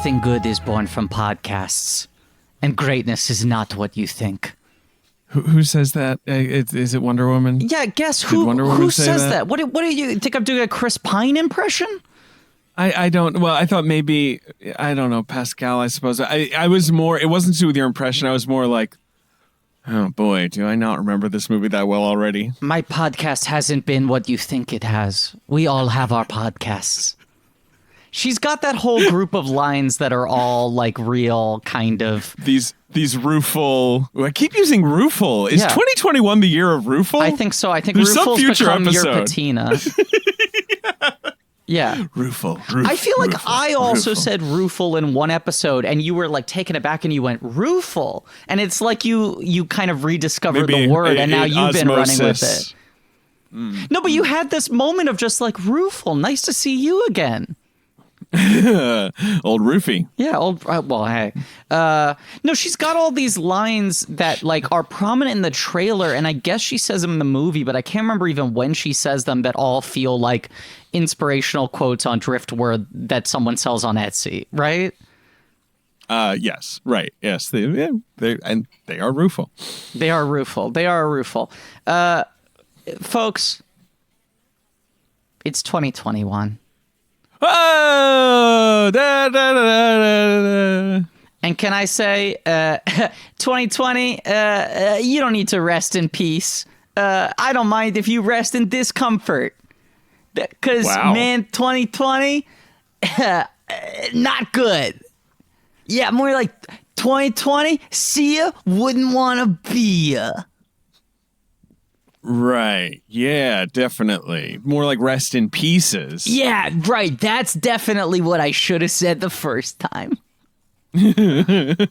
Nothing good is born from podcasts, and greatness is not what you think. Who says that? Is it Wonder Woman? Yeah, guess who says that? What do you think? I'm doing a Chris Pine impression? I don't. Well, I thought maybe, I don't know, Pascal, I suppose. I was more, it wasn't to do with your impression. I was more like, oh boy, do I not remember this movie that well already? My podcast hasn't been what you think it has. We all have our podcasts. She's got that whole group of lines that are all like real kind of... These rueful... I keep using rueful. Is 2021 the year of rueful? I think so. I think There's rueful's some future become episode. your patina. Yeah. Rueful. I feel like I also said rueful in one episode, and you were like taken aback and you went rueful. And it's like you kind of rediscovered the word, and now you've been running with it. No, but you had this moment of just like, rueful, nice to see you again. Old Roofy. Yeah, well, hey. No, she's got all these lines that like are prominent in the trailer, and I guess she says them in the movie, but I can't remember even when she says them, that all feel like inspirational quotes on Driftwood that someone sells on Etsy, right? Yes, right. Yes, they are rueful. They are rueful. They are rueful. Folks, it's 2021. Oh, da, da, da, da, da. And can I say, 2020, you don't need to rest in peace. I don't mind if you rest in discomfort. Because, man, 2020, not good. Yeah, more like 2020, see ya, wouldn't want to be ya. Right. Yeah, definitely. More like rest in pieces. Yeah, right. That's definitely what I should have said the first time. It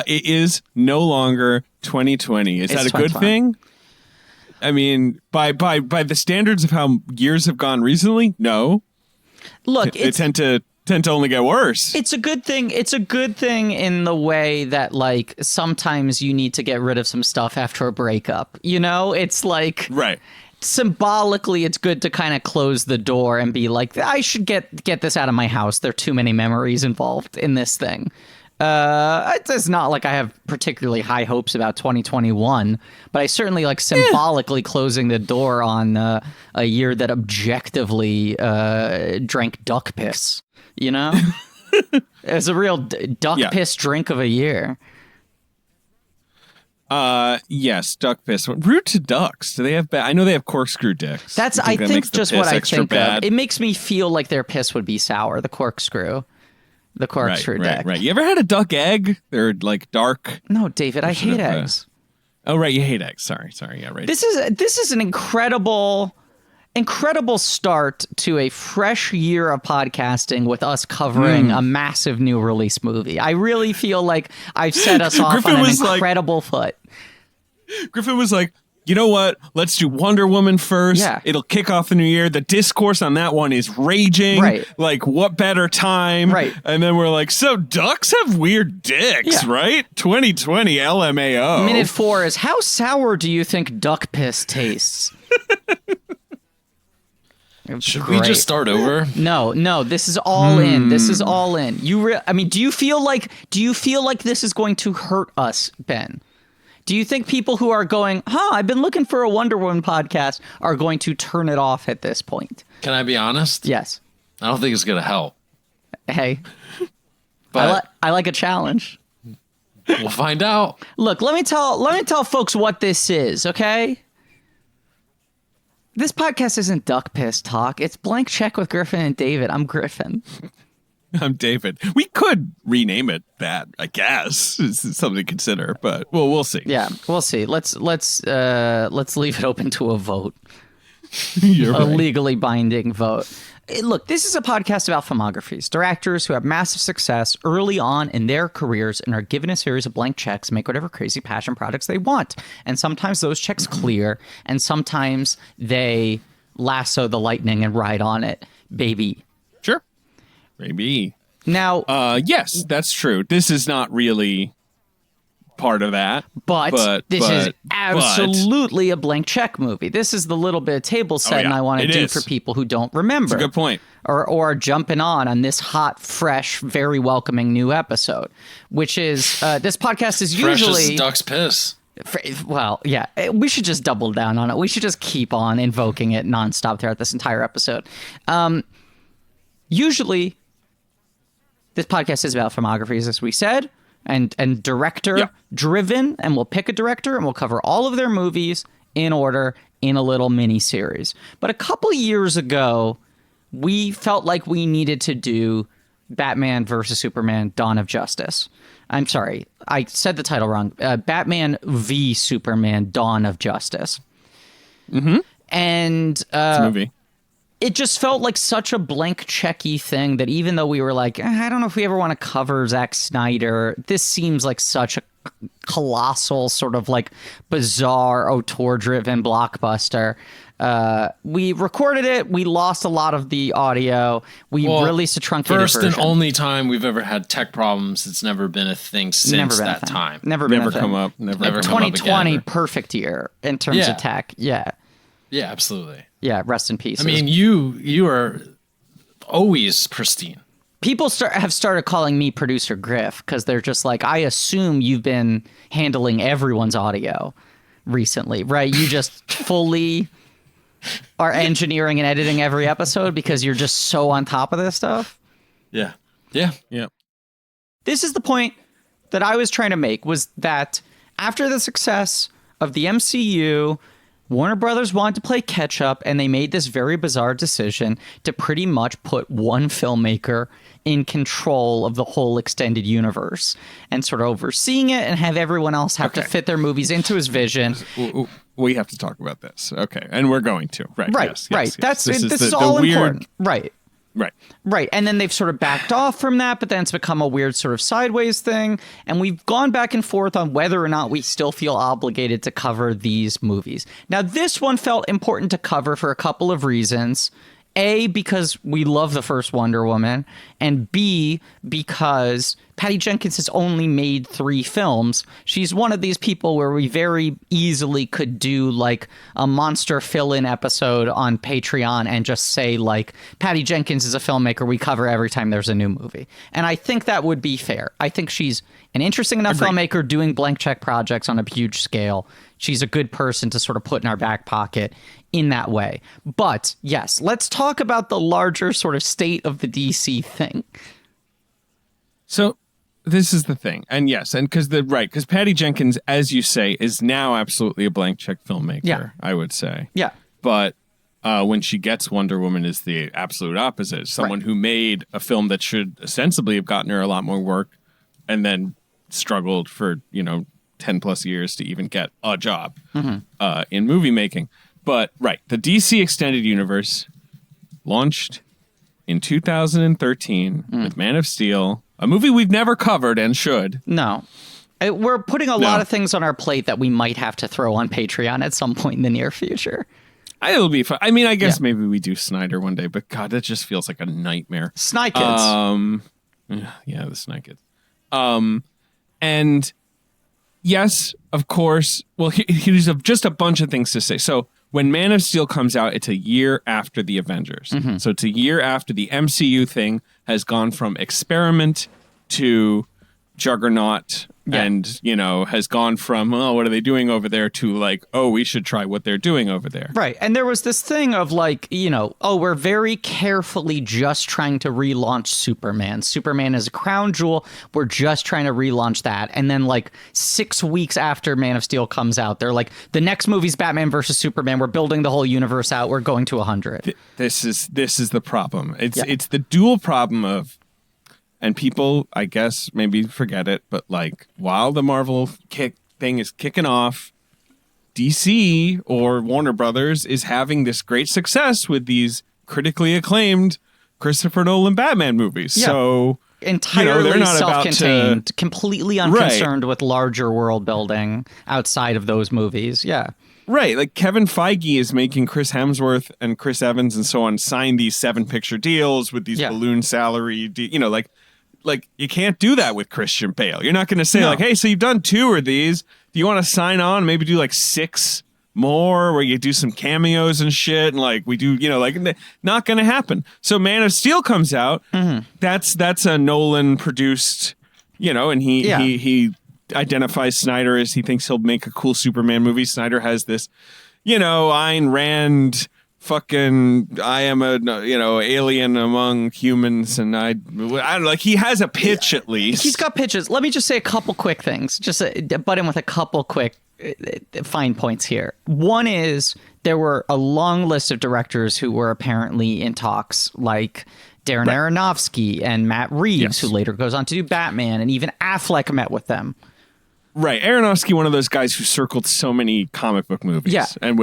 is no longer 2020. Is that a good thing? I mean, by the standards of how years have gone recently, no. Look, they tend to only get worse. It's a good thing. It's a good thing in the way that, like, sometimes you need to get rid of some stuff after a breakup. You know, it's like, right. Symbolically, it's good to kind of close the door and be like, I should get this out of my house. There are too many memories involved in this thing. It's not like I have particularly high hopes about 2021, but I certainly like symbolically closing the door on a year that objectively drank duck piss. You know, it's a real duck piss drink of a year. Yes, duck piss. Rude to ducks. Do they have I know they have corkscrew dicks. That's I think just what I think of. It makes me feel like their piss would be sour. The corkscrew dick. Right. You ever had a duck egg? They're like dark. No, David, I hate eggs. Oh, right, you hate eggs. Sorry. Yeah, right. This is an incredible start to a fresh year of podcasting with us covering a massive new release movie. I really feel like I've set us off on an incredible foot. Griffin was like, you know what? Let's do Wonder Woman first. Yeah. It'll kick off the new year. The discourse on that one is raging. Right. Like, what better time? Right. And then we're like, so ducks have weird dicks, right? 2020 LMAO. Minute 4 is, how sour do you think duck piss tastes? Should we just start over? No, this is all in. This is all in. I mean, do you feel like this is going to hurt us, Ben? Do you think people who are going, I've been looking for a Wonder Woman podcast, are going to turn it off at this point? Can I be honest? Yes. I don't think it's going to help. Hey, but I like a challenge. We'll find out. Look, let me tell folks what this is, okay? This podcast isn't duck piss talk. It's Blank Check with Griffin and David. I'm Griffin. I'm David. We could rename it that, I guess. It's something to consider, but we'll see. Yeah, we'll see. Let's leave it open to a vote. You're a right. legally binding vote. Look, this is a podcast about filmographies, directors who have massive success early on in their careers and are given a series of blank checks to make whatever crazy passion products they want. And sometimes those checks clear, and sometimes they lasso the lightning and ride on it, baby. Sure. Maybe. Now, yes, that's true. This is not really part of that. But this is absolutely a blank check movie. This is the little bit of table setting I want to do for people who don't remember. That's a good point. Or are jumping on this hot, fresh, very welcoming new episode, which is this podcast is usually fresh as duck's piss. Well, yeah, we should just double down on it. We should just keep on invoking it nonstop throughout this entire episode. Usually, this podcast is about filmographies, as we said, and director driven, and we'll pick a director and we'll cover all of their movies in order in a little mini series. But a couple years ago, we felt like we needed to do Batman versus Superman: Dawn of Justice. I'm sorry, I said the title wrong. Batman v Superman: Dawn of Justice. Mm-hmm. And it's a movie. It just felt like such a blank checky thing that even though we were like, I don't know if we ever want to cover Zack Snyder, this seems like such a colossal sort of like bizarre auteur-driven blockbuster. We recorded it. We lost a lot of the audio. We released a truncated version. First and only time we've ever had tech problems. It's never been a thing since that time. Never come up. Never come 2020, up again. Perfect year in terms of tech. Yeah. Yeah, absolutely. Yeah, rest in peace. I mean, you are always pristine. People have started calling me producer Griff because they're just like, I assume you've been handling everyone's audio recently, right? You just fully are engineering and editing every episode because you're just so on top of this stuff. Yeah. This is the point that I was trying to make, was that after the success of the MCU, Warner Brothers wanted to play catch up, and they made this very bizarre decision to pretty much put one filmmaker in control of the whole extended universe and sort of overseeing it and have everyone else have to fit their movies into his vision. We have to talk about this. Okay. And we're going to. Right. Right. Yes. This is all important. Right. Right. And then they've sort of backed off from that, but then it's become a weird sort of sideways thing. And we've gone back and forth on whether or not we still feel obligated to cover these movies. Now, this one felt important to cover for a couple of reasons. A, because we love the first Wonder Woman, and B, because Patty Jenkins has only made 3 films. She's one of these people where we very easily could do like a monster fill-in episode on Patreon and just say like, Patty Jenkins is a filmmaker we cover every time there's a new movie. And I think that would be fair. I think she's an interesting enough filmmaker doing blank check projects on a huge scale. She's a good person to sort of put in our back pocket in that way. But yes, let's talk about the larger sort of state of the DC thing. So this is the thing. And yes, and because Patty Jenkins, as you say, is now absolutely a blank check filmmaker, I would say. Yeah. But when she gets Wonder Woman is the absolute opposite. Someone who made a film that should ostensibly have gotten her a lot more work and then struggled for, 10 plus years to even get a job in movie making. But the DC Extended Universe launched in 2013 with Man of Steel, a movie we've never covered and should. No. We're putting a lot of things on our plate that we might have to throw on Patreon at some point in the near future. It'll be fun. I mean, I guess maybe we do Snyder one day, but God, that just feels like a nightmare. Sny Kids. Yeah, the Sny Kids. And yes, of course. Well, here's just a bunch of things to say. So when Man of Steel comes out, it's a year after the Avengers. So it's a year after the MCU thing has gone from experiment to juggernaut and, has gone from, what are they doing over there to like, we should try what they're doing over there. Right. And there was this thing of like, we're very carefully just trying to relaunch Superman. Superman is a crown jewel. We're just trying to relaunch that. And then like 6 weeks after Man of Steel comes out, they're like, the next movie's Batman versus Superman. We're building the whole universe out. We're going to 100. This is the problem. It's the dual problem of, and people, I guess, maybe forget it, but like while the Marvel thing is kicking off, DC or Warner Brothers is having this great success with these critically acclaimed Christopher Nolan Batman movies. Yeah. So entirely they're not self-contained, completely unconcerned with larger world building outside of those movies. Yeah. Right. Like Kevin Feige is making Chris Hemsworth and Chris Evans and so on sign these 7-picture deals with these balloon salary, like, you can't do that with Christian Bale. You're not going to say like, hey, so you've done 2 of these. Do you want to sign on? Maybe do like 6 more where you do some cameos and shit. And like we do, like not going to happen. So Man of Steel comes out. Mm-hmm. That's a Nolan produced, and he identifies Snyder as he thinks he'll make a cool Superman movie. Snyder has this, Ayn Rand fucking I am a alien among humans, and I don't like he has a pitch at least. He's got pitches. Let me just say a couple quick things. Just butt in with a couple quick fine points here. One is there were a long list of directors who were apparently in talks, like Darren Aronofsky and Matt Reeves, who later goes on to do Batman, and even Affleck met with them. Right. Aronofsky, one of those guys who circled so many comic book movies. Yeah. And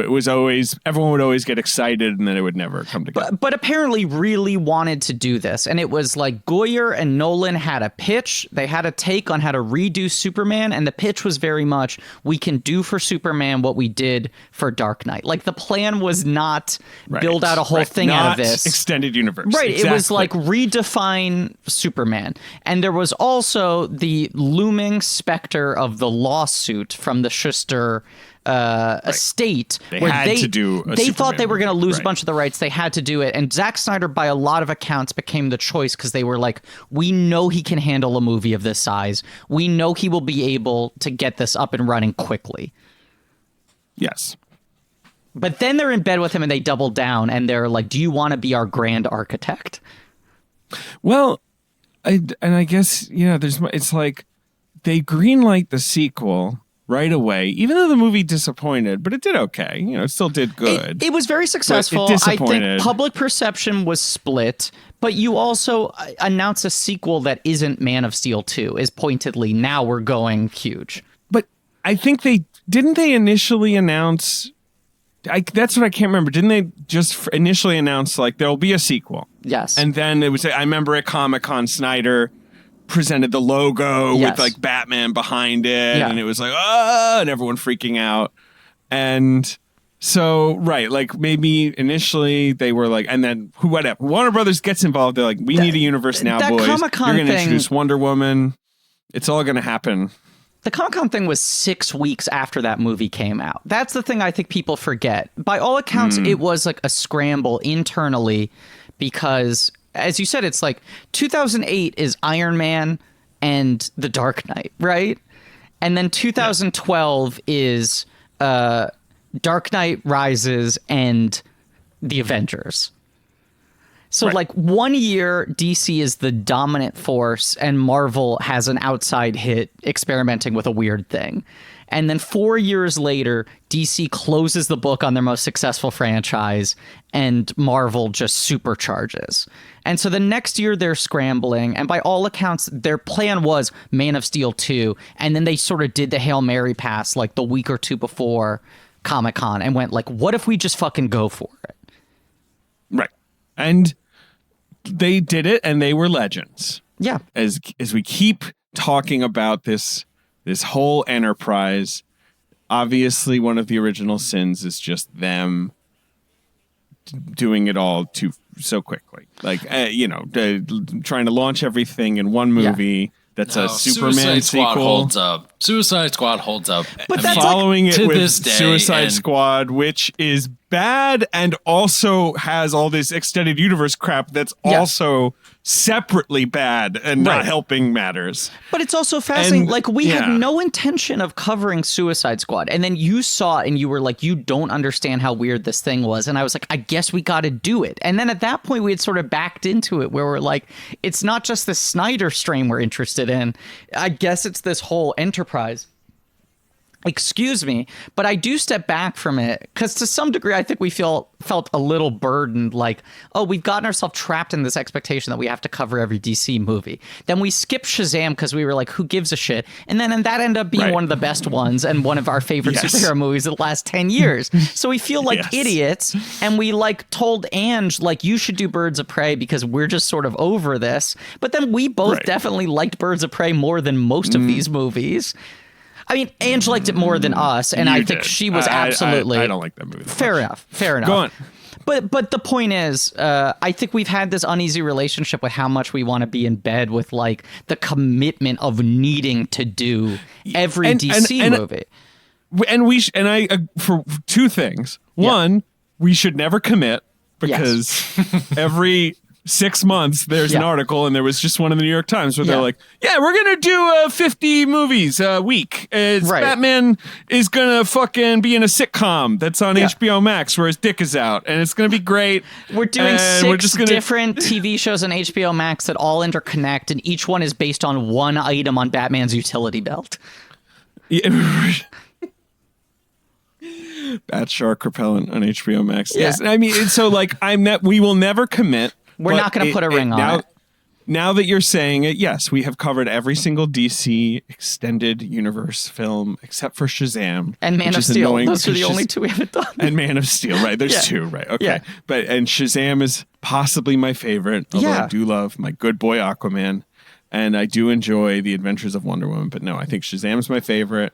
everyone would always get excited and then it would never come together. But apparently really wanted to do this. And it was like Goyer and Nolan had a pitch. They had a take on how to redo Superman. And the pitch was very much, we can do for Superman what we did for Dark Knight. Like the plan was not build out a whole thing out of this. Extended universe. Right. Exactly. It was like redefine Superman. And there was also the looming specter of the lawsuit from the Schuster estate they thought they were going to lose a bunch of the rights. They had to do it. And Zack Snyder, by a lot of accounts, became the choice because they were like, we know he can handle a movie of this size. We know he will be able to get this up and running quickly. Yes. But then they're in bed with him and they double down and they're like, do you want to be our grand architect? Well, I guess, it's like, they greenlight the sequel right away, even though the movie disappointed, but it did okay. It still did good. It was very successful. I think public perception was split, but you also announce a sequel that isn't Man of Steel 2 is pointedly, now we're going huge. But I think didn't they initially announce... that's what I can't remember. Didn't they just initially announce, like, there'll be a sequel? Yes. And then it was... I remember at Comic-Con, Snyder presented the logo with like Batman behind it, and it was like, and everyone freaking out. And so, like maybe initially they were like, and then whatever, Warner Brothers gets involved. They're like, we need a universe now, boys. Comic-Con You're going to introduce Wonder Woman. It's all going to happen. The Comic-Con thing was 6 weeks after that movie came out. That's the thing I think people forget. By all accounts, it was like a scramble internally because, as you said, it's like 2008 is Iron Man and The Dark Knight, right? And then 2012 is Dark Knight Rises and The Avengers. So like 1 year, DC is the dominant force and Marvel has an outside hit experimenting with a weird thing. And then 4 years later, DC closes the book on their most successful franchise and Marvel just supercharges. And so the next year they're scrambling. And by all accounts, their plan was Man of Steel 2. And then they sort of did the Hail Mary pass like the week or two before Comic-Con and went like, what if we just fucking go for it? Right. And they did it and they were legends. Yeah. As we keep talking about this whole enterprise, obviously one of the original sins is just them doing it all so quickly. Like, trying to launch everything in one movie. That's a Superman sequel. Suicide Squad holds up. But that's following like, it with this day, Suicide Squad, which is bad and also has all this extended universe crap that's also separately bad and not helping matters. But it's also fascinating. Like, we had no intention of covering Suicide Squad. And then you saw it and you were like, you don't understand how weird this thing was. And I was like, I guess we got to do it. And then at that point, we had sort of backed into it where we're like, it's not just the Snyder strain we're interested in. I guess it's this whole enterprise. Excuse me, but I do step back from it because to some degree, I think we felt a little burdened, like, oh, we've gotten ourselves trapped in this expectation that we have to cover every DC movie. Then we skipped Shazam because we were like, who gives a shit? And that ended up being one of the best ones and one of our favorite superhero movies of the last 10 years. So we feel like idiots. And we like told Ange, like, you should do Birds of Prey because we're just sort of over this. But then we both definitely liked Birds of Prey more than most of these movies. I mean, Ange liked it more than us, and I think she was absolutely... I don't like that movie. Fair enough. Go on. But the point is, I think we've had this uneasy relationship with how much we want to be in bed with like the commitment of needing to do every DC movie. And I for two things. One, we should never commit because every 6 months there's an article, and there was just one in the New York Times where they're like, yeah, we're gonna do 50 movies a week. Batman is gonna fucking be in a sitcom that's on HBO Max where his dick is out, and it's gonna be great. We're doing different TV shows on HBO Max that all interconnect, and each one is based on one item on Batman's utility belt. Bat shark repellent on HBO Max. Yes, I mean, so like we will never commit. We're not going to put a ring on it. Now that you're saying it, yes, we have covered every single DC extended universe film except for Shazam and Man of Steel. Those are the only two we haven't done. And Man of Steel, right? There's two, right? Okay, and Shazam is possibly my favorite. Although I do love my good boy Aquaman, and I do enjoy The Adventures of Wonder Woman. But no, I think Shazam's my favorite.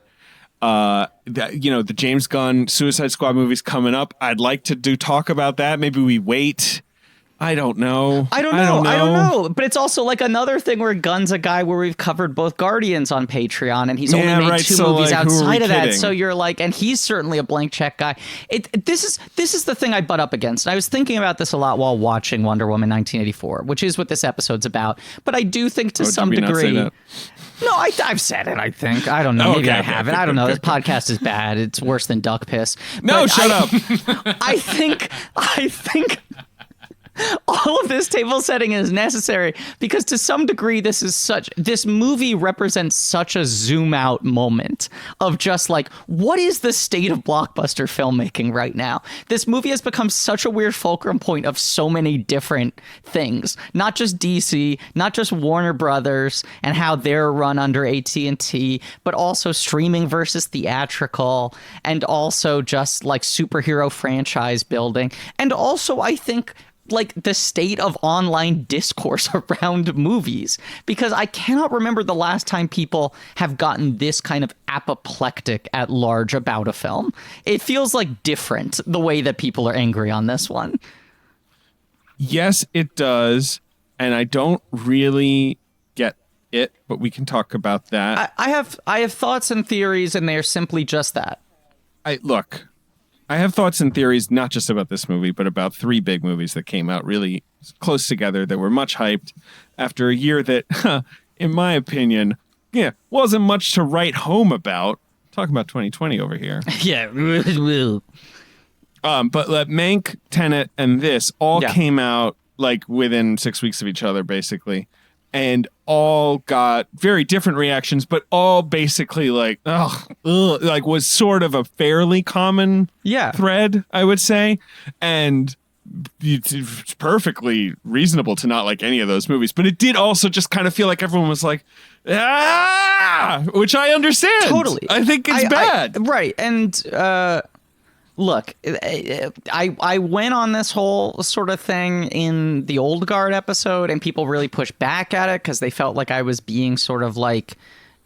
The James Gunn Suicide Squad movie's coming up. I'd like to talk about that. Maybe we wait. I don't know. I don't know. But it's also like another thing where Gunn's a guy where we've covered both Guardians on Patreon, and he's only made two movies outside of that. So you're like, and he's certainly a blank check guy. This is the thing I butt up against. I was thinking about this a lot while watching Wonder Woman 1984, which is what this episode's about. But I do think to some degree. No, I've said it, I think. I don't know. Maybe I haven't. I don't know. This podcast is bad. It's worse than duck piss. No, shut up. I think all of this table setting is necessary because to some degree this movie represents such a zoom out moment of just like, what is the state of blockbuster filmmaking right now? This movie has become such a weird fulcrum point of so many different things, not just DC, not just Warner Brothers and how they're run under AT&T, but also streaming versus theatrical, and also just like superhero franchise building. And also I think like the state of online discourse around movies, because I cannot remember the last time people have gotten this kind of apoplectic at large about a film. It feels like different the way that people are angry on this one. Yes, it does. And I don't really get it, but we can talk about that. I have thoughts and theories, and they're simply just that. I have thoughts and theories not just about this movie, but about three big movies that came out really close together that were much hyped after a year that, in my opinion, wasn't much to write home about. Talking about 2020 over here. Yeah. But Mank, Tenet, and this all came out like within 6 weeks of each other, basically. And all got very different reactions, but all basically like, was sort of a fairly common thread, I would say. And it's perfectly reasonable to not like any of those movies. But it did also just kind of feel like everyone was like, which I understand. Totally. I think it's bad. Right. And look, I went on this whole sort of thing in the Old Guard episode, and people really pushed back at it because they felt like I was being sort of like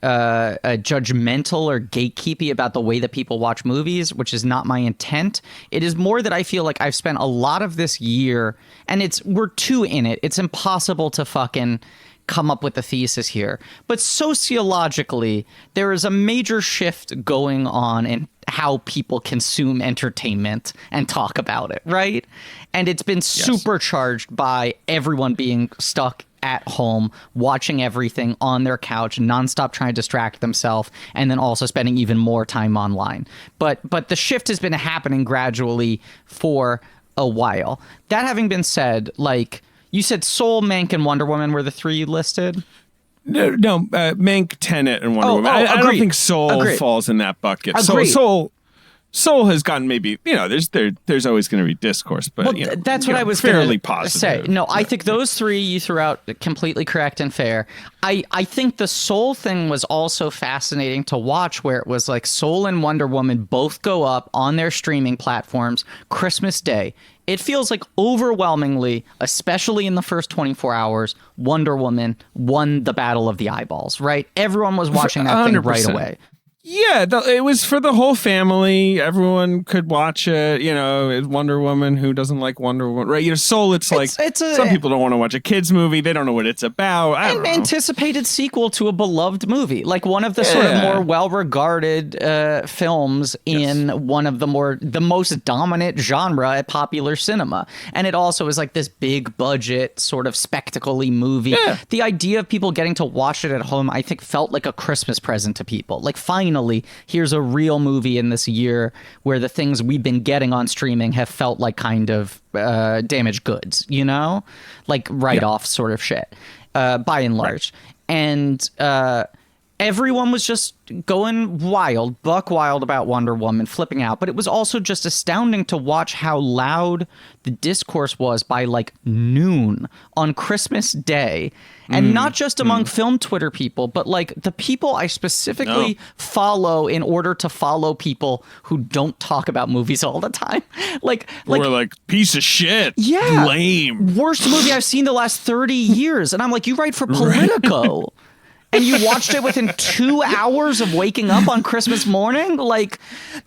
judgmental or gatekeepy about the way that people watch movies, which is not my intent. It is more that I feel like I've spent a lot of this year, and we're two in it. It's impossible to fucking come up with a thesis here. But sociologically, there is a major shift going on in how people consume entertainment and talk about it, right? And it's been supercharged by everyone being stuck at home, watching everything on their couch, nonstop trying to distract themselves, and then also spending even more time online. But the shift has been happening gradually for a while. That having been said, like, you said Soul, Mank, and Wonder Woman were the three you listed? No, Mank, Tenet, and Wonder Woman. I don't think Soul falls in that bucket. Soul has gotten maybe, there's always going to be discourse, but that's what I was fairly positive. Say. No, I think those three you threw out completely correct and fair. I think the Soul thing was also fascinating to watch, where it was like Soul and Wonder Woman both go up on their streaming platforms Christmas Day. It feels like overwhelmingly, especially in the first 24 hours, Wonder Woman won the battle of the eyeballs, right? Everyone was watching that 100%. Thing right away. Yeah, it was for the whole family. Everyone could watch it. You know, Wonder Woman. Who doesn't like Wonder Woman? Right? You know, Soul. It's like some people don't want to watch a kids movie. They don't know what it's about. An anticipated sequel to a beloved movie, like one of the sort of more well-regarded films in one of the most dominant genre at popular cinema. And it also is like this big budget sort of spectacle-y movie. Yeah. The idea of people getting to watch it at home, I think, felt like a Christmas present to people. Like, finally, here's a real movie in this year where the things we've been getting on streaming have felt like kind of damaged goods, you know, like write-off sort of shit, by and large. And everyone was just going wild, buck wild about Wonder Woman, flipping out. But it was also just astounding to watch how loud the discourse was by like noon on Christmas Day. And not just among film Twitter people, but like the people I specifically follow in order to follow people who don't talk about movies all the time. We're like, piece of shit. Yeah. Lame. Worst movie I've seen the last 30 years. And I'm like, you write for Politico. And you watched it within 2 hours of waking up on Christmas morning? Like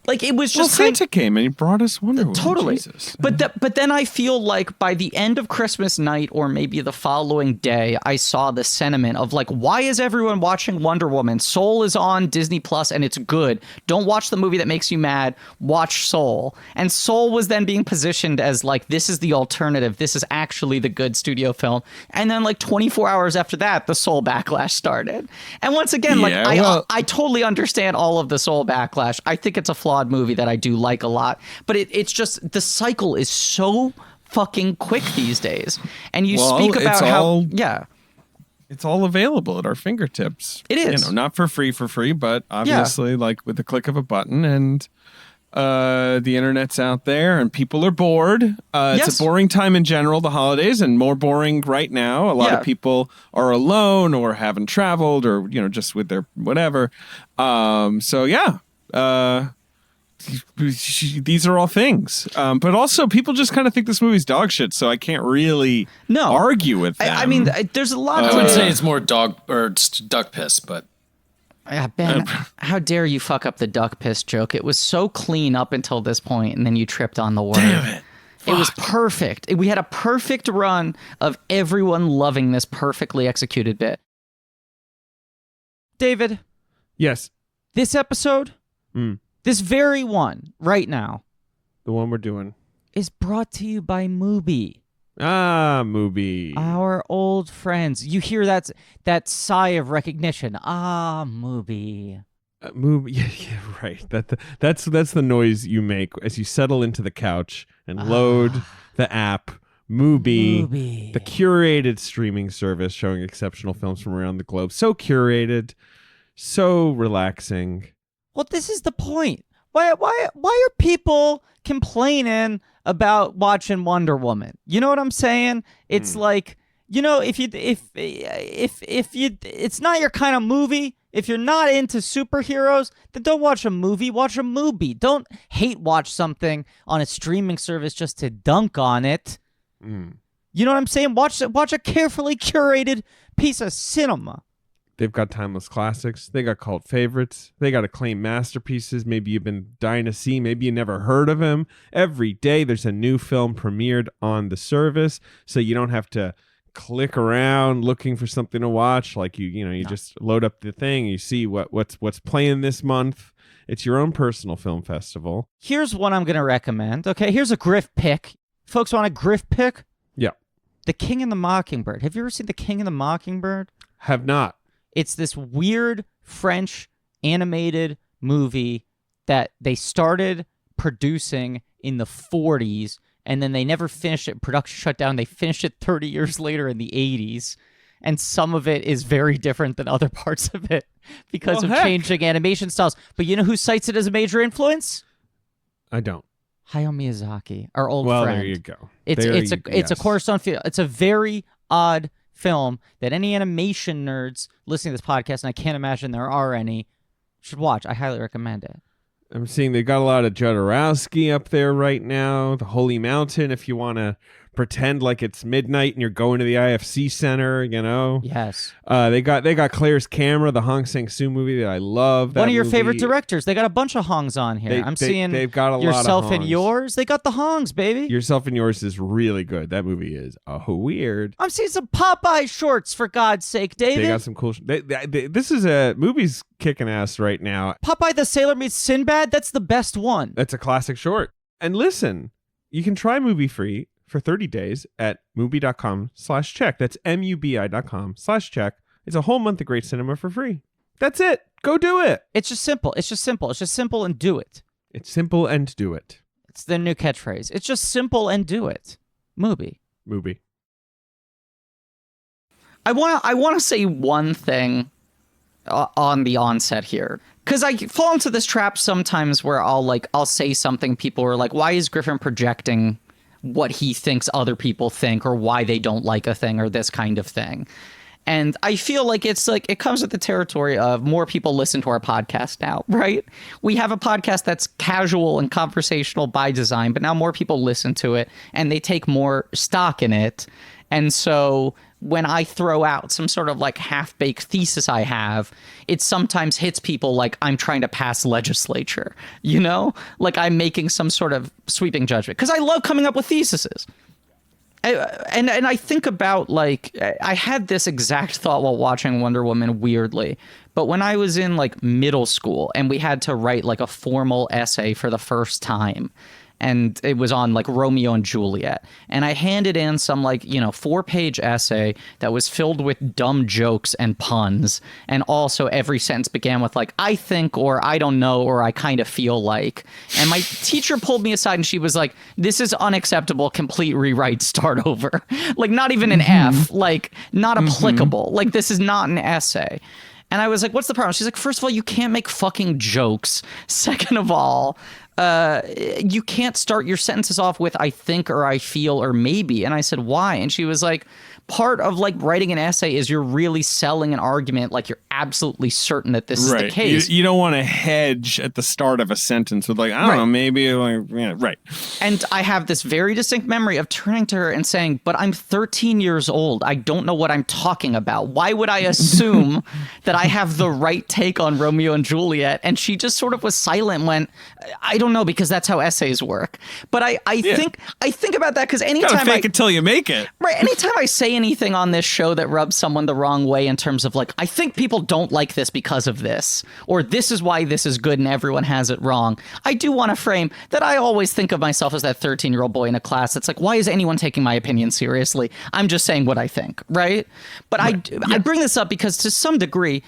it was just... Well, Santa came and he brought us Wonder Woman. Totally. Jesus. But then I feel like by the end of Christmas night or maybe the following day, I saw the sentiment of like, why is everyone watching Wonder Woman? Soul is on Disney Plus and it's good. Don't watch the movie that makes you mad. Watch Soul. And Soul was then being positioned as like, this is the alternative. This is actually the good studio film. And then like 24 hours after that, the Soul backlash started. And once again, I totally understand all of the Soul backlash. I think it's a flawed movie that I do like a lot, but it's just the cycle is so fucking quick these days. And you speak about it's all available at our fingertips. It is, you know, not for free, but obviously like with the click of a button, and the internet's out there and people are bored. It's a boring time in general, the holidays, and more boring right now. A lot of people are alone or haven't traveled or, you know, just with their whatever. These are all things. But also people just kind of think this movie's dog shit, so I can't really argue with them. I mean, there's a lot I would say it's more dog or duck piss, but... Yeah, Ben, how dare you fuck up the duck piss joke? It was so clean up until this point, and then you tripped on the word. Damn it. It was perfect. We had a perfect run of everyone loving this perfectly executed bit. David. Yes. This episode, this very one, right now. The one we're doing. Is brought to you by Mubi. Ah, Mubi. Our old friends. You hear that sigh of recognition. Ah, Mubi. Mubi. Yeah, right. That's the noise you make as you settle into the couch and load the app. Mubi, the curated streaming service showing exceptional films from around the globe. So curated, so relaxing. Well, this is the point. Why are people complaining about watching Wonder Woman? You know what I'm saying? It's like, you know, if it's not your kind of movie, if you're not into superheroes, then don't watch a movie, watch a movie. Don't hate watch something on a streaming service just to dunk on it. You know what I'm saying? Watch a carefully curated piece of cinema. They've got timeless classics. They got cult favorites. They got acclaimed masterpieces. Maybe you've been dying to see. Maybe you never heard of them. Every day there's a new film premiered on the service, so you don't have to click around looking for something to watch. Like you just load up the thing. You see what's playing this month. It's your own personal film festival. Here's what I'm gonna recommend. Okay, here's a Griff pick. Folks want a Griff pick? Yeah. The King and the Mockingbird. Have you ever seen The King and the Mockingbird? Have not. It's this weird French animated movie that they started producing in the 40s, and then they never finished it. Production shut down. They finished it 30 years later in the 80s, and some of it is very different than other parts of it because of changing animation styles. But you know who cites it as a major influence? I don't. Hayao Miyazaki, our old friend. Well, there you go. It's a cornerstone film. It's a very odd film that any animation nerds listening to this podcast, and I can't imagine there are any, should watch. I highly recommend it. I'm seeing they got a lot of Jodorowsky up there right now. The Holy Mountain, if you want to pretend like it's midnight and you're going to the IFC Center, you know? Yes. They got Claire's Camera, the Hong Sang-soo movie that I love. One of your favorite directors. They got a bunch of Hongs on here. They've got a lot of Yourself and Hongs. Yours. They got the Hongs, baby. Yourself and Yours is really good. That movie is weird. I'm seeing some Popeye shorts, for God's sake, David. They got some cool. This is a movie's kicking ass right now. Popeye the Sailor meets Sinbad. That's the best one. That's a classic short. And listen, you can try Movie Free for 30 days at mubi.com/check. That's mubi.com/check. It's a whole month of great cinema for free. That's it. Go do it. It's just simple. It's just simple and do it. It's simple and do it. It's the new catchphrase. It's just simple and do it. Mubi. I want to say one thing on the onset here, because I fall into this trap sometimes where I'll say something, people are like, why is Griffin projecting what he thinks other people think, or why they don't like a thing, or this kind of thing. And I feel like it comes with the territory of more people listen to our podcast now, right? We have a podcast that's casual and conversational by design, but now more people listen to it and they take more stock in it. And so when I throw out some sort of like half-baked thesis I have, it sometimes hits people like I'm trying to pass legislature, you know? Like I'm making some sort of sweeping judgment. Because I love coming up with theses. And I think about, like, I had this exact thought while watching Wonder Woman, weirdly. But when I was in, like, middle school and we had to write, like, a formal essay for the first time, and it was on, like, Romeo and Juliet, and I handed in some, like, 4-page essay that was filled with dumb jokes and puns, and also every sentence began with, like, I think, or I don't know, or I kind of feel like. And my teacher pulled me aside and she was like, this is unacceptable, complete rewrite, start over. Like, not even an F, like, not applicable. Like, this is not an essay. And I was like, what's the problem? She's like, first of all, you can't make fucking jokes. Second of all, you can't start your sentences off with I think or I feel or maybe. And I said, why? And she was like, part of like writing an essay is you're really selling an argument like you're absolutely certain that this is the case. You don't want to hedge at the start of a sentence with like, I don't know, maybe like, yeah, right. And I have this very distinct memory of turning to her and saying, but I'm 13 years old. I don't know what I'm talking about. Why would I assume that I have the right take on Romeo and Juliet? And she just sort of was silent and went, I don't know, because that's how essays work. But I think about that because anytime gotta fake it till you make it. Right. Anytime I say anything on this show that rubs someone the wrong way in terms of like, I think people don't like this because of this, or this is why this is good and everyone has it wrong, I do want to frame that I always think of myself as that 13-year-old boy in a class that's like, why is anyone taking my opinion seriously? I'm just saying what I think, right? But I bring this up because to some degree,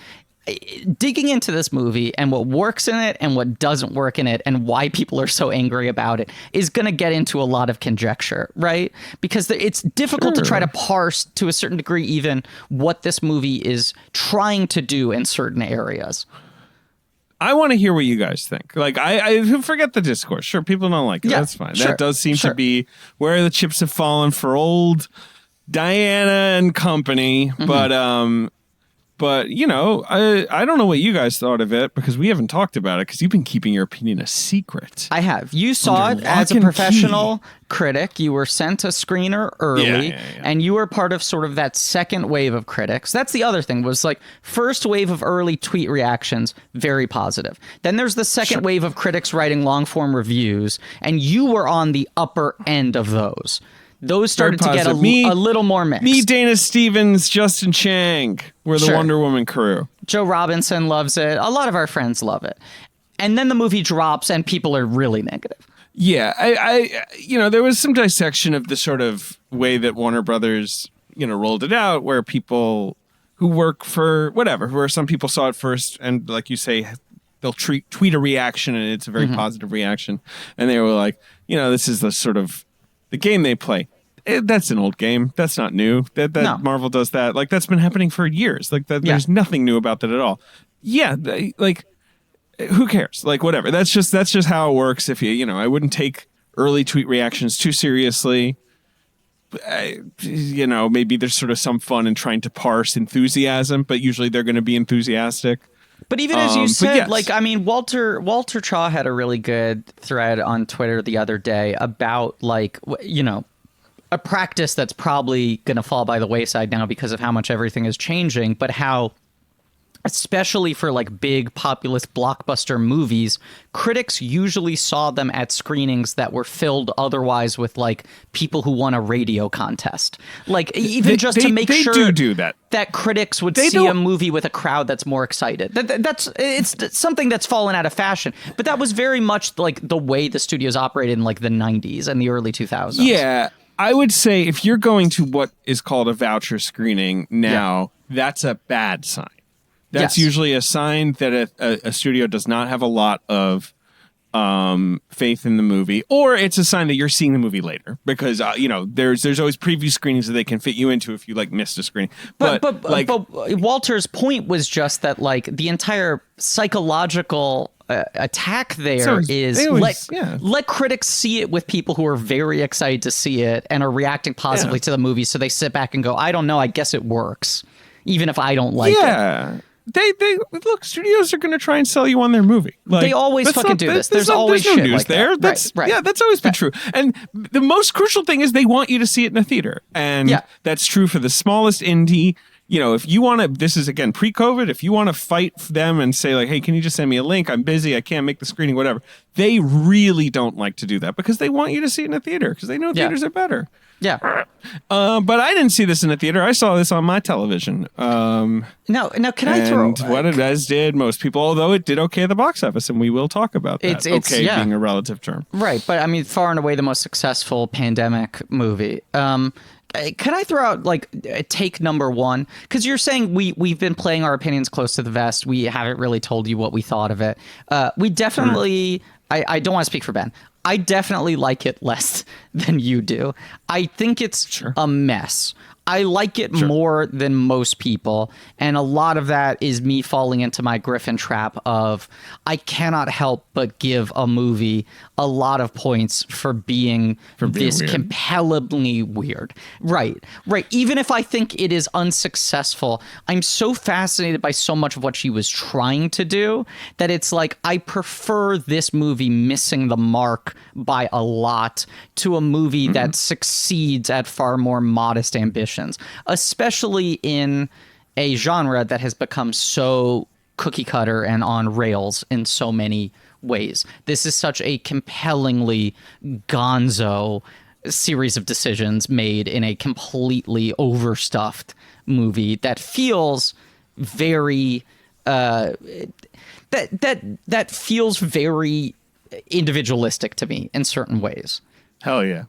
digging into this movie and what works in it and what doesn't work in it and why people are so angry about it is going to get into a lot of conjecture, right? Because it's difficult to try to parse to a certain degree even what this movie is trying to do in certain areas. I want to hear what you guys think. Like, I forget the discourse. Sure, people don't like it. That's fine. That does seem to be where the chips have fallen for old Diana and company. But, I don't know what you guys thought of it because we haven't talked about it because you've been keeping your opinion a secret. I have. You saw it as a professional critic. You were sent a screener early, and you were part of sort of that second wave of critics. That's the other thing was like first wave of early tweet reactions, very positive. Then there's the second wave of critics writing long form reviews, and you were on the upper end of those. Those started to get a little more mixed. Me, Dana Stevens, Justin Chang were the Wonder Woman crew. Joe Robinson loves it. A lot of our friends love it. And then the movie drops and people are really negative. Yeah, I there was some dissection of the sort of way that Warner Brothers, rolled it out where people who work for whatever, where some people saw it first and like you say, they'll tweet a reaction and it's a very positive reaction. And they were like, this is the sort of the game they play. That's an old game. That's not new. No. Marvel does that. Like that's been happening for years. Like that, there's nothing new about that at all. Yeah, like who cares? Like whatever. That's just how it works. If I wouldn't take early tweet reactions too seriously. Maybe there's sort of some fun in trying to parse enthusiasm, but usually they're going to be enthusiastic. But even as you said, Walter Chaw had a really good thread on Twitter the other day about a practice that's probably going to fall by the wayside now because of how much everything is changing, but how, especially for like big populist blockbuster movies, critics usually saw them at screenings that were filled otherwise with like people who won a radio contest. Like even to make sure they do that critics would see a movie with a crowd that's more excited. It's something that's fallen out of fashion. But that was very much like the way the studios operated in like the 90s and the early 2000s. Yeah. I would say if you're going to what is called a voucher screening now, that's a bad sign. That's usually a sign that a studio does not have a lot of faith in the movie, or it's a sign that you're seeing the movie later because there's always preview screenings that they can fit you into if you like missed a screening. But Walter's point was just that like the entire psychological attack there let critics see it with people who are very excited to see it and are reacting positively to the movie, so they sit back and go, I don't know, I guess it works, even if I don't like it. They look. Studios are going to try and sell you on their movie. Like, they always fucking do this. There's always no shit news like there. That. Right. Yeah, that's always been true. And the most crucial thing is they want you to see it in a theater, and that's true for the smallest indie. If you want to, this is again pre-COVID. If you want to fight them and say like, "Hey, can you just send me a link? I'm busy. I can't make the screening. Whatever." They really don't like to do that because they want you to see it in a theater because they know theaters are better. Yeah. But I didn't see this in a theater. I saw this on my television. Now, can I throw... what it as did most people, although it did okay at the box office, and we will talk about that. It's being a relative term. Right, but I mean, far and away the most successful pandemic movie. Can I throw out, like, take number one? Because you're saying we've been playing our opinions close to the vest. We haven't really told you what we thought of it. We definitely... I don't want to speak for Ben. I definitely like it less than you do. I think it's a mess. I like it more than most people, and a lot of that is me falling into my Griffin trap of I cannot help but give a movie a lot of points for being this weird. Compellingly weird. Right. Even if I think it is unsuccessful, I'm so fascinated by so much of what she was trying to do that it's like I prefer this movie missing the mark by a lot to a movie that succeeds at far more modest ambitions, especially in a genre that has become so cookie cutter and on rails in so many ways. This is such a compellingly gonzo series of decisions made in a completely overstuffed movie that feels very that feels very individualistic to me in certain ways. Hell yeah.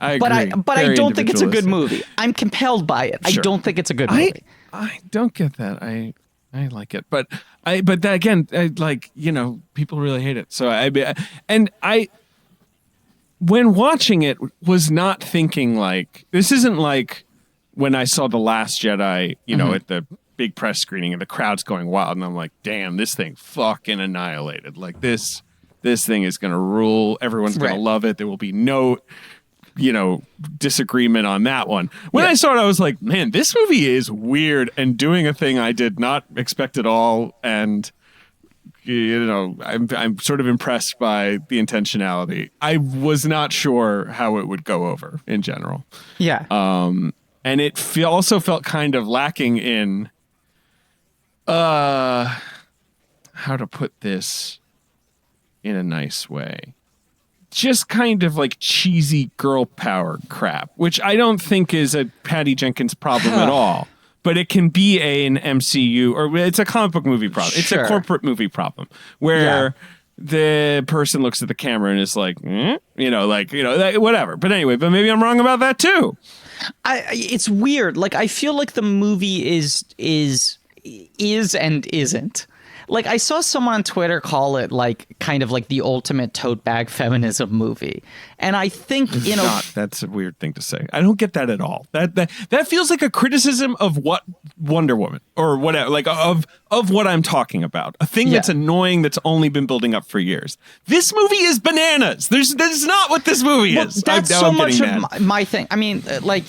I agree. But I don't think it's a good movie. I'm compelled by it. Sure. I don't think it's a good movie. I don't get that. I like it, but that again, people really hate it. So I when watching it was not thinking like, this isn't like when I saw The Last Jedi, at the big press screening and the crowd's going wild and I'm like, damn, this thing fucking annihilated. Like this thing is going to rule. Everyone's going to love it. There will be no disagreement on that one. When I saw it, I was like, man, this movie is weird and doing a thing I did not expect at all. And, I'm sort of impressed by the intentionality. I was not sure how it would go over in general. Yeah. And it also felt kind of lacking in, how to put this in a nice way. Just kind of like cheesy girl power crap, which I don't think is a Patty Jenkins problem at all. But it can be an MCU, or it's a comic book movie problem. It's a corporate movie problem where the person looks at the camera and is like, whatever. But anyway, but maybe I'm wrong about that too. It's weird. Like I feel like the movie is and isn't. Like I saw someone on Twitter call it like kind of like the ultimate tote bag feminism movie. And I think, that's a weird thing to say. I don't get that at all. That feels like a criticism of what Wonder Woman or whatever, like of what I'm talking about. A thing that's annoying that's only been building up for years. This movie is bananas. That's not what this movie is. That's so much of my thing. I mean, like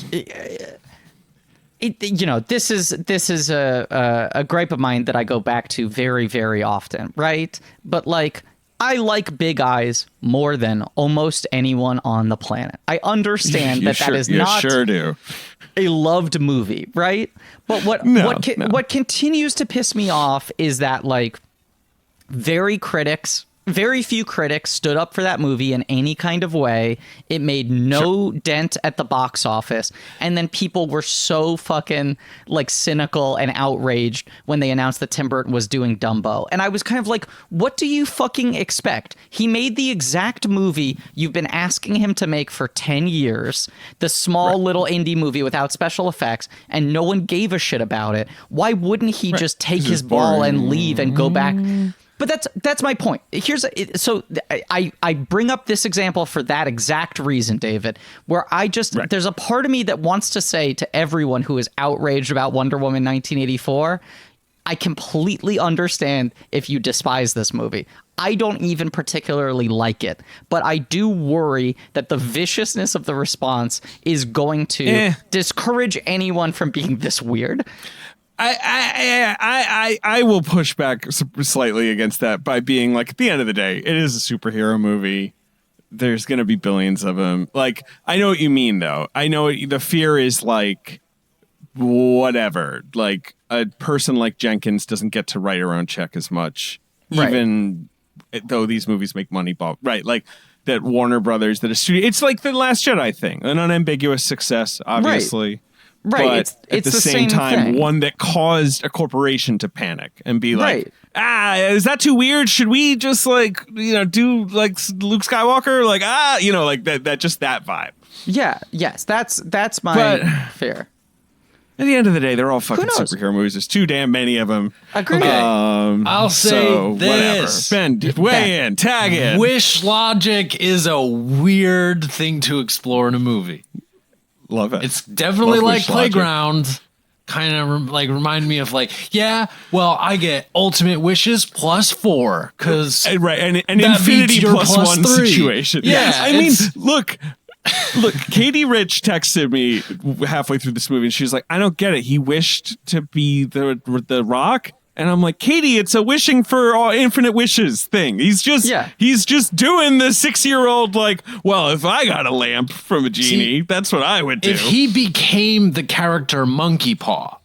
this is a gripe of mine that I go back to very, very often, right? But like I like Big Eyes more than almost anyone on the planet. I understand that is not sure do. a loved movie, right? But what continues to piss me off is that like very few critics stood up for that movie in any kind of way. It made no dent at the box office. And then people were so fucking like cynical and outraged when they announced that Tim Burton was doing Dumbo. And I was kind of like, what do you fucking expect? He made the exact movie you've been asking him to make for 10 years, the small little indie movie without special effects, and no one gave a shit about it. Why wouldn't he just take his ball and leave and go back? But that's my point. I bring up this example for that exact reason, David, where there's a part of me that wants to say to everyone who is outraged about Wonder Woman 1984, I completely understand if you despise this movie. I don't even particularly like it, but I do worry that the viciousness of the response is going to discourage anyone from being this weird. I will push back slightly against that by being like, at the end of the day, it is a superhero movie. There's going to be billions of them. Like, I know what you mean, though. I know the fear is like, whatever. Like, a person like Jenkins doesn't get to write her own check as much, even though these movies make money. Right. Like, that Warner Brothers, that a studio. It's like the Last Jedi thing. An unambiguous success, obviously. Right. But at the same time, thing. One that caused a corporation to panic and be like, is that too weird? Should we just like, do like Luke Skywalker? Like, like that just that vibe. Yeah. Yes. That's my fear. At the end of the day, they're all fucking superhero movies. There's too damn many of them. Agreed. I'll say this. Whatever. Ben, weigh in, tag in. Wish logic is a weird thing to explore in a movie. Love it. It's definitely like Playground. Kind of remind me of like, I get ultimate wishes plus 4 because and infinity plus 1 situation. Yeah, I mean, look, Katie Rich texted me halfway through this movie, and she was like, "I don't get it. He wished to be the Rock." And I'm like, Katie, it's a wishing for infinite wishes thing. He's just doing the 6-year-old like, well, if I got a lamp from a genie, that's what I would do. If he became the character Monkey Paw,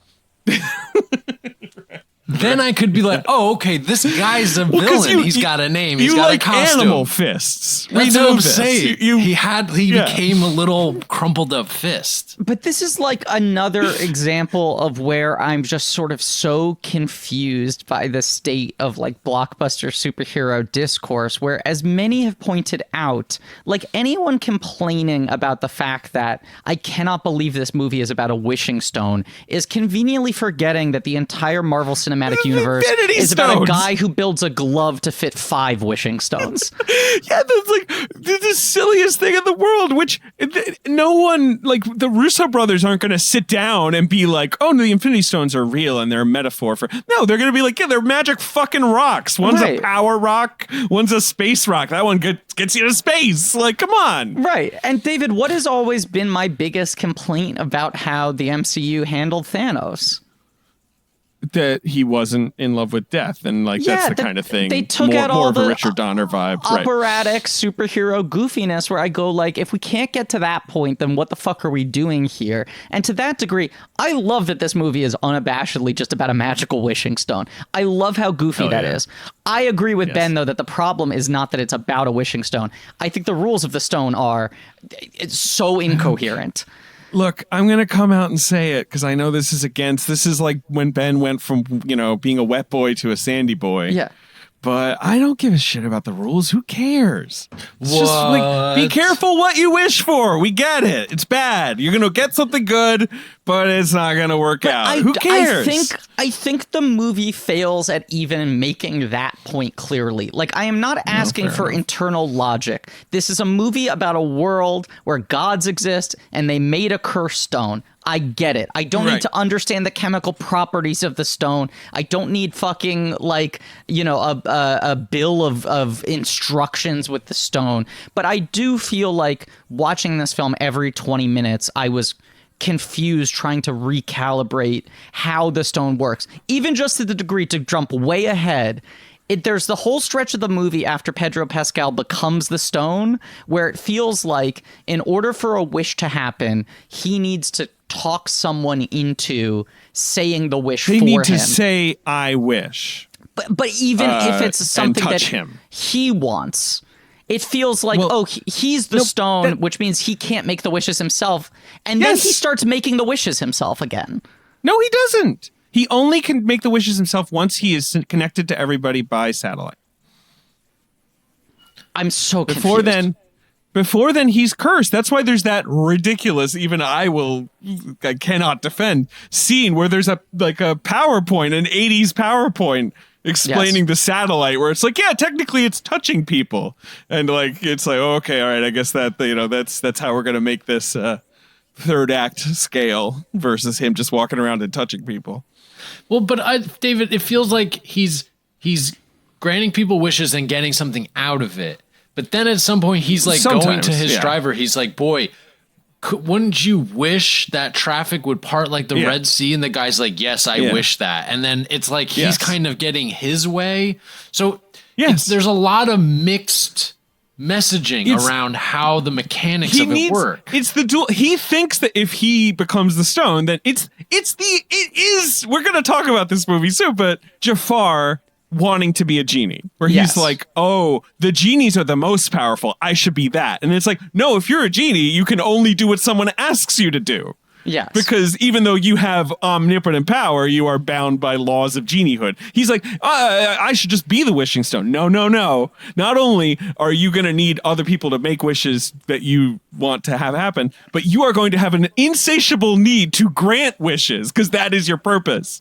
then I could be like, oh, okay, this guy's a villain. He's got a name. He's got a costume. Animal fists. That's what I'm saying. He became a little crumpled up fist. But this is like another example of where I'm just sort of so confused by the state of like blockbuster superhero discourse, where as many have pointed out, like anyone complaining about the fact that I cannot believe this movie is about a wishing stone is conveniently forgetting that the entire Marvel Cinematic Universe is about a guy who builds a glove to fit 5 wishing stones. Yeah, that's like the silliest thing in the world, which no one, like the Russo brothers aren't going to sit down and be like, oh, no, the Infinity Stones are real and they're a metaphor for... No, they're going to be like, yeah, they're magic fucking rocks. One's a power rock, one's a space rock. That one gets you to space. Like, come on. Right. And David, what has always been my biggest complaint about how the MCU handled Thanos? That he wasn't in love with death, and like that's the kind of thing. They took out all more of the a Richard Donner vibe, operatic superhero goofiness. Where I go like, if we can't get to that point, then what the fuck are we doing here? And to that degree, I love that this movie is unabashedly just about a magical wishing stone. I love how goofy that is. I agree with Ben though that the problem is not that it's about a wishing stone. I think the rules of the stone are so incoherent. Look, I'm going to come out and say it because I know this is like when Ben went from, being a wet boy to a sandy boy. Yeah. But I don't give a shit about the rules. Who cares? It's just like, be careful what you wish for. We get it. It's bad. You're going to get something good, but it's not going to work out. Who cares? I think the movie fails at even making that point clearly. Like, I am not asking for internal logic. This is a movie about a world where gods exist and they made a cursed stone. I get it. I don't need to understand the chemical properties of the stone. I don't need fucking a bill of instructions with the stone. But I do feel like watching this film every 20 minutes, I was confused trying to recalibrate how the stone works. Even just to the degree to jump way ahead. there's the whole stretch of the movie after Pedro Pascal becomes the stone where it feels like in order for a wish to happen, he needs to talk someone into saying the wish for him. They need to say, I wish. But even if it's something that him. he wants, it feels like, he's the stone, which means he can't make the wishes himself. And then he starts making the wishes himself again. No, he doesn't. He only can make the wishes himself once he is connected to everybody by satellite. I'm so confused. Before then, he's cursed. That's why there's that ridiculous, even I cannot defend, scene where there's a PowerPoint, an 80s PowerPoint explaining the satellite, where it's like, yeah, technically it's touching people. And it's like, oh, okay, all right, I guess that, that's how we're going to make this third act scale versus him just walking around and touching people. Well, but David, it feels like he's granting people wishes and getting something out of it. But then at some point he's going to his driver. He's like, boy, wouldn't you wish that traffic would part like the Red Sea? And the guy's like, yes, I wish that. And then it's like he's kind of getting his way. So there's a lot of mixed messaging around how the mechanics of it work. It's the dual. He thinks that if he becomes the stone, then it is. We're going to talk about this movie soon, but Jafar wanting to be a genie, where he's like, oh, the genies are the most powerful, I should be that. And it's like, no, if you're a genie, you can only do what someone asks you to do. Yes. Because even though you have omnipotent power, you are bound by laws of geniehood. He's like, I should just be the wishing stone. No. Not only are you going to need other people to make wishes that you want to have happen, but you are going to have an insatiable need to grant wishes because that is your purpose.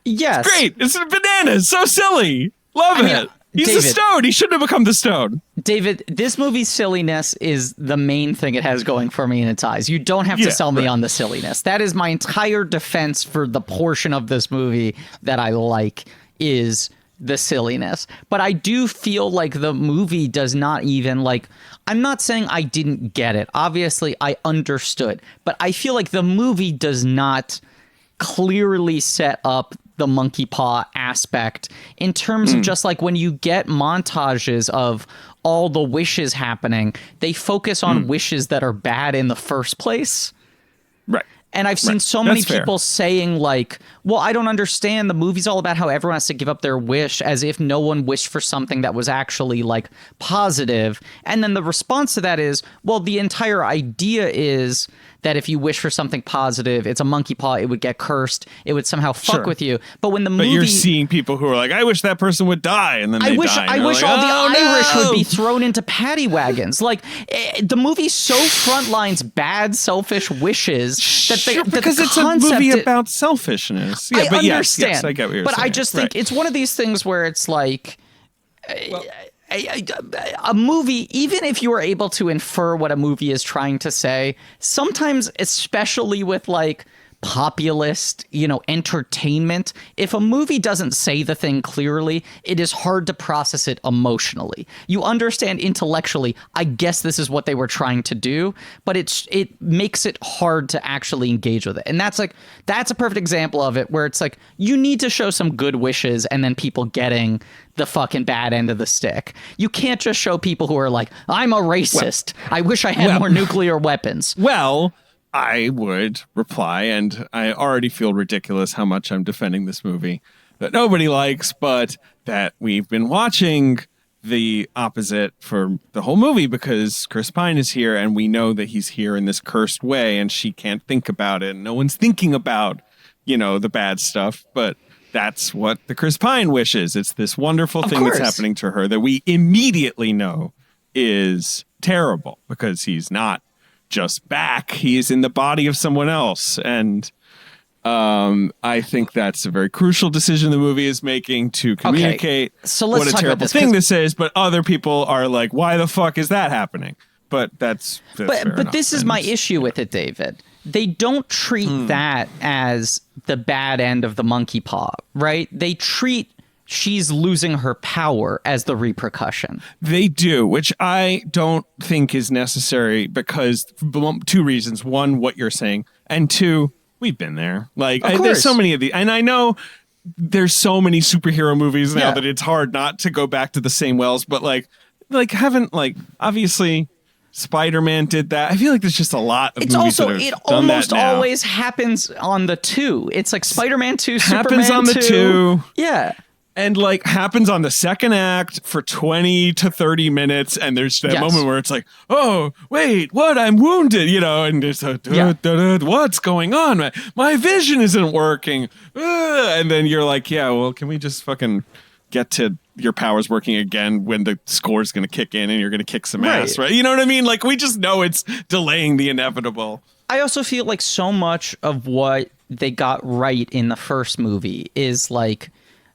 Yes. It's great. It's bananas. So silly. Love it. He's David, the stone. He shouldn't have become the stone. David, this movie's silliness is the main thing it has going for me in its eyes. You don't have to sell me on the silliness. That is my entire defense for the portion of this movie that I like is the silliness. But I do feel like the movie does not even I'm not saying I didn't get it. Obviously, I understood. But I feel like the movie does not clearly set up the monkey paw aspect in terms of just when you get montages of all the wishes happening, they focus on wishes that are bad in the first place. Right. And I've seen so many people saying well, I don't understand. The movie's all about how everyone has to give up their wish as if no one wished for something that was actually positive. And then the response to that is, well, the entire idea is that if you wish for something positive, it's a monkey paw, it would get cursed, it would somehow fuck with you. But when the movie... But you're seeing people who are like, I wish that person would die, and then I wish all the Irish would be thrown into paddy wagons. The movie so frontlines bad, selfish wishes that because it's a movie about selfishness. Yeah, I understand. Yes, I get what you're saying. But I just think it's one of these things where it's a movie, even if you are able to infer what a movie is trying to say, sometimes, especially with populist, entertainment, if a movie doesn't say the thing clearly, it is hard to process it emotionally. You understand intellectually, I guess this is what they were trying to do, but it makes it hard to actually engage with it. And that's a perfect example of it, where it's you need to show some good wishes and then people getting the fucking bad end of the stick. You can't just show people who are I'm a racist. I wish I had more nuclear weapons. Well, I would reply, and I already feel ridiculous how much I'm defending this movie that nobody likes, but that we've been watching the opposite for the whole movie because Chris Pine is here, and we know that he's here in this cursed way, and she can't think about it. And no one's thinking about, the bad stuff, but that's what the Chris Pine wishes. It's this wonderful thing that's happening to her that we immediately know is terrible because he's not just back. He is in the body of someone else. And I think that's a very crucial decision the movie is making to communicate what a terrible thing this is. But other people are like, why the fuck is that happening? But that's but this is my issue with it, David. They don't treat that as the bad end of the monkey paw, right? They treat she's losing her power as the repercussion. They do, which I don't think is necessary because two reasons. One, what you're saying, and two, we've been there. There's so many of these, and I know there's so many superhero movies now that it's hard not to go back to the same wells, but like haven't like obviously Spider-Man did that. I feel like there's just a lot of it's movies also that have it done almost that now. always happens on the 2. It's like Spider-Man 2, happens Superman on the 2. Yeah. And like happens on the second act for 20 to 30 minutes, and there's that moment where it's like, oh wait, what? I'm wounded, you know, and there's a what's going on? My vision isn't working, and then you're like, yeah, well, can we just fucking get to your powers working again when the score's going to kick in and you're going to kick some ass, right? You know what I mean? Like we just know it's delaying the inevitable. I also feel like so much of what they got right in the first movie is like,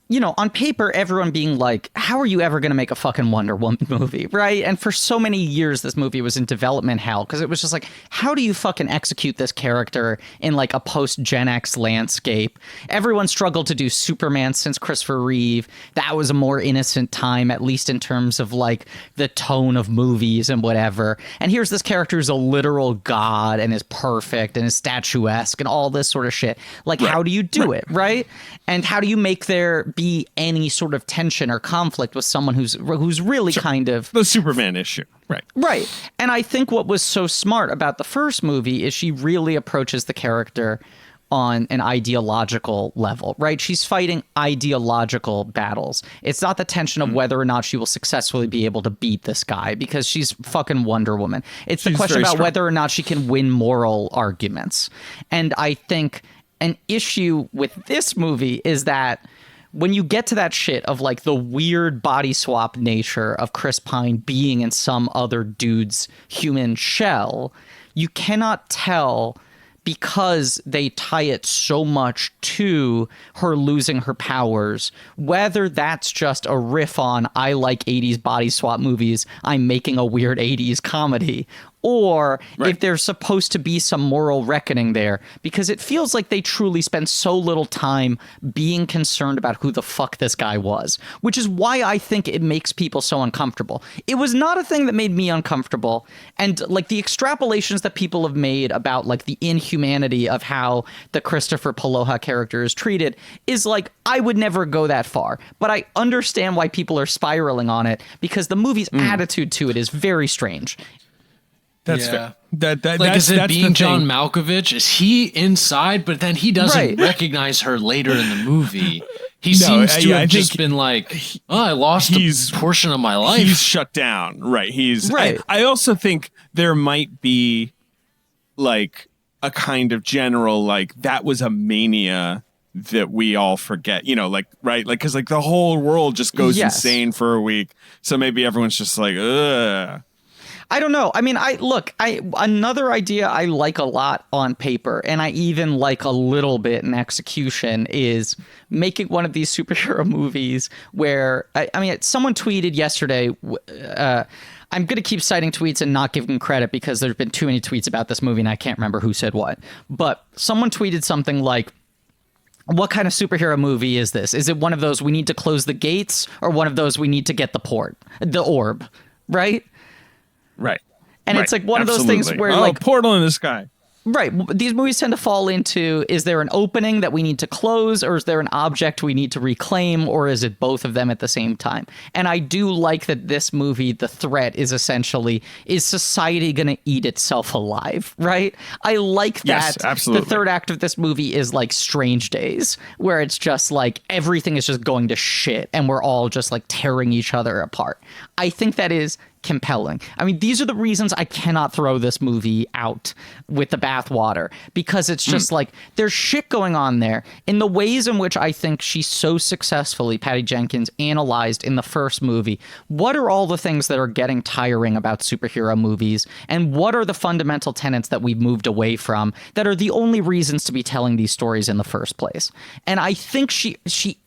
you know, on paper, everyone being like, how are you ever going to make a fucking Wonder Woman movie, right? And for so many years, this movie was in development hell because it was just like, how do you fucking execute this character in like a post-Gen X landscape? Everyone struggled to do Superman since Christopher Reeve. That was a more innocent time, at least in terms of like the tone of movies and whatever. And here's this character who's a literal god and is perfect and is statuesque and all this sort of shit. Like, how do you do it, right? And how do you make there be any sort of tension or conflict with someone who's really kind of the Superman issue, right? And I think what was so smart about the first movie is she really approaches the character on an ideological level, right? She's fighting ideological battles. It's not the tension of whether or not she will successfully be able to beat this guy because she's fucking Wonder Woman. It's the question about whether or not she can win moral arguments. And I think an issue with this movie is that when you get to that shit of like the weird body swap nature of Chris Pine being in some other dude's human shell, you cannot tell because they tie it so much to her losing her powers, whether that's just a riff on I like 80s body swap movies, I'm making a weird 80s comedy, or if there's supposed to be some moral reckoning there, because it feels like they truly spend so little time being concerned about who the fuck this guy was, which is why I think it makes people so uncomfortable. It was not a thing that made me uncomfortable, and like the extrapolations that people have made about like the inhumanity of how the Christopher Paloha character is treated is like, I would never go that far, but I understand why people are spiraling on it because the movie's attitude to it is very strange. That's fair. Is it being John Malkovich? Is he inside, but then he doesn't recognize her later in the movie? He seems to have just been like, oh, I lost a portion of my life. He's shut down. Right. I also think there might be like a kind of general, like that was a mania that we all forget, you know, like, right. Like, cause like the whole world just goes insane for a week. So maybe everyone's just like, ugh. I don't know. I mean, another idea I like a lot on paper, and I even like a little bit in execution, is making one of these superhero movies where, I mean, someone tweeted yesterday, I'm going to keep citing tweets and not give them credit because there's been too many tweets about this movie and I can't remember who said what, but someone tweeted something like, what kind of superhero movie is this? Is it one of those we need to close the gates or one of those we need to get the orb, right? Right. And it's like one of those things where like portal in the sky. Right. These movies tend to fall into, is there an opening that we need to close, or is there an object we need to reclaim, or is it both of them at the same time? And I do like that this movie, the threat is essentially, is society going to eat itself alive, right? I like that. Yes, absolutely. The third act of this movie is like Strange Days, where it's just like everything is just going to shit and we're all just like tearing each other apart. I think that is compelling. I mean, these are the reasons I cannot throw this movie out with the bathwater, because it's just like there's shit going on there in the ways in which I think she so successfully, Patty Jenkins, analyzed in the first movie. What are all the things that are getting tiring about superhero movies, and what are the fundamental tenets that we've moved away from that are the only reasons to be telling these stories in the first place? And I think she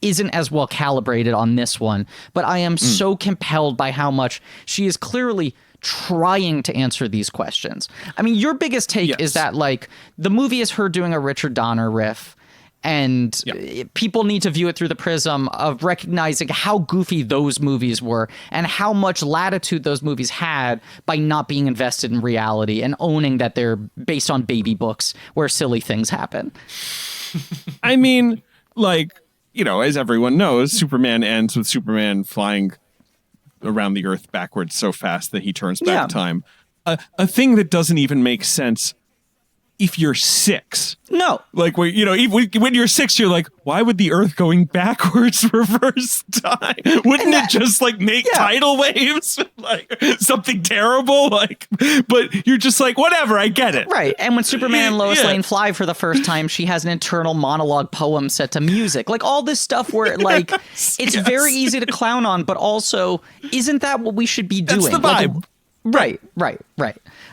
isn't as well calibrated on this one, but I am so compelled by how much she is clearly trying to answer these questions. I mean, your biggest take is that like the movie is her doing a Richard Donner riff, and people need to view it through the prism of recognizing how goofy those movies were and how much latitude those movies had by not being invested in reality and owning that they're based on baby books where silly things happen. I mean, like, as everyone knows, Superman ends with Superman flying around the Earth backwards so fast that he turns back time. A thing that doesn't even make sense if you're 6. No. Like, when you're 6, you're like, why would the Earth going backwards reverse time? Wouldn't it just like make tidal waves? Like something terrible? Like, but you're just like, whatever, I get it. Right. And when Superman and Lois Lane fly for the first time, she has an internal monologue poem set to music. Like all this stuff where like it's very easy to clown on, but also isn't that what we should be doing? That's the vibe. Right.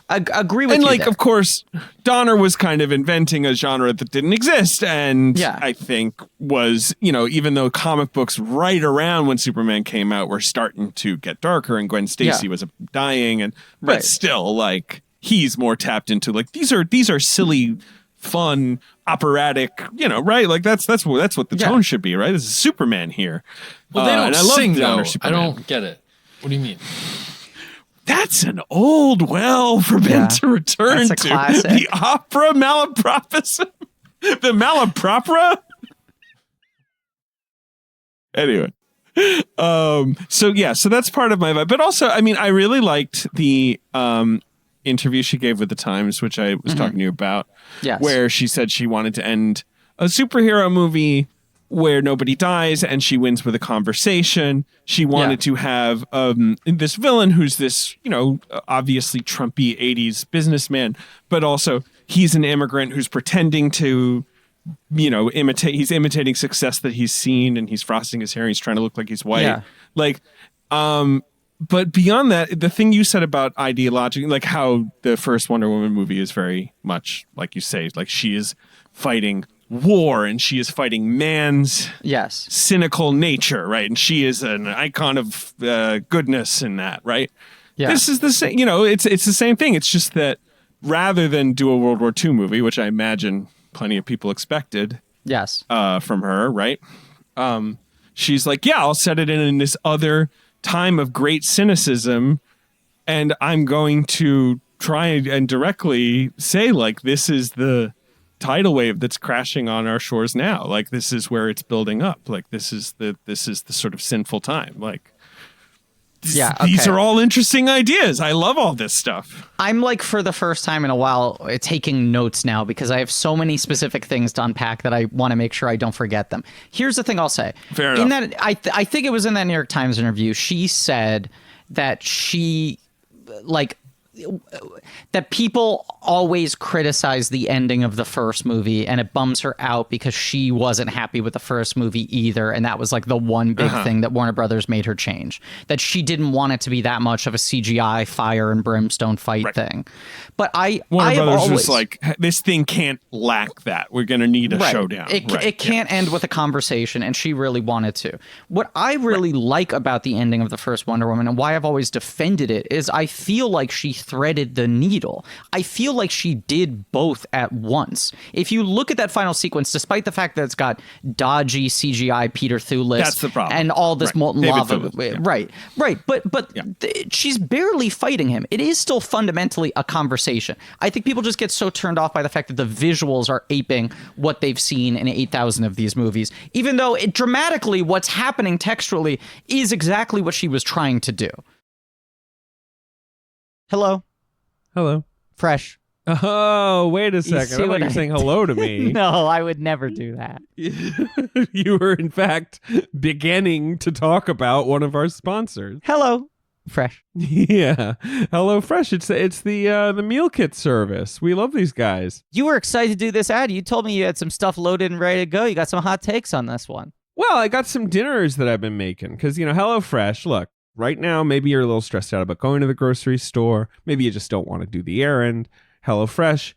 Agree with you. And like, there. of course, Donner was kind of inventing a genre that didn't exist. And I think was, even though comic books right around when Superman came out were starting to get darker and Gwen Stacy was dying. But still, like, he's more tapped into like, these are silly, fun, operatic, right? Like that's what the tone should be, right? This is Superman here. Well, they don't sing, though. I Superman. don't get it. What do you mean? That's an old well for Ben to return to. Classic. The opera malapropism. The malapropera. Anyway. So that's part of my vibe. But also, I mean, I really liked the interview she gave with the Times, which I was talking to you about. Yes. Where she said she wanted to end a superhero movie where nobody dies and she wins with a conversation. She wanted to have this villain who's this, obviously Trumpy 80s businessman, but also he's an immigrant who's pretending to, he's imitating success that he's seen and he's frosting his hair. He's trying to look like he's white. Yeah. Like, but beyond that, the thing you said about ideology, like how the first Wonder Woman movie is very much, like you say, like she is fighting war and she is fighting man's cynical nature, right? And she is an icon of goodness in that, right? Yeah. This is the same, it's the same thing. It's just that rather than do a World War II movie, which I imagine plenty of people expected from her, right? She's like, I'll set it in this other time of great cynicism and I'm going to try and directly say like, this is the tidal wave that's crashing on our shores now. Like this is where it's building up. Like this is the sort of sinful time. Like these are all interesting ideas. I love all this stuff. I'm like for the first time in a while taking notes now because I have so many specific things to unpack that I want to make sure I don't forget them. Here's the thing I'll say. Fair enough. In that I think it was in that New York Times interview, she said that she that people always criticize the ending of the first movie and it bums her out because she wasn't happy with the first movie either. And that was like the one big thing that Warner Brothers made her change, that she didn't want it to be that much of a CGI fire and brimstone fight thing. But Warner Brothers was like, this thing can't lack that. We're going to need a showdown. It can't end with a conversation. And she really wanted to. What I really like about the ending of the first Wonder Woman and why I've always defended it is I feel like she threaded the needle. I feel like she did both at once. If you look at that final sequence, despite the fact that it's got dodgy CGI Peter Thewlis, that's the problem, and all this molten lava, right. But Yeah. She's barely fighting him. It is still fundamentally a conversation. I think people just get so turned off by the fact that the visuals are aping what they've seen in 8,000 of these movies, even though it dramatically what's happening textually is exactly what she was trying to do. Hello. Fresh. Oh, wait a second. I thought you were saying hello to me. No, I would never do that. You were, in fact, beginning to talk about one of our sponsors. Hello, Fresh. Yeah. Hello, Fresh. It's the meal kit service. We love these guys. You were excited to do this ad. You told me you had some stuff loaded and ready to go. You got some hot takes on this one. Well, I got some dinners that I've been making because, Hello Fresh, look, right now, maybe you're a little stressed out about going to the grocery store. Maybe you just don't want to do the errand. HelloFresh,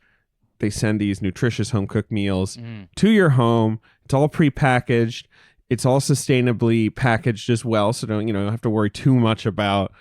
they send these nutritious home-cooked meals to your home. It's all prepackaged. It's all sustainably packaged as well, so don't have to worry too much about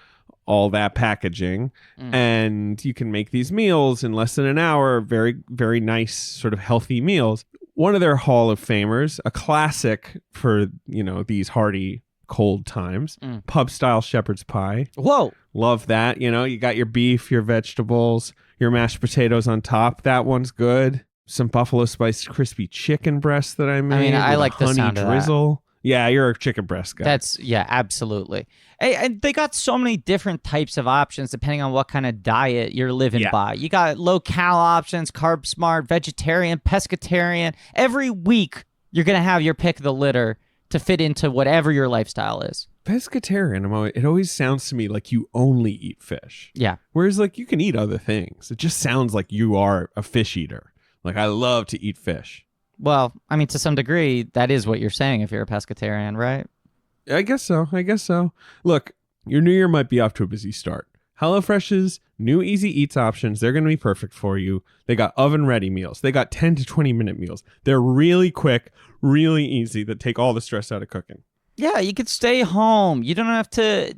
all that packaging. And you can make these meals in less than an hour, very, very nice, sort of healthy meals. One of their Hall of Famers, a classic for, these hearty cold times, pub-style shepherd's pie. Whoa. Love that. You got your beef, your vegetables, your mashed potatoes on top. That one's good. some buffalo spiced crispy chicken breasts that I made. I with like a the honey sound of that. drizzle. Yeah, you're a chicken breast guy. Absolutely. Hey, and they got so many different types of options depending on what kind of diet you're living by. You got low-cal options, carb smart, vegetarian, pescatarian. Every week, you're going to have your pick of the litter to fit into whatever your lifestyle is. Pescatarian, it always sounds to me like you only eat fish. Yeah. Whereas, like, you can eat other things. It just sounds like you are a fish eater. Like, I love to eat fish. Well, I mean, to some degree, that is what you're saying if you're a pescatarian, right? I guess so. Look, your new year might be off to a busy start. HelloFresh's new Easy Eats options, they're going to be perfect for you. They got oven-ready meals. They got 10 to 20-minute meals. They're really quick, really easy, that take all the stress out of cooking. Yeah, you could stay home. You don't have to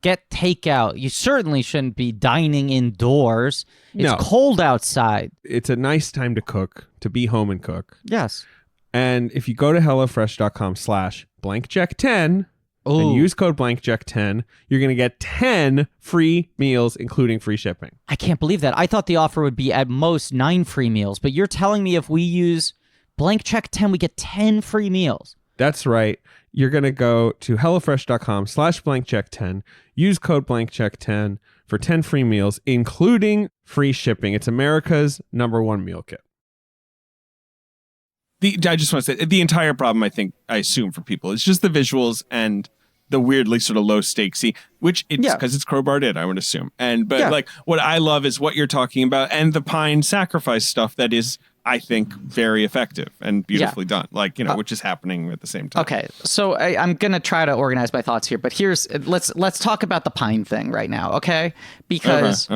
get takeout. You certainly shouldn't be dining indoors. It's cold outside. It's a nice time to cook, to be home and cook. Yes. And if you go to HelloFresh.com/blankjack10 and use code blankjack10, you're going to get 10 free meals, including free shipping. I can't believe that. I thought the offer would be at most 9 free meals, but you're telling me if we use blankjack10, we get 10 free meals. That's right. You're going to go to HelloFresh.com/blankjack10, use code blankjack10 for 10 free meals, including free shipping. It's America's #1 meal kit. I just want to say the entire problem, I assume for people, is just the visuals and the weirdly sort of low stakesy, which it's because it's crowbarred in, I would assume. But like what I love is what you're talking about and the pine sacrifice stuff that is, I think, very effective and beautifully done, like, which is happening at the same time. Okay, so I'm gonna try to organize my thoughts here, but let's talk about the pine thing right now, okay? Because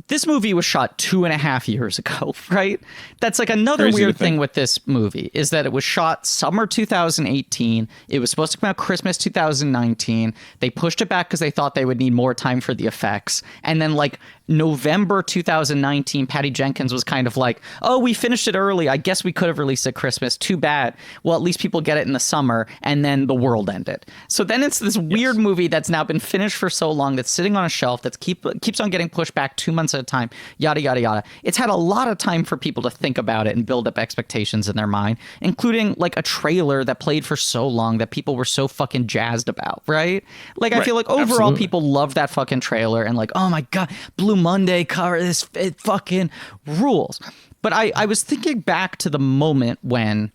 this movie was shot 2.5 years ago, right? That's like another weird thing with this movie is that it was shot summer 2018. It was supposed to come out Christmas 2019. They pushed it back because they thought they would need more time for the effects. And then like November 2019, Patty Jenkins was kind of like, oh, we finished it early. I guess we could have released it Christmas. Too bad. Well, at least people get it in the summer. And then the world ended. So then it's this weird movie that's now been finished for so long that's sitting on a shelf that keeps on getting pushed back 2 months at a time, yada, yada, yada. It's had a lot of time for people to think about it and build up expectations in their mind, including like a trailer that played for so long that people were so fucking jazzed about, right? Like, I feel like overall people love that fucking trailer and like, oh my God, Blue Monday cover, it fucking rules. But I was thinking back to the moment when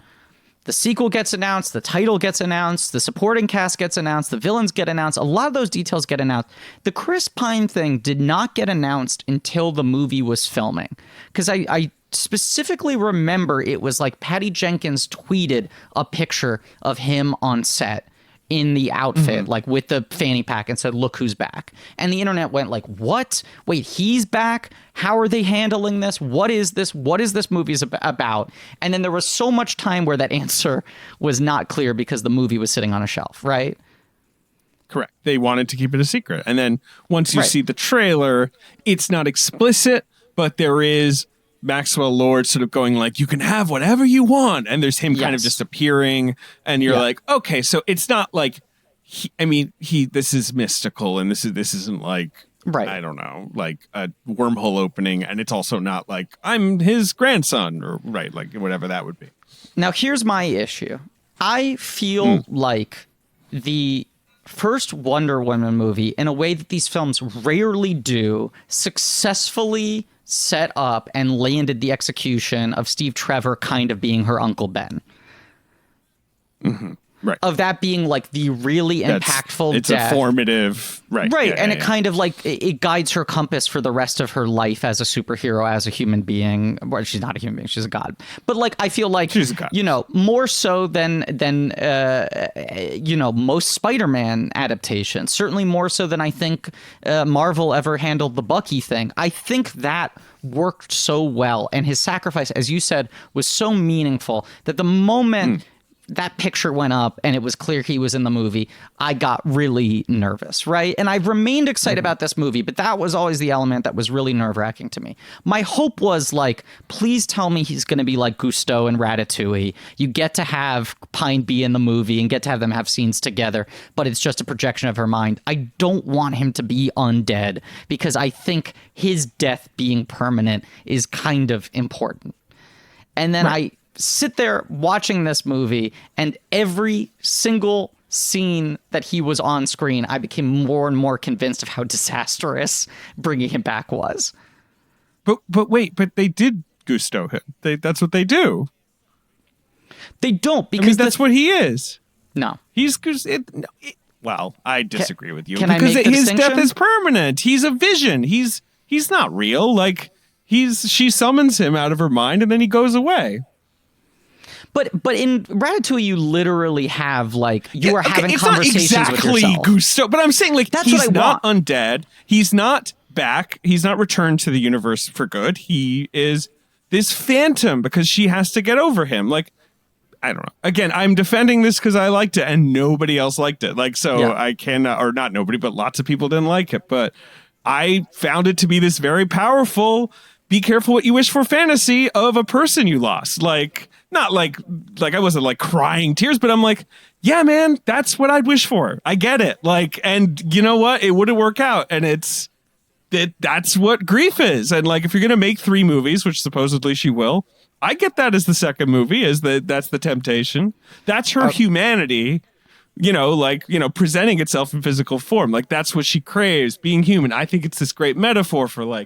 the sequel gets announced, the title gets announced, the supporting cast gets announced, the villains get announced. A lot of those details get announced. The Chris Pine thing did not get announced until the movie was filming. Because I specifically remember it was like Patty Jenkins tweeted a picture of him on set in the outfit, like with the fanny pack, and said, look who's back. And the internet went like, what? Wait, he's back? How are they handling this? What is this? What is this movie about? And then there was so much time where that answer was not clear because the movie was sitting on a shelf, right? Correct. They wanted to keep it a secret. And then once you see the trailer, it's not explicit, but there is Maxwell Lord sort of going like, you can have whatever you want. And there's him kind of just appearing. And you're like, okay, so it's not like, this is mystical. And this isn't like, I don't know, like a wormhole opening. And it's also not like, I'm his grandson or like whatever that would be. Now, here's my issue. I feel like the first Wonder Woman movie, in a way that these films rarely do, successfully set up and landed the execution of Steve Trevor kind of being her Uncle Ben. Right. Of that being like the really impactful it's death. A formative. Right. Right. And it kind of like it guides her compass for the rest of her life as a superhero, as a human being. Well, she's not a human being. She's a god. But like, I feel like, she's a god. More so than most Spider-Man adaptations. Certainly more so than I think Marvel ever handled the Bucky thing. I think that worked so well. And his sacrifice, as you said, was so meaningful that the moment that picture went up and it was clear he was in the movie, I got really nervous, right? And I've remained excited about this movie, but that was always the element that was really nerve-wracking to me. My hope was like, please tell me he's going to be like Gusteau and Ratatouille. You get to have Pine be in the movie and get to have them have scenes together, but it's just a projection of her mind. I don't want him to be undead because I think his death being permanent is kind of important. And then I sit there watching this movie, and every single scene that he was on screen, I became more and more convinced of how disastrous bringing him back was. But wait, but they did gusto him. That's what they do. They don't, because that's what he is. No. Well, I disagree with you. Can I make the his distinction? death is permanent. He's a vision. He's not real. Like she summons him out of her mind and then he goes away. But in Ratatouille, you literally have you are having conversations not exactly with yourself. Gusto, but I'm saying That's he's what I not want. undead. He's not back. He's not returned to the universe for good. He is this phantom because she has to get over him. Like, I don't know. Again, I'm defending this because I liked it and nobody else liked it. I cannot, or not nobody, but lots of people didn't like it. But I found it to be this very powerful, be careful what you wish for fantasy of a person you lost. Not like I wasn't crying tears, but I'm like, yeah, man, that's what I'd wish for. I get it. And you know what? It wouldn't work out. And that's what grief is. And if you're going to make 3 movies, which supposedly she will, I get that as the second movie, that's the temptation. That's her humanity, presenting itself in physical form. That's what she craves, being human. I think it's this great metaphor for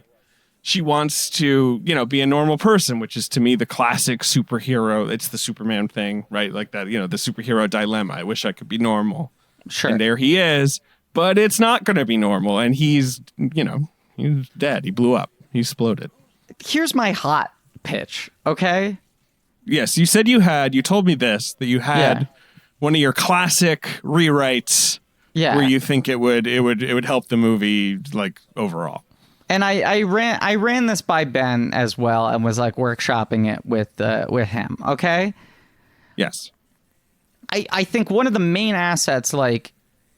she wants to, be a normal person, which is to me the classic superhero. It's the Superman thing, right? Like that, the superhero dilemma. I wish I could be normal. Sure. And there he is, but it's not going to be normal. And he's dead. He blew up. He exploded. Here's my hot pitch, okay? Yes, you said you told me this, that you had one of your classic rewrites where you think it would help the movie overall. And I ran this by Ben as well and was workshopping it with him. Okay. Yes. I think one of the main assets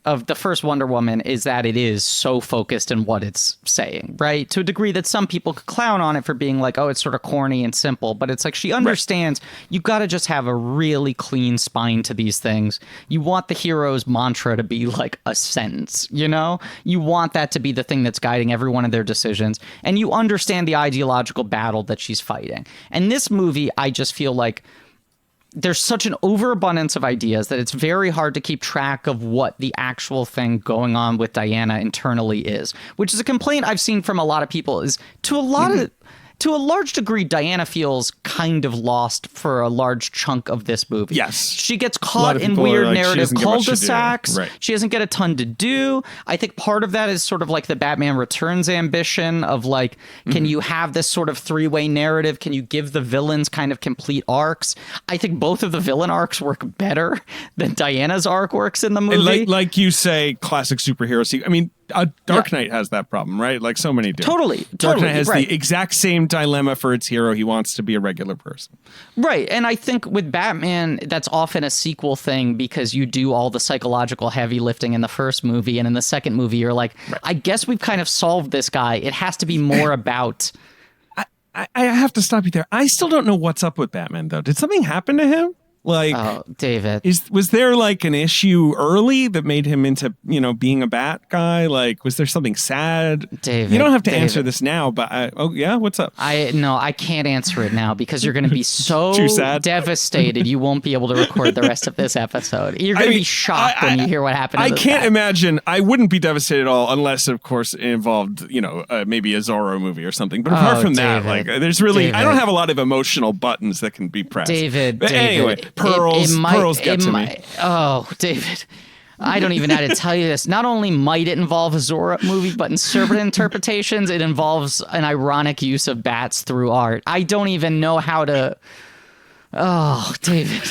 of the first Wonder Woman is that it is so focused in what it's saying, right? To a degree that some people could clown on it for being oh, it's sort of corny and simple, but it's she understands you got to just have a really clean spine to these things. You want the hero's mantra to be a sentence, You want that to be the thing that's guiding every one of their decisions, and you understand the ideological battle that she's fighting. And this movie, I just feel there's such an overabundance of ideas that it's very hard to keep track of what the actual thing going on with Diana internally is, which is a complaint I've seen from a lot of people. Is to a large degree, Diana feels kind of lost for a large chunk of this movie. Yes. She gets caught in weird narrative cul-de-sacs. Right. She doesn't get a ton to do. I think part of that is sort of the Batman Returns ambition of can you have this sort of 3-way narrative? Can you give the villains kind of complete arcs? I think both of the villain arcs work better than Diana's arc works in the movie. And like you say, classic superhero. I mean, Dark Knight has that problem, right? So many do. Totally. Dark Knight has the exact same dilemma for its hero. He wants to be a regular person. Right. And I think with Batman, that's often a sequel thing because you do all the psychological heavy lifting in the first movie. And in the second movie, you're I guess we've kind of solved this guy. It has to be more about... I have to stop you there. I still don't know what's up with Batman, though. Did something happen to him? Oh, David. Was there an issue early that made him into, being a bat guy? Was there something sad? David. You don't have to answer this now, but what's up? I can't answer it now because you're going to be so Too sad. devastated you won't be able to record the rest of this episode. You're going to be shocked when you hear what happened. I can't imagine. I wouldn't be devastated at all unless, of course, it involved, maybe a Zorro movie or something. But apart from that, there's really, David. I don't have a lot of emotional buttons that can be pressed. But anyway. Pearls get to me. Oh, David. I don't even know how to tell you this. Not only might it involve a Zorro movie, but in certain interpretations, it involves an ironic use of bats through art. I don't even know how to... Oh, David.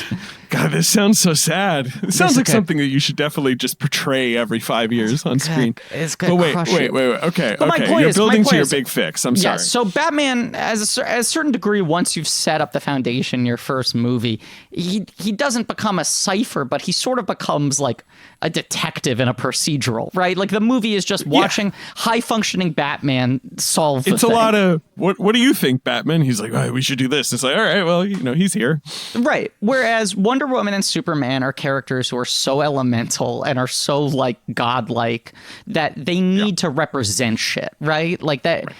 God, this sounds so sad. It sounds like something that you should definitely just portray every 5 years on screen. It's gonna crush wait. Okay. You're building to your big fix. I'm sorry. So Batman, as a certain degree, once you've set up the foundation in your first movie, he doesn't become a cipher, but he sort of becomes a detective in a procedural, right? The movie is just watching high-functioning Batman solve the thing. It's a lot of, what do you think, Batman? He's all right, we should do this. It's all right, well, he's here. Right. Whereas Wonder Wonder Woman and Superman are characters who are so elemental and are so like godlike that they need to represent shit, right? Like that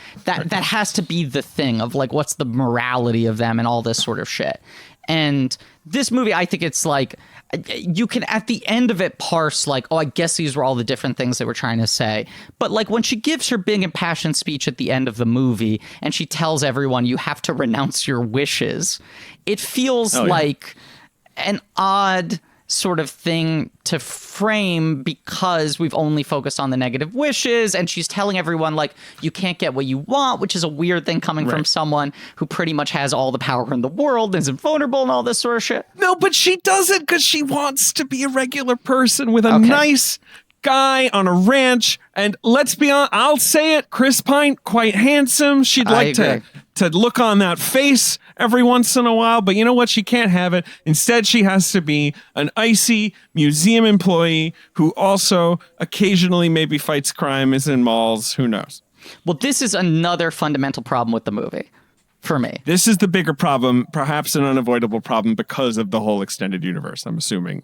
has to be the thing of like what's the morality of them and all this sort of shit. And this movie, I think it's like you can at the end of it parse like, oh, I guess these were all the different things they were trying to say. But like when she gives her big impassioned speech at the end of the movie and she tells everyone you have to renounce your wishes, it feels like an odd sort of thing to frame because we've only focused on the negative wishes, and she's telling everyone like you can't get what you want, which is a weird thing coming from someone who pretty much has all the power in the world and is invulnerable and all this sort of shit. No, but she does it because she wants to be a regular person with a nice guy on a ranch. And let's be honest, I'll say it, Chris Pine, quite handsome. She'd like to look on that face every once in a while, but you know what? She can't have it. Instead, she has to be an icy museum employee who also occasionally maybe fights crime, is in malls. Who knows? Well, this is another fundamental problem with the movie for me. This is the bigger problem, perhaps an unavoidable problem because of the whole extended universe. I'm assuming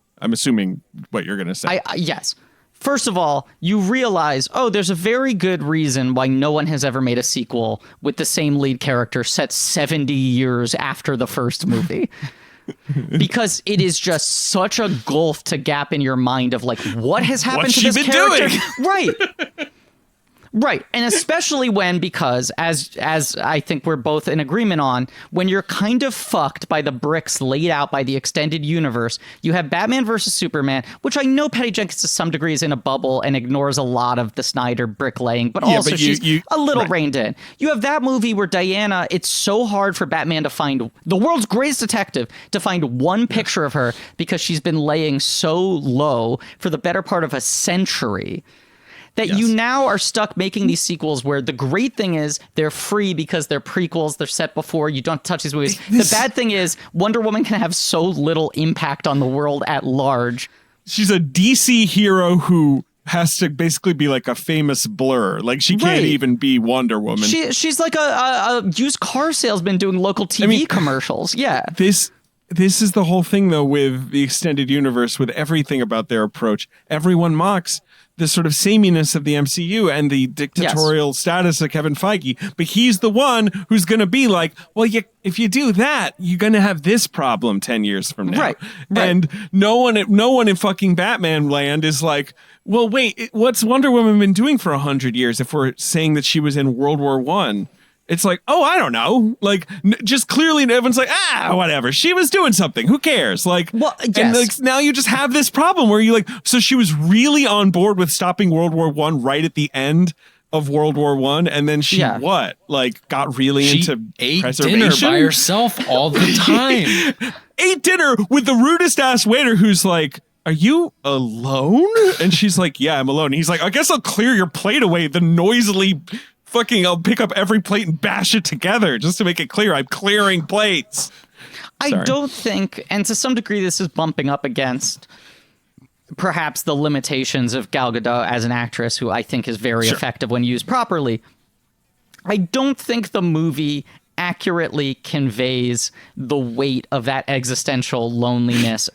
what you're going to say. Yes. First of all, you realize, oh, there's a very good reason why no one has ever made a sequel with the same lead character set 70 years after the first movie. Because it is just such a gulf to gap in your mind of like, what has happened to this character? Right. Right. And especially because as I think we're both in agreement on, when you're kind of fucked by the bricks laid out by the extended universe, you have Batman versus Superman, which I know Patty Jenkins to some degree is in a bubble and ignores a lot of the Snyder bricklaying, but also she's a little reined in. You have that movie where Diana, it's so hard for Batman to find the world's greatest detective to find one picture of her because she's been laying so low for the better part of a century. That you now are stuck making these sequels where the great thing is they're free because they're prequels, they're set before, you don't touch these movies. The bad thing is Wonder Woman can have so little impact on the world at large. She's a DC hero who has to basically be like a famous blur. Like she can't even be Wonder Woman. She's like a used car salesman doing local TV commercials. Yeah. This is the whole thing, though, with the extended universe, with everything about their approach. Everyone mocks the sort of sameness of the MCU and the dictatorial status of Kevin Feige. But he's the one who's going to be like, well, if you do that, you're going to have this problem 10 years from now. Right. And no one in fucking Batman land is like, well, wait, what's Wonder Woman been doing for 100 years if we're saying that she was in World War I? It's like, oh, I don't know. Like, just clearly everyone's like, whatever. She was doing something. Who cares? Like, well, yes. And like, now you just have this problem where you like, so she was really on board with stopping World War I right at the end of World War I, and then she got really into preservation. Dinner by herself all the time. Ate dinner with the rudest ass waiter who's like, are you alone? And she's like, yeah, I'm alone. And he's like, I guess I'll clear your plate away. The noisily I'll pick up every plate and bash it together just to make it clear I'm clearing plates. I don't think, and to some degree this is bumping up against perhaps the limitations of Gal Gadot as an actress, who I think is very effective when used properly. I don't think the movie accurately conveys the weight of that existential loneliness.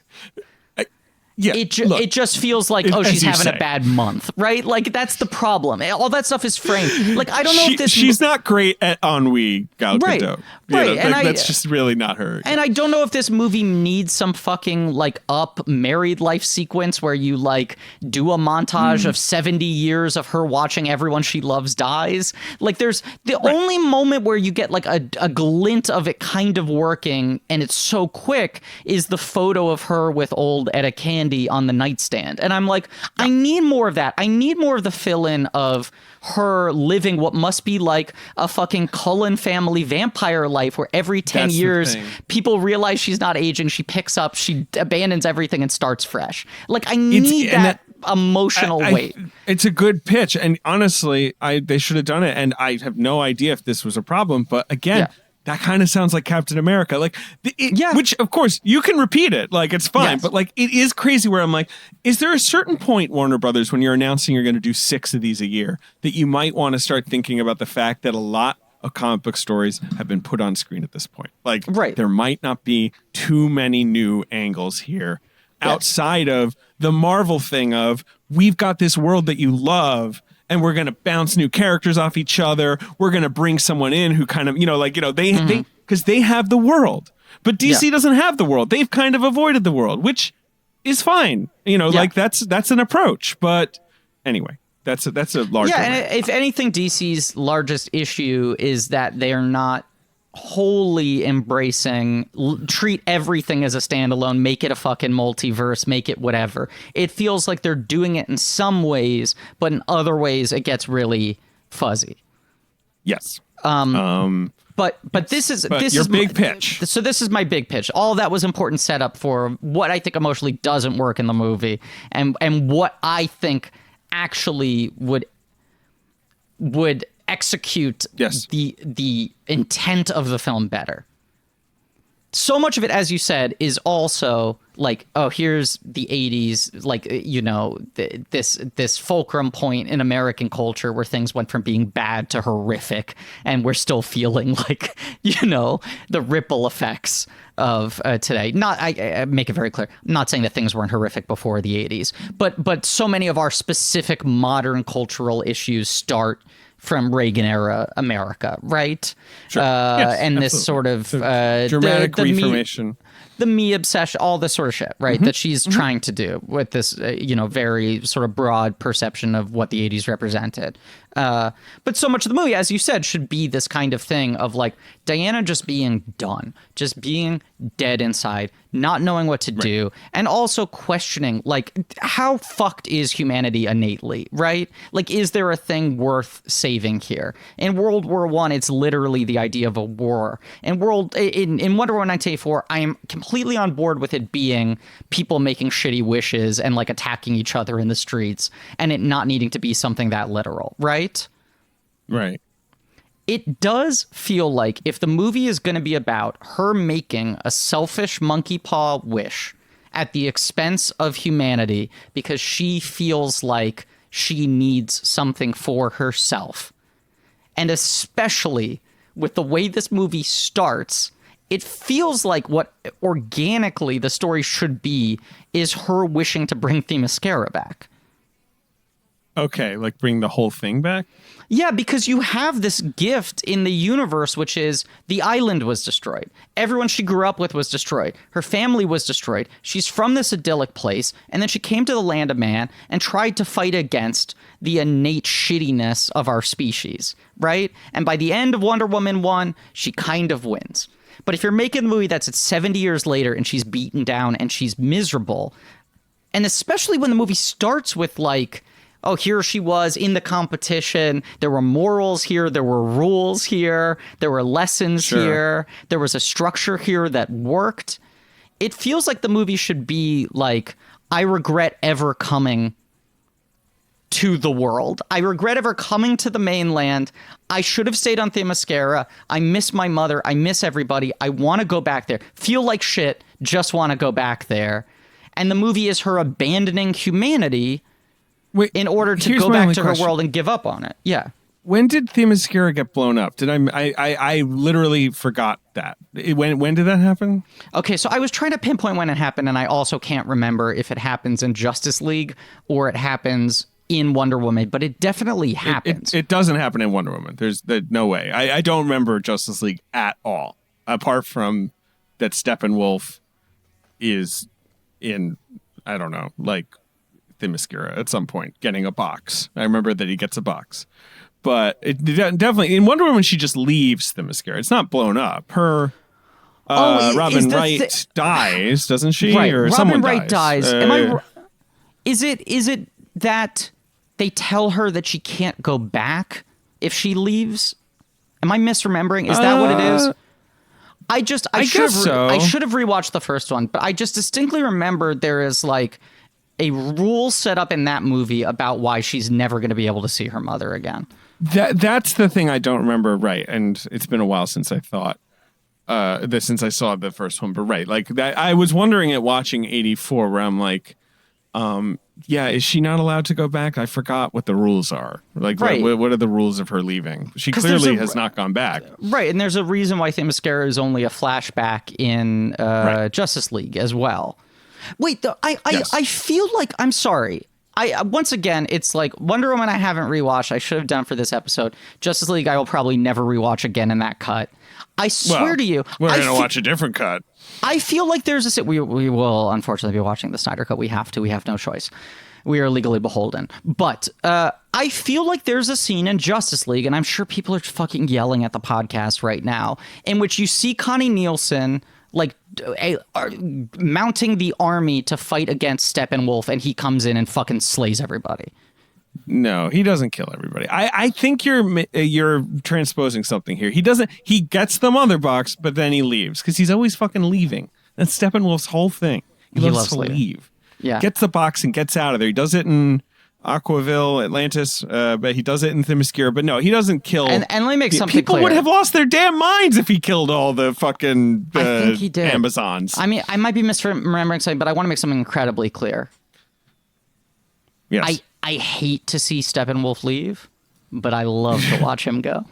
It just feels like, she's having a bad month, right? Like, that's the problem. All that stuff is framed. Like, I don't know if this... She's not great at ennui, Gal Gadot. Right. And that's just really not her. And I don't know if this movie needs some fucking, like, up married life sequence where you, like, do a montage of 70 years of her watching everyone she loves dies. Like, there's... The only moment where you get, like, a glint of it kind of working, and it's so quick, is the photo of her with old Etta Candy on the nightstand. And I'm like, I need more of that. I need more of the fill-in of her living what must be like a fucking Cullen family vampire life where every 10 years people realize she's not aging, she picks up, she abandons everything and starts fresh. Like, I need that emotional weight. It's a good pitch, and honestly, they should have done it, and I have no idea if this was a problem, but again, that kind of sounds like Captain America. Like, which, of course, you can repeat it. Like, it's fine. Yes. But, like, it is crazy where I'm like, is there a certain point, Warner Brothers, when you're announcing you're going to do 6 of these a year, that you might want to start thinking about the fact that a lot of comic book stories have been put on screen at this point. Like, right. There might not be too many new angles here outside of the Marvel thing of, we've got this world that you love, and we're going to bounce new characters off each other. We're going to bring someone in who kind of, they because they have the world. But DC doesn't have the world. They've kind of avoided the world, which is fine. Like that's an approach. But anyway, that's a larger. Yeah, and if anything, DC's largest issue is that they are not wholly embracing, treat everything as a standalone, make it a fucking multiverse, make it whatever. It feels like they're doing it in some ways, but in other ways it gets really fuzzy. Yes. But this is your big pitch. So this is my big pitch. All that was important setup for what I think emotionally doesn't work in the movie, and what I think actually would execute the intent of the film better. So much of it, as you said, is also like, oh, here's the 80s, like, this fulcrum point in American culture where things went from being bad to horrific, and we're still feeling like, the ripple effects of today. Not, I make it very clear, I'm not saying that things weren't horrific before the 80s, but so many of our specific modern cultural issues start from Reagan era America, right? Sure. Yes, and absolutely. this sort of dramatic reformation. The me obsession, all this sort of shit, right? That she's trying to do with this, very sort of broad perception of what the 80s represented. But so much of the movie, as you said, should be this kind of thing of like Diana just being done, just being dead inside, not knowing what to do, and also questioning, like, how fucked is humanity innately, right? Like, is there a thing worth saving here? In World War I, it's literally the idea of a war. In Wonder Woman 1984, I am completely on board with it being people making shitty wishes and like attacking each other in the streets, and it not needing to be something that literal, right? Right. It does feel like if the movie is going to be about her making a selfish monkey paw wish at the expense of humanity because she feels like she needs something for herself, and especially with the way this movie starts, it feels like what organically the story should be is her wishing to bring Themyscira back. Okay, like bring the whole thing back? Yeah, because you have this gift in the universe, which is the island was destroyed. Everyone she grew up with was destroyed. Her family was destroyed. She's from this idyllic place, and then she came to the land of man and tried to fight against the innate shittiness of our species, right? And by the end of Wonder Woman 1, she kind of wins. But if you're making a movie that's at 70 years later and she's beaten down and she's miserable, and especially when the movie starts with like, oh, here she was in the competition. There were morals here. There were rules here. There were lessons here. There was a structure here that worked. It feels like the movie should be like, I regret ever coming to the world. I regret ever coming to the mainland. I should have stayed on Themyscira. I miss my mother. I miss everybody. I want to go back there. Feel like shit. Just want to go back there. And the movie is her abandoning humanity in order to go back to her world and give up on it. Yeah. When did Themyscira get blown up? I literally forgot that. When did that happen? Okay, so I was trying to pinpoint when it happened, and I also can't remember if it happens in Justice League or it happens in Wonder Woman, but it definitely happens. It doesn't happen in Wonder Woman. There's no way. I don't remember Justice League at all, apart from that Steppenwolf is in, I don't know, like Themyscira at some point getting a box. I remember that he gets a box, but it definitely in Wonder Woman she just leaves Themyscira. It's not blown up. Her Robin Wright dies, doesn't she? Right. Or Robin someone Wright dies. Is it that they tell her that she can't go back if she leaves? Am I misremembering? Is that what it is? I should have rewatched the first one, but I just distinctly remember there is like a rule set up in that movie about why she's never going to be able to see her mother again. That's the thing I don't remember, right? And it's been a while since I thought since I saw the first one, but right, like that, I was wondering at watching 84 where I'm like, Yeah, is she not allowed to go back? I forgot what the rules are. Like, Right. what are the rules of her leaving? She 'Cause there's clearly a- has not gone back. Right, and there's a reason why Themyscira is only a flashback in Justice League as well. Wait, Yes. I feel like, I'm sorry. Once again, it's like Wonder Woman I haven't rewatched. I should have done for this episode. Justice League I will probably never rewatch again in that cut. I swear to you. We're going to watch a different cut. I feel like there's we will unfortunately be watching the Snyder Cut. We have no choice. We are legally beholden. But I feel like there's a scene in Justice League, and I'm sure people are fucking yelling at the podcast right now, in which you see Connie Nielsen like mounting the army to fight against Steppenwolf, and he comes in and fucking slays everybody. No, he doesn't kill everybody. I think you're transposing something here. He doesn't. He gets the mother box, but then he leaves because he's always fucking leaving. That's Steppenwolf's whole thing. He loves to leave. Yeah, gets the box and gets out of there. He does it in Aquaville, Atlantis, but he does it in Themyscira. But no, he doesn't kill. And let me make something people clear. would have lost their damn minds if he killed all the fucking I think he did. Amazons. I mean, I might be misremembering something, but I want to make something incredibly clear. Yes. I hate to see Steppenwolf leave, but I love to watch him go.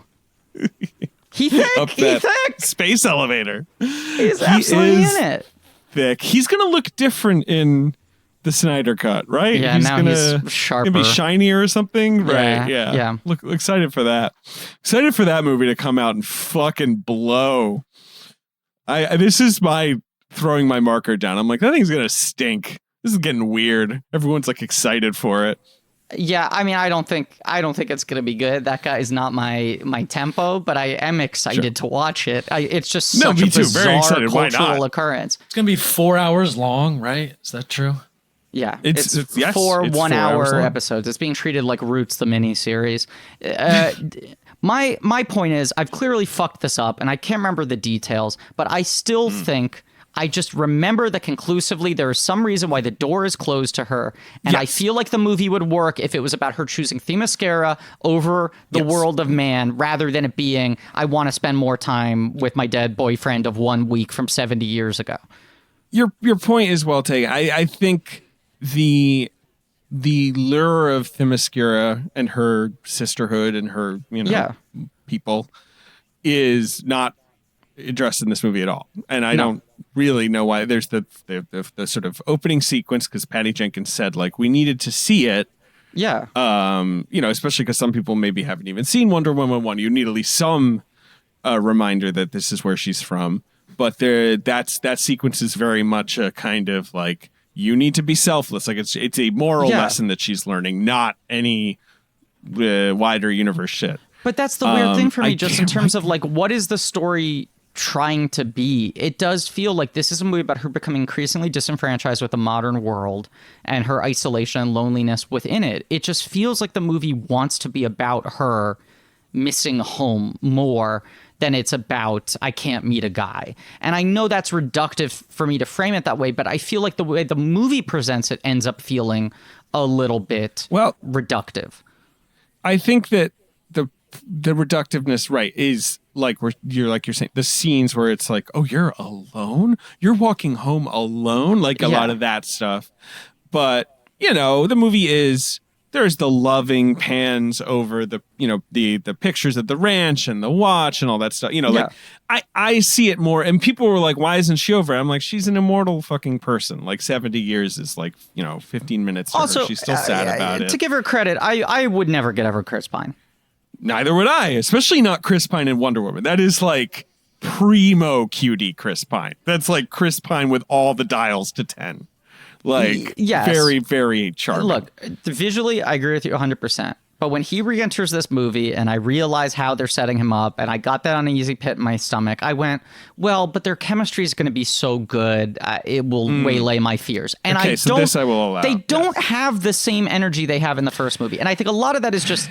He thick. Space elevator. He's absolutely in it. Thick. He's gonna look different in the Snyder Cut, right? Yeah, he's now he's sharper. Gonna be shinier or something, Yeah, right? yeah. Look excited for that. Excited for that movie to come out and fucking blow. This is my throwing my marker down. I'm like, that thing's gonna stink. This is getting weird. Everyone's like excited for it. Yeah, I mean, I don't think it's gonna be good. That guy is not my tempo, but I am excited to watch it. It's just such me a too. Very bizarre excited. Why cultural not? occurrence. It's going to be 4 hours long, right? Is that true? Yeah, It's yes, four it's 1 4 hours hour long. episodes. It's being treated like Roots, the miniseries. My point is, I've clearly fucked this up, and I can't remember the details, but I still think. I just remember that conclusively there is some reason why the door is closed to her. And I feel like the movie would work if it was about her choosing Themyscira over the world of man, rather than it being, I want to spend more time with my dead boyfriend of 1 week from 70 years ago. Your point is well taken. I think the lure of Themyscira and her sisterhood and her people is not addressed in this movie at all, and I don't really know why. There's the sort of opening sequence because Patty Jenkins said like we needed to see it. Yeah. Especially because some people maybe haven't even seen Wonder Woman 1. You need at least some reminder that this is where she's from. But that sequence is very much a kind of like you need to be selfless. Like it's a moral lesson that she's learning, not any wider universe shit. But that's the weird thing for me, just in terms of like, what is the story trying to be? It does feel like this is a movie about her becoming increasingly disenfranchised with the modern world and her isolation and loneliness within it. It just feels like the movie wants to be about her missing home more than it's about, I can't meet a guy. And I know that's reductive for me to frame it that way, but I feel like the way the movie presents it ends up feeling a little bit reductive. I think that the reductiveness, right, is like you're saying the scenes where it's like, oh, you're alone, you're walking home alone, like a lot of that stuff. But the movie there's the loving pans over the the pictures at the ranch and the watch and all that stuff. Like I see it more, and people were like, why isn't she over? I'm like, she's an immortal fucking person. Like 70 years is like 15 minutes to also, her. She's still sad about it. To give her credit, I would never get over Chris Pine. Neither would I, especially not Chris Pine in Wonder Woman. That is like primo cutie Chris Pine. That's like Chris Pine with all the dials to 10. Like, very, very charming. Look, visually, I agree with you 100%. But when he re-enters this movie and I realize how they're setting him up, and I got that uneasy pit in my stomach, I went, well, but their chemistry is going to be so good, it will waylay my fears. And okay, so this I will allow. They don't have the same energy they have in the first movie. And I think a lot of that is just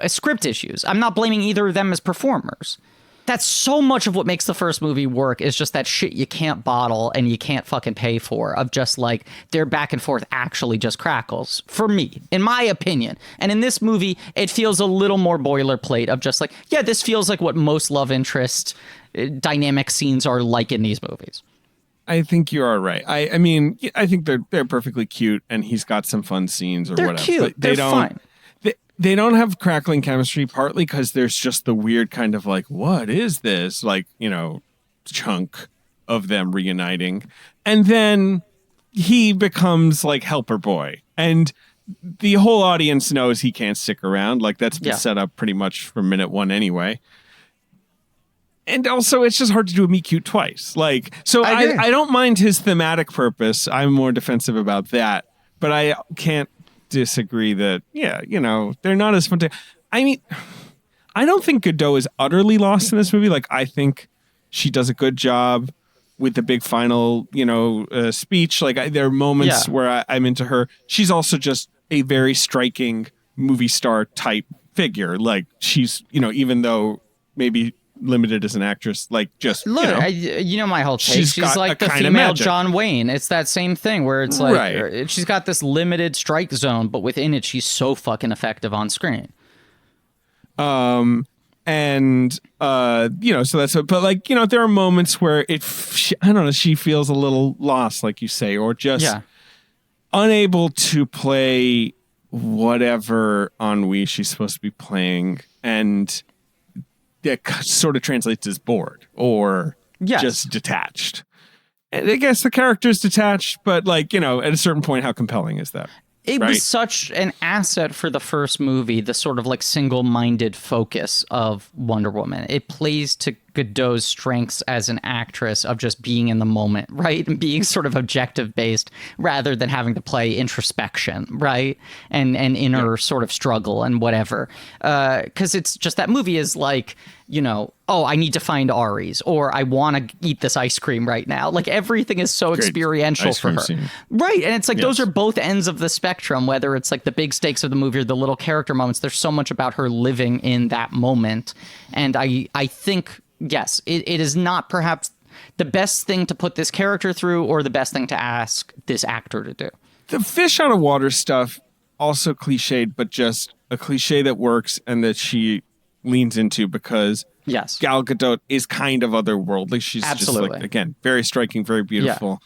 script issues. I'm not blaming either of them as performers. That's so much of what makes the first movie work is just that shit you can't bottle and you can't fucking pay for, of just like their back and forth actually just crackles, for me, in my opinion. And in this movie, it feels a little more boilerplate of just like, yeah, this feels like what most love interest dynamic scenes are like in these movies. I think you are right. I mean, I think they're perfectly cute, and he's got some fun scenes or They're whatever. cute. But They're fine. They don't have crackling chemistry, partly because there's just the weird kind of like, what is this? Like, chunk of them reuniting. And then he becomes like helper boy. And the whole audience knows he can't stick around. Like, that's been set up pretty much from minute one anyway. And also, it's just hard to do a meet cute twice. Like, so I don't mind his thematic purpose. I'm more defensive about that. But I can't disagree that, they're not as fun to... I mean, I don't think Godot is utterly lost in this movie. Like, I think she does a good job with the big final, speech. Like, there are moments where I'm into her. She's also just a very striking movie star type figure. Like, she's, even though maybe limited as an actress, like, just look, my whole take. She's like the female John Wayne. It's that same thing where it's like she's got this limited strike zone, but within it, she's so fucking effective on screen. So that's but like, there are moments where she feels a little lost, like you say, or just unable to play whatever ennui she's supposed to be playing, and that sort of translates as bored or just detached. And I guess the character's detached, but like, at a certain point, how compelling is that? It was such an asset for the first movie, the sort of like single-minded focus of Wonder Woman. It plays to Godot's strengths as an actress of just being in the moment, right? And being sort of objective based rather than having to play introspection, right? And inner sort of struggle and whatever. Because it's just that movie is like, I need to find Ari's, or I want to eat this ice cream right now. Like, everything is so experiential for her. Scene. Right. And it's like, those are both ends of the spectrum, whether it's like the big stakes of the movie or the little character moments. There's so much about her living in that moment. And I think, yes, it is not perhaps the best thing to put this character through or the best thing to ask this actor to do. The fish out of water stuff, also cliched, but just a cliche that works and that she leans into because Gal Gadot is kind of otherworldly. She's just like, again, very striking, very beautiful,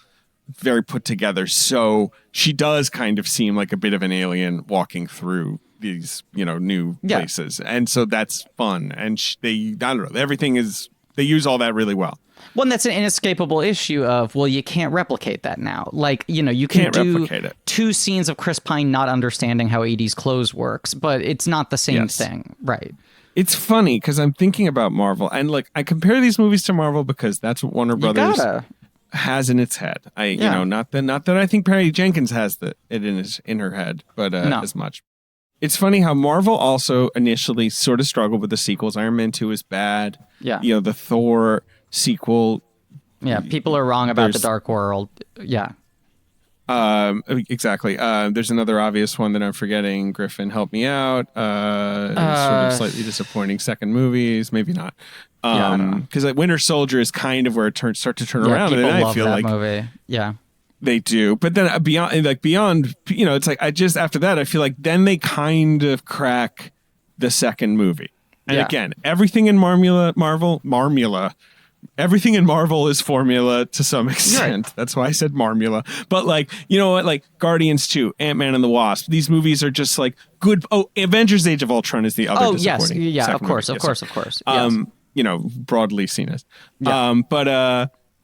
very put together. So she does kind of seem like a bit of an alien walking through these, new places. And so that's fun. And I don't know, they use all that really well. Well, that's an inescapable issue of, you can't replicate that now. Like, you can do 2 scenes of Chris Pine not understanding how 80s clothes works, but it's not the same thing. Right. It's funny because I'm thinking about Marvel, and like, I compare these movies to Marvel because that's what Warner Brothers has in its head. Not that I think Patty Jenkins has it in her head, but as much. It's funny how Marvel also initially sort of struggled with the sequels. Iron Man 2 is bad. Yeah. The Thor sequel. Yeah, people are wrong about the Dark World. Yeah. Exactly. There's another obvious one that I'm forgetting. Griffin, help me out. Sort of slightly disappointing second movies. Maybe not. Because like Winter Soldier is kind of where it starts to turn around. People and love I feel that like movie. Yeah. They do, but then beyond, it's like after that, I feel like then they kind of crack the second movie. And again, everything in everything in Marvel is formula to some extent. Right. That's why I said Marmula. But like, like Guardians 2, Ant-Man and the Wasp. These movies are just like good. Oh, Avengers: Age of Ultron is the other disappointing. Of course. Yes. Broadly seen as.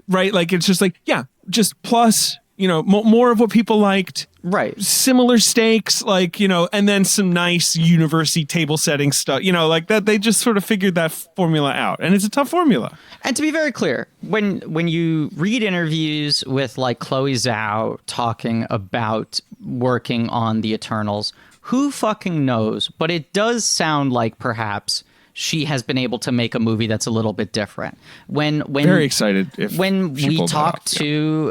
Right, like it's just like just plus. More of what people liked. Right. Similar stakes, like, and then some nice university table setting stuff, like that. They just sort of figured that formula out. And it's a tough formula. And to be very clear, when you read interviews with like Chloe Zhao talking about working on the Eternals, who fucking knows? But it does sound like perhaps she has been able to make a movie that's a little bit different. Very excited. When we talked to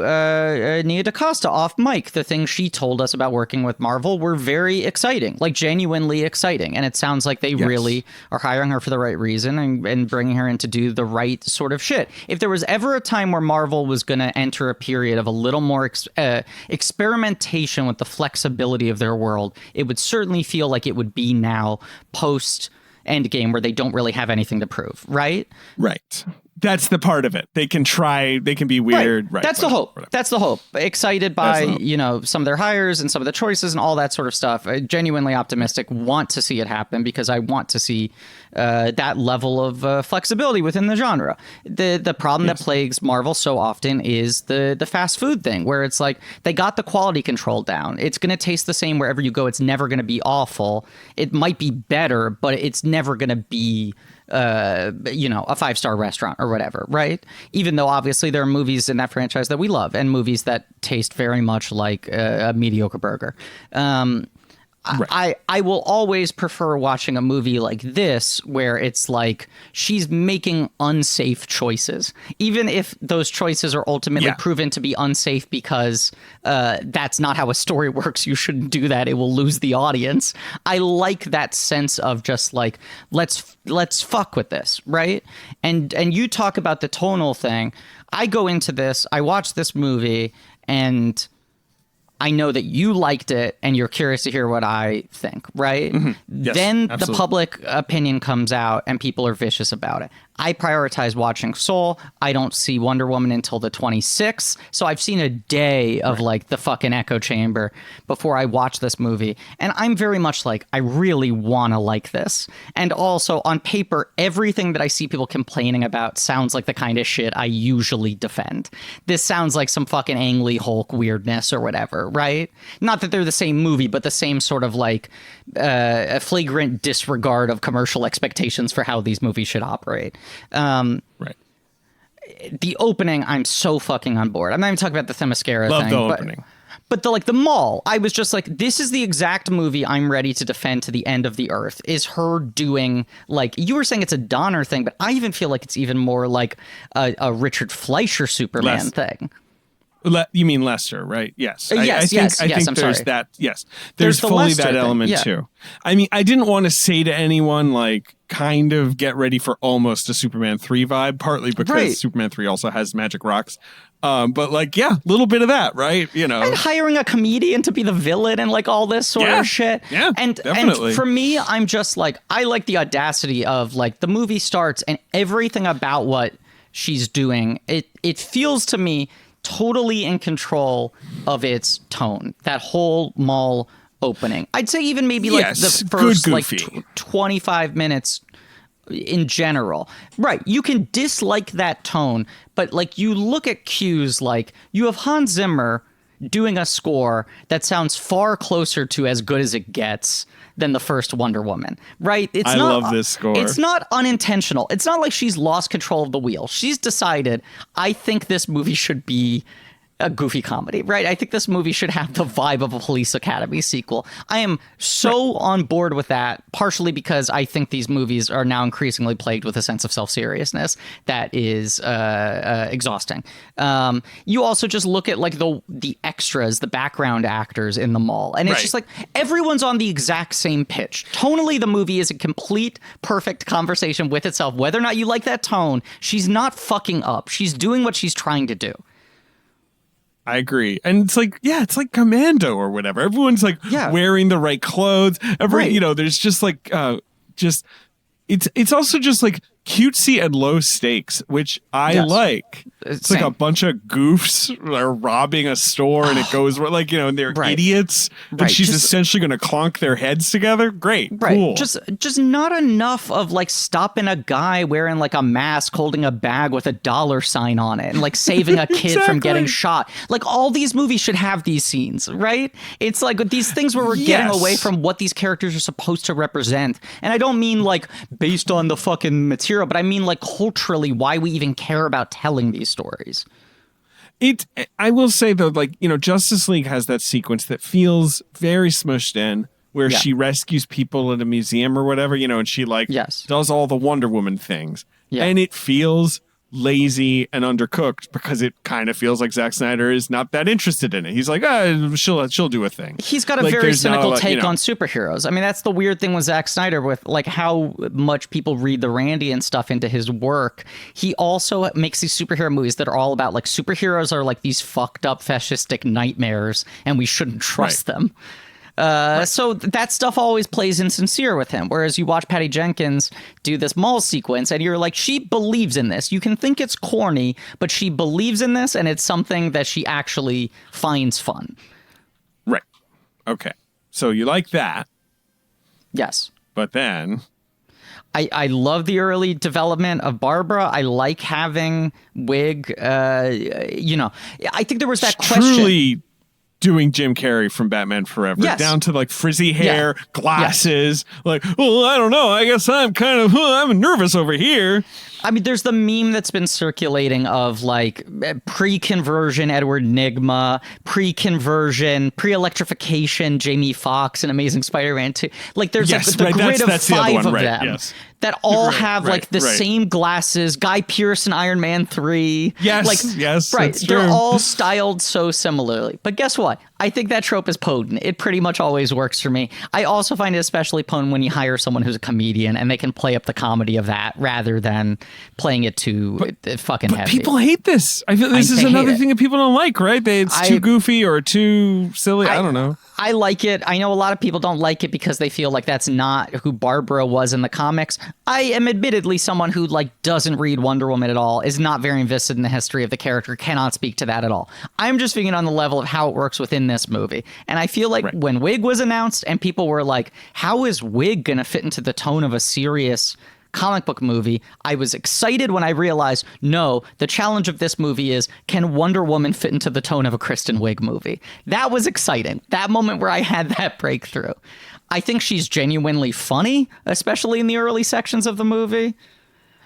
Nia DaCosta off mic, the things she told us about working with Marvel were very exciting, like genuinely exciting. And it sounds like they really are hiring her for the right reason and bringing her in to do the right sort of shit. If there was ever a time where Marvel was going to enter a period of a little more experimentation with the flexibility of their world, it would certainly feel like it would be now post Endgame, where they don't really have anything to prove, right? Right. That's the part of it. They can be weird. Right. That's the hope. That's the hope. Excited by, some of their hires and some of the choices and all that sort of stuff. Genuinely optimistic, want to see it happen because I want to see that level of flexibility within the genre. The problem that plagues Marvel so often is the fast food thing, where it's like they got the quality control down. It's going to taste the same wherever you go. It's never going to be awful. It might be better, but it's never going to be a 5-star restaurant or whatever, right? Even though obviously there are movies in that franchise that we love and movies that taste very much like a mediocre burger. Right. I will always prefer watching a movie like this where it's like she's making unsafe choices, even if those choices are ultimately proven to be unsafe because that's not how a story works. You shouldn't do that. It will lose the audience. I like that sense of just like, let's fuck with this, right? And you talk about the tonal thing. I go into this, I watch this movie, and I know that you liked it and you're curious to hear what I think, right? Mm-hmm. Yes, then absolutely. The public opinion comes out and people are vicious about it. I prioritize watching Soul. I don't see Wonder Woman until the 26th. So I've seen a day of like the fucking echo chamber before I watch this movie. And I'm very much like, I really want to like this. And also on paper, everything that I see people complaining about sounds like the kind of shit I usually defend. This sounds like some fucking Ang Lee Hulk weirdness or whatever, right? Not that they're the same movie, but the same sort of like a flagrant disregard of commercial expectations for how these movies should operate. Right. The opening, I'm so fucking on board. I'm not even talking about the Themyscira thing. Love the opening. But the mall, I was just like, this is the exact movie I'm ready to defend to the end of the earth, is her doing, like, you were saying it's a Donner thing, but I even feel like it's even more like a Richard Fleischer Superman thing. You mean Lester, right? Yes. Yes, I think there's that. Yes. There's fully Lester that element too. I mean, I didn't want to say to anyone, like, kind of get ready for almost a Superman 3 vibe, partly because Superman 3 also has magic rocks. But like, a little bit of that, right? You know, and hiring a comedian to be the villain and like all this sort of shit. Yeah, definitely. And for me, I'm just like, I like the audacity of like the movie starts and everything about what she's doing. It feels to me totally in control of its tone. That whole mall opening. I'd say even maybe like the first like 25 minutes in general. Right. You can dislike that tone, but like you look at cues, like you have Hans Zimmer doing a score that sounds far closer to As Good as It Gets than the first Wonder Woman, right? I love this score. It's not unintentional. It's not like she's lost control of the wheel. She's decided, I think this movie should be a goofy comedy, right? I think this movie should have the vibe of a Police Academy sequel. I am so on board with that, partially because I think these movies are now increasingly plagued with a sense of self-seriousness that is exhausting. You also just look at like the extras, the background actors in the mall, and it's just like everyone's on the exact same pitch. Tonally, the movie is a complete, perfect conversation with itself. Whether or not you like that tone, she's not fucking up. She's doing what she's trying to do. I agree. And it's like, it's like Commando or whatever. Everyone's like wearing the right clothes. There's just like, it's also just like cutesy and low stakes, which I like. It's like a bunch of goofs are robbing a store and it goes like, and they're idiots and she's essentially going to clonk their heads together. Great. Cool. Just not enough of like stopping a guy wearing like a mask, holding a bag with $$ sign on it and like saving a kid from getting shot. Like all these movies should have these scenes, right? It's like these things where we're getting away from what these characters are supposed to represent. And I don't mean like based on the fucking material, but I mean like culturally why we even care about telling these stories. I will say though, like, Justice League has that sequence that feels very smushed in where she rescues people at a museum or whatever, and she like does all the Wonder Woman things. Yeah. And it feels lazy and undercooked because it kind of feels like Zack Snyder is not that interested in it. He's like, she'll do a thing. He's got a very cynical take on superheroes. I mean, that's the weird thing with Zack Snyder, with like how much people read the Randy and stuff into his work. He also makes these superhero movies that are all about like superheroes are like these fucked up fascistic nightmares and we shouldn't trust them. So that stuff always plays insincere with him. Whereas you watch Patty Jenkins do this mall sequence and you're like, she believes in this. You can think it's corny, but she believes in this and it's something that she actually finds fun. Right. Okay. So you like that. Yes. But then... I love the early development of Barbara. I like having Wiig. I think there was that question. Truly doing Jim Carrey from Batman Forever. Yes. Down to like frizzy hair, glasses. Yes. Like, well, I don't know. I guess I'm kind of, I'm nervous over here. I mean, there's the meme that's been circulating of like pre-conversion Edward Nygma, pre-conversion, pre-electrification Jamie Foxx and Amazing Spider-Man 2. Like there's like the grid of that's 5 the of right, them yes. that all have like the right. same glasses. Guy Pearce in Iron Man 3. Yes, like, yes, right. that's They're true. all styled so similarly. But guess what? I think that trope is potent. It pretty much always works for me. I also find it especially potent when you hire someone who's a comedian and they can play up the comedy of that rather than playing it too fucking but heavy. People hate this. I feel this is another thing that people don't like, right? It's too goofy or too silly. I don't know. I like it. I know a lot of people don't like it because they feel like that's not who Barbara was in the comics. I am admittedly someone who like doesn't read Wonder Woman at all, is not very invested in the history of the character, cannot speak to that at all. I'm just thinking on the level of how it works within this movie. And I feel like when Wiig was announced and people were like, how is Wiig going to fit into the tone of a serious comic book movie? I was excited when I realized, no, the challenge of this movie is, can Wonder Woman fit into the tone of a Kristen Wiig movie? That was exciting. That moment where I had that breakthrough. I think she's genuinely funny, especially in the early sections of the movie.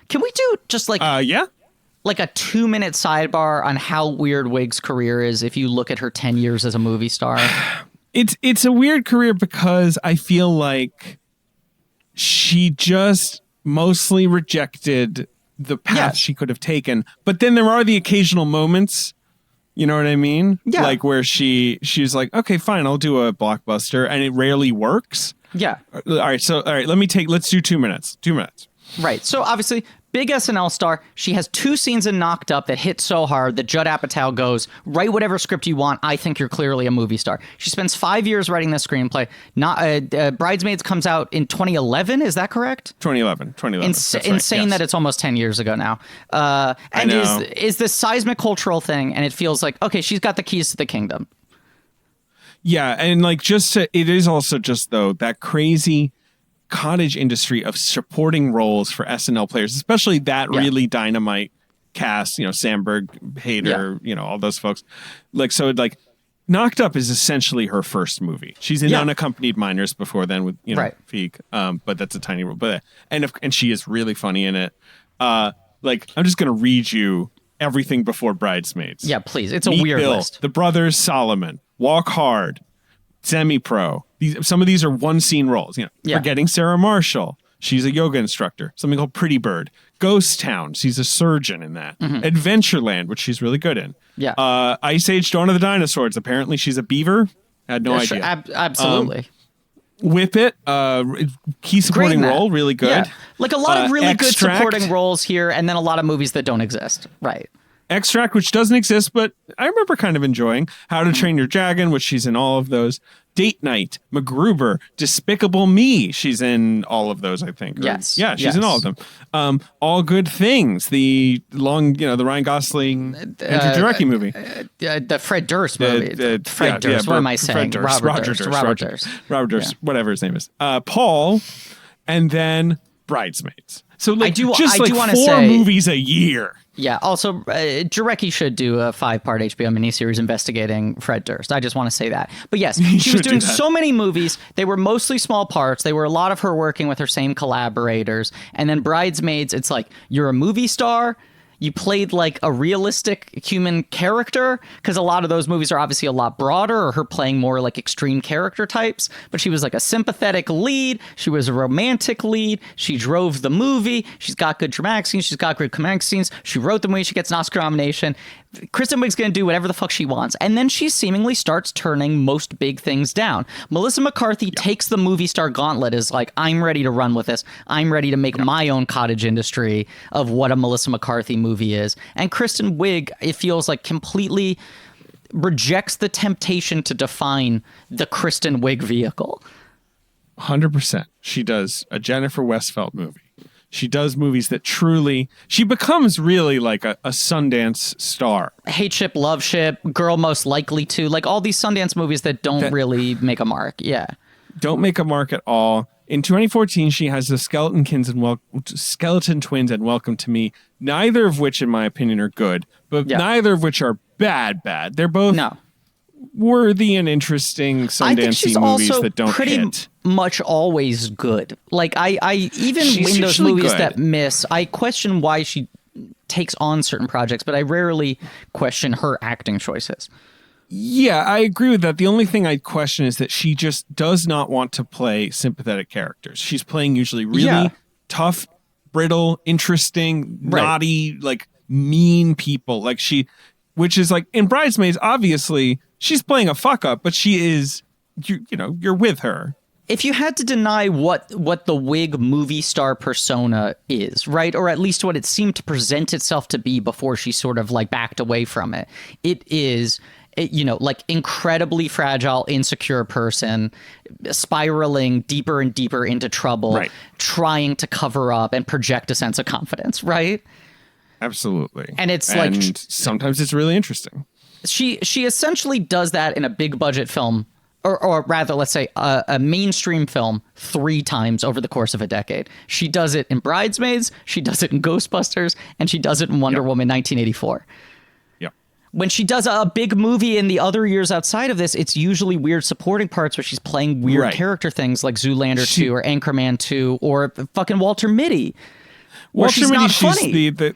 Can we do just like like a 2-minute sidebar on how weird Wiig's career is if you look at her 10 years as a movie star? It's a weird career because I feel like she just mostly rejected the path she could have taken. But then there are the occasional moments, you know what I mean? Yeah. Like where she's like, okay, fine, I'll do a blockbuster, and it rarely works. Yeah. All right, let's do 2 minutes. 2 minutes. Right. So obviously, big SNL star. She has 2 scenes in Knocked Up that hit so hard that Judd Apatow goes, write whatever script you want. I think you're clearly a movie star. She spends 5 years writing this screenplay. Bridesmaids comes out in 2011. Is that correct? 2011. Insane that it's almost 10 years ago now. And is this seismic cultural thing. And it feels like, okay, she's got the keys to the kingdom. Yeah. And like it is also just, though, that crazy cottage industry of supporting roles for SNL players, especially that really dynamite cast, Sandberg, Hader, all those folks. Like, so like Knocked Up is essentially her first movie. She's in Unaccompanied Minors before then with, Feig. But that's a tiny role. But, and she is really funny in it. Like, I'm just going to read you everything before Bridesmaids. Yeah, please. It's Meet a weird Bill, list. The Brothers Solomon, Walk Hard, Semi-Pro. Some of these are one scene roles. Forgetting Sarah Marshall. She's a yoga instructor. Something called Pretty Bird. Ghost Town. She's a surgeon in that. Mm-hmm. Adventureland, which she's really good in. Yeah. Ice Age: Dawn of the Dinosaurs. Apparently she's a beaver. I had no idea. Sure. Absolutely. Whip It. Key supporting role. Really good. Yeah. Like a lot of really Extract. good supporting roles here, and then a lot of movies that don't exist. Right. Extract, which doesn't exist, but I remember kind of enjoying. How to Train Your Dragon, which she's in all of those. Date Night, MacGruber, Despicable Me. She's in all of those, I think. Yes. Yeah, she's in all of them. All Good Things, the Ryan Gosling, Andrew Jarecki movie. The Fred Durst movie. Fred Durst. What am I saying? Robert Durst. Robert Durst, whatever his name is. Paul, and then Bridesmaids. So like, just like 4 movies a year. Yeah. Also, Jarecki should do a 5-part HBO miniseries investigating Fred Durst. I just want to say that. But yes, she was doing so many movies. They were mostly small parts. They were a lot of her working with her same collaborators. And then Bridesmaids, it's like, you're a movie star. You played like a realistic human character, because a lot of those movies are obviously a lot broader, or her playing more like extreme character types. But she was like a sympathetic lead. She was a romantic lead. She drove the movie. She's got good dramatic scenes. She's got good comedic scenes. She wrote the movie. She gets an Oscar nomination. Kristen Wiig's going to do whatever the fuck she wants. And then she seemingly starts turning most big things down. Melissa McCarthy takes the movie star gauntlet as like, I'm ready to run with this. I'm ready to make my own cottage industry of what a Melissa McCarthy movie is. And Kristen Wiig, it feels like completely rejects the temptation to define the Kristen Wiig vehicle. 100%. She does a Jennifer Westfeldt movie. She does movies that truly, she becomes really like a Sundance star. Hate Ship, Love Ship, Girl Most Likely To, like all these Sundance movies that don't really make a mark. Yeah. Don't make a mark at all. In 2014, she has the Skeleton Twins and Welcome to Me, neither of which, in my opinion, are good, but neither of which are bad. They're both worthy and interesting Sundance movies that don't hit. Much always good. Like I even in those movies that miss, I question why she takes on certain projects, but I rarely question her acting choices. Yeah, I agree with that. The only thing I question is that she just does not want to play sympathetic characters. She's playing usually really tough, brittle, interesting, naughty, like mean people. Like which is like in Bridesmaids, obviously she's playing a fuck up, but she is, you're with her. If you had to deny what the Wiig movie star persona is, right, or at least what it seemed to present itself to be before she sort of like backed away from it, it is, like incredibly fragile, insecure person spiraling deeper and deeper into trouble, trying to cover up and project a sense of confidence, right? Absolutely. And it's sometimes it's really interesting. She essentially does that in a big budget film. Or rather, let's say a mainstream film 3 times over the course of a decade. She does it in Bridesmaids, she does it in Ghostbusters, and she does it in Wonder Woman 1984. Yep. When she does a big movie in the other years outside of this, it's usually weird supporting parts where she's playing weird character things like Zoolander 2 or Anchorman 2 or fucking Walter Mitty. Where she's not funny.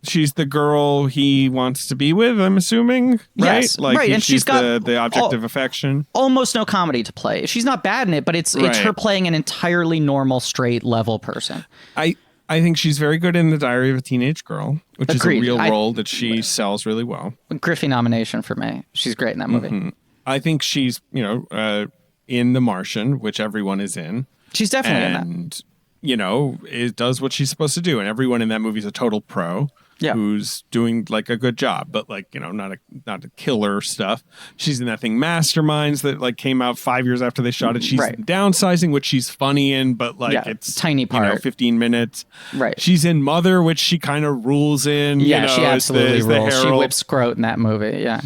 She's the girl he wants to be with, I'm assuming, right? Yes, right. And she's got the object of affection. Almost no comedy to play. She's not bad in it, but it's her playing an entirely normal, straight level person. I think she's very good in The Diary of a Teenage Girl, which is a real role that she sells really well. Griffey nomination for me. She's great in that movie. Mm-hmm. I think she's, in The Martian, which everyone is in. She's definitely in that. It does what she's supposed to do. And everyone in that movie is a total pro. Yeah. Who's doing like a good job, but like, not a killer stuff. She's in that thing Masterminds that like came out 5 years after they shot it. She's in Downsizing, which she's funny in, but like it's tiny part, 15 minutes. Right. She's in Mother, which she kind of rules in. Yeah, she absolutely rules. She whips Scroat in that movie. Yeah.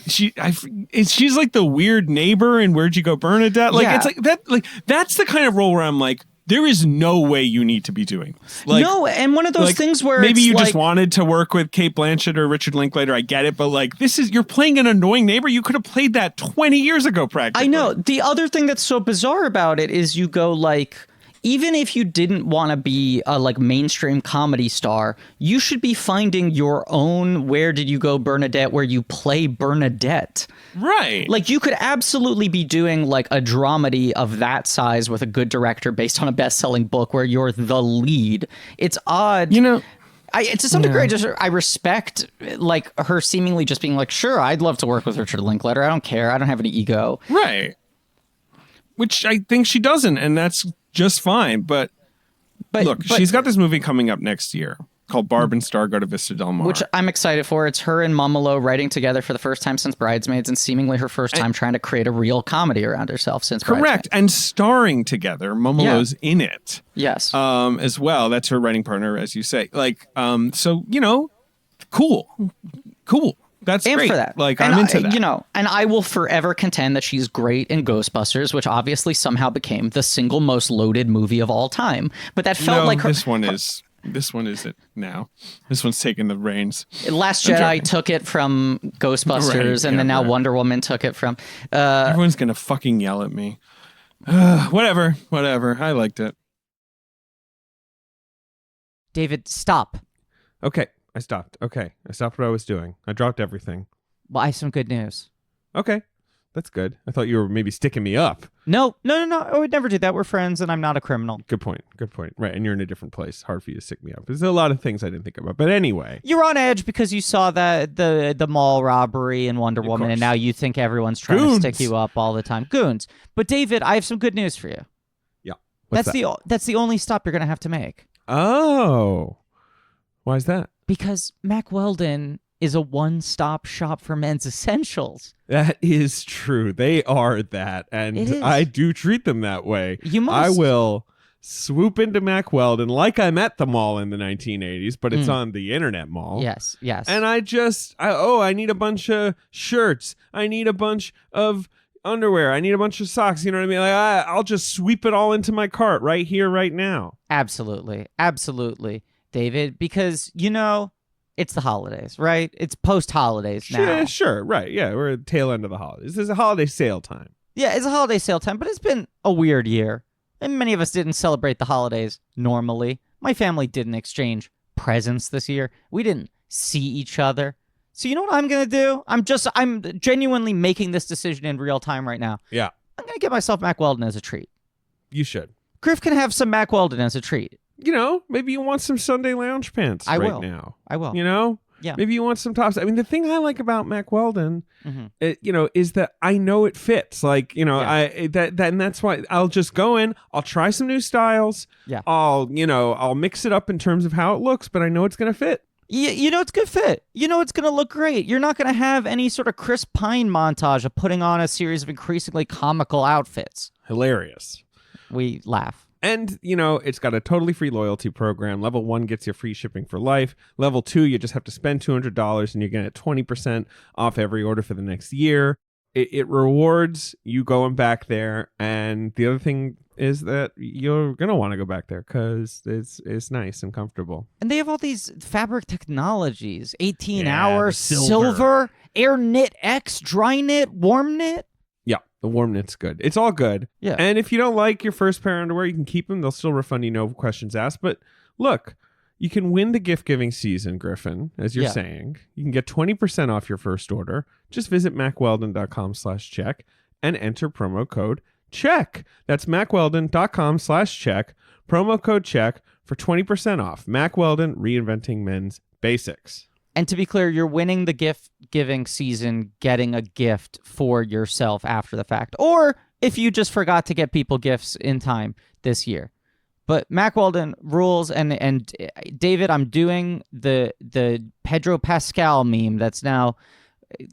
She's like the weird neighbor in Where'd You Go, Bernadette? Like it's like that. Like that's the kind of role where I'm like, there is no way you need to be doing this. Like, no, and one of those things where maybe you like, just wanted to work with Cate Blanchett or Richard Linklater. I get it, but like you're playing an annoying neighbor. You could have played that 20 years ago, practically. I know. The other thing that's so bizarre about it is you go like, even if you didn't want to be a like mainstream comedy star, you should be finding your own Where Did You Go, Bernadette, where you play Bernadette. Right. Like you could absolutely be doing like a dramedy of that size with a good director based on a best-selling book where you're the lead. It's odd. To some degree, I respect like her seemingly just being like, sure, I'd love to work with Richard Linklater. I don't care. I don't have any ego. Right. Which I think she doesn't, and that's just fine. But look, she's got this movie coming up next year called Barb and Star Go to Vista Del Mar, which I'm excited for. It's her and Momolo writing together for the first time since Bridesmaids, and seemingly her first time trying to create a real comedy around herself since Bridesmaids. And starring together. Momolo's in it. Yes. As well. That's her writing partner, as you say. Like, so cool. That's great. For that. Like, I'm into that. And I will forever contend that she's great in Ghostbusters, which obviously somehow became the single most loaded movie of all time. But that felt like her. This one is it now. This one's taking the reins. Last Jedi took it from Ghostbusters, and then now Wonder Woman took it from. Everyone's gonna fucking yell at me. Whatever. I liked it. David, stop. Okay. I stopped. Okay. I stopped what I was doing. I dropped everything. Well, I have some good news. Okay. That's good. I thought you were maybe sticking me up. No. I would never do that. We're friends and I'm not a criminal. Good point. Right. And you're in a different place. Hard for you to stick me up. There's a lot of things I didn't think about. But anyway. You're on edge because you saw the mall robbery in Wonder Woman, and now you think everyone's trying to stick you up all the time. Goons. But David, I have some good news for you. Yeah. That's the only stop you're going to have to make. Oh. Why is that? Because Mack Weldon is a one-stop shop for men's essentials. That is true. They are that, and I do treat them that way. You must. I will swoop into Mack Weldon like I'm at the mall in the 1980s, but it's on the internet mall. Yes. And I need a bunch of shirts. I need a bunch of underwear. I need a bunch of socks. You know what I mean? Like I'll just sweep it all into my cart right here, right now. Absolutely, David. Because it's the holidays, right? It's post-holidays now. Sure, right. Yeah, we're at the tail end of the holidays. This is a holiday sale time. Yeah, it's a holiday sale time, but it's been a weird year. And many of us didn't celebrate the holidays normally. My family didn't exchange presents this year. We didn't see each other. So you know what I'm going to do? I'm genuinely making this decision in real time right now. Yeah. I'm going to get myself Mack Weldon as a treat. You should. Griff can have some Mack Weldon as a treat. Maybe you want some Sunday lounge pants now. I will. Yeah. Maybe you want some tops. I mean, the thing I like about Mack Weldon, is that I know it fits. Like, and that's why I'll just go in. I'll try some new styles. Yeah. I'll mix it up in terms of how it looks, but I know it's gonna fit. It's gonna fit. It's gonna look great. You're not gonna have any sort of Chris Pine montage of putting on a series of increasingly comical outfits. Hilarious. We laugh. And, it's got a totally free loyalty program. Level 1 gets you free shipping for life. Level 2, you just have to spend $200 and you're going to get 20% off every order for the next year. It rewards you going back there. And the other thing is that you're going to want to go back there because it's nice and comfortable. And they have all these fabric technologies. 18-hour, silver, air knit X, dry knit, warm knit. Yeah, the warm knit's good. It's all good. Yeah. And if you don't like your first pair of underwear, you can keep them. They'll still refund you, no questions asked. But look, you can win the gift-giving season, Griffin, as you're saying. You can get 20% off your first order. Just visit MackWeldon.com/check and enter promo code CHECK. That's MackWeldon.com/check. Promo code CHECK for 20% off. Mack Weldon, reinventing men's basics. And to be clear, you're winning the gift-giving season, getting a gift for yourself after the fact. Or if you just forgot to get people gifts in time this year. But Mack Weldon rules, and David, I'm doing the Pedro Pascal meme that's now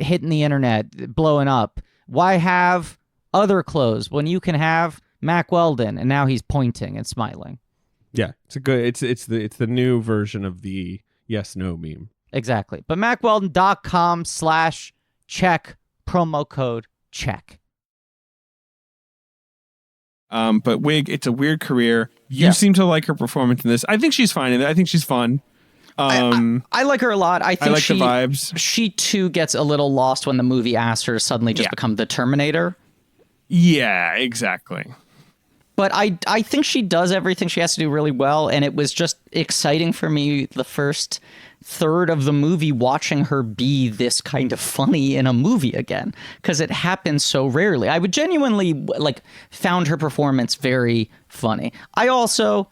hitting the internet, blowing up. Why have other clothes when you can have Mack Weldon? And now he's pointing and smiling. Yeah, it's the new version of the yes/no meme. Exactly. But MackWeldon.com/check, promo code CHECK. But Wiig, it's a weird career. You seem to like her performance in this. I think she's fine in it. I think she's fun. I like her a lot. I think I like the vibes. She too gets a little lost when the movie asks her to suddenly just become the Terminator. Yeah, exactly. But I think she does everything she has to do really well, and it was just exciting for me the first third of the movie watching her be this kind of funny in a movie again, because it happens so rarely. I would genuinely found her performance very funny. I also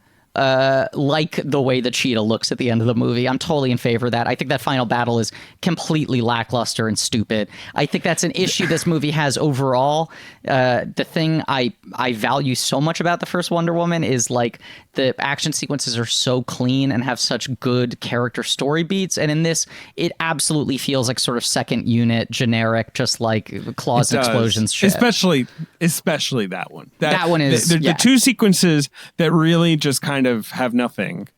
like the way that Cheetah looks at the end of the movie. I'm totally in favor of that. I think that final battle is completely lackluster and stupid. I think that's an issue this movie has overall. The thing I value so much about the first Wonder Woman is the action sequences are so clean and have such good character story beats. And in this, it absolutely feels like sort of second unit, generic, just claws and explosions shit. Especially that one. That one is... The two sequences that really just kind of have nothing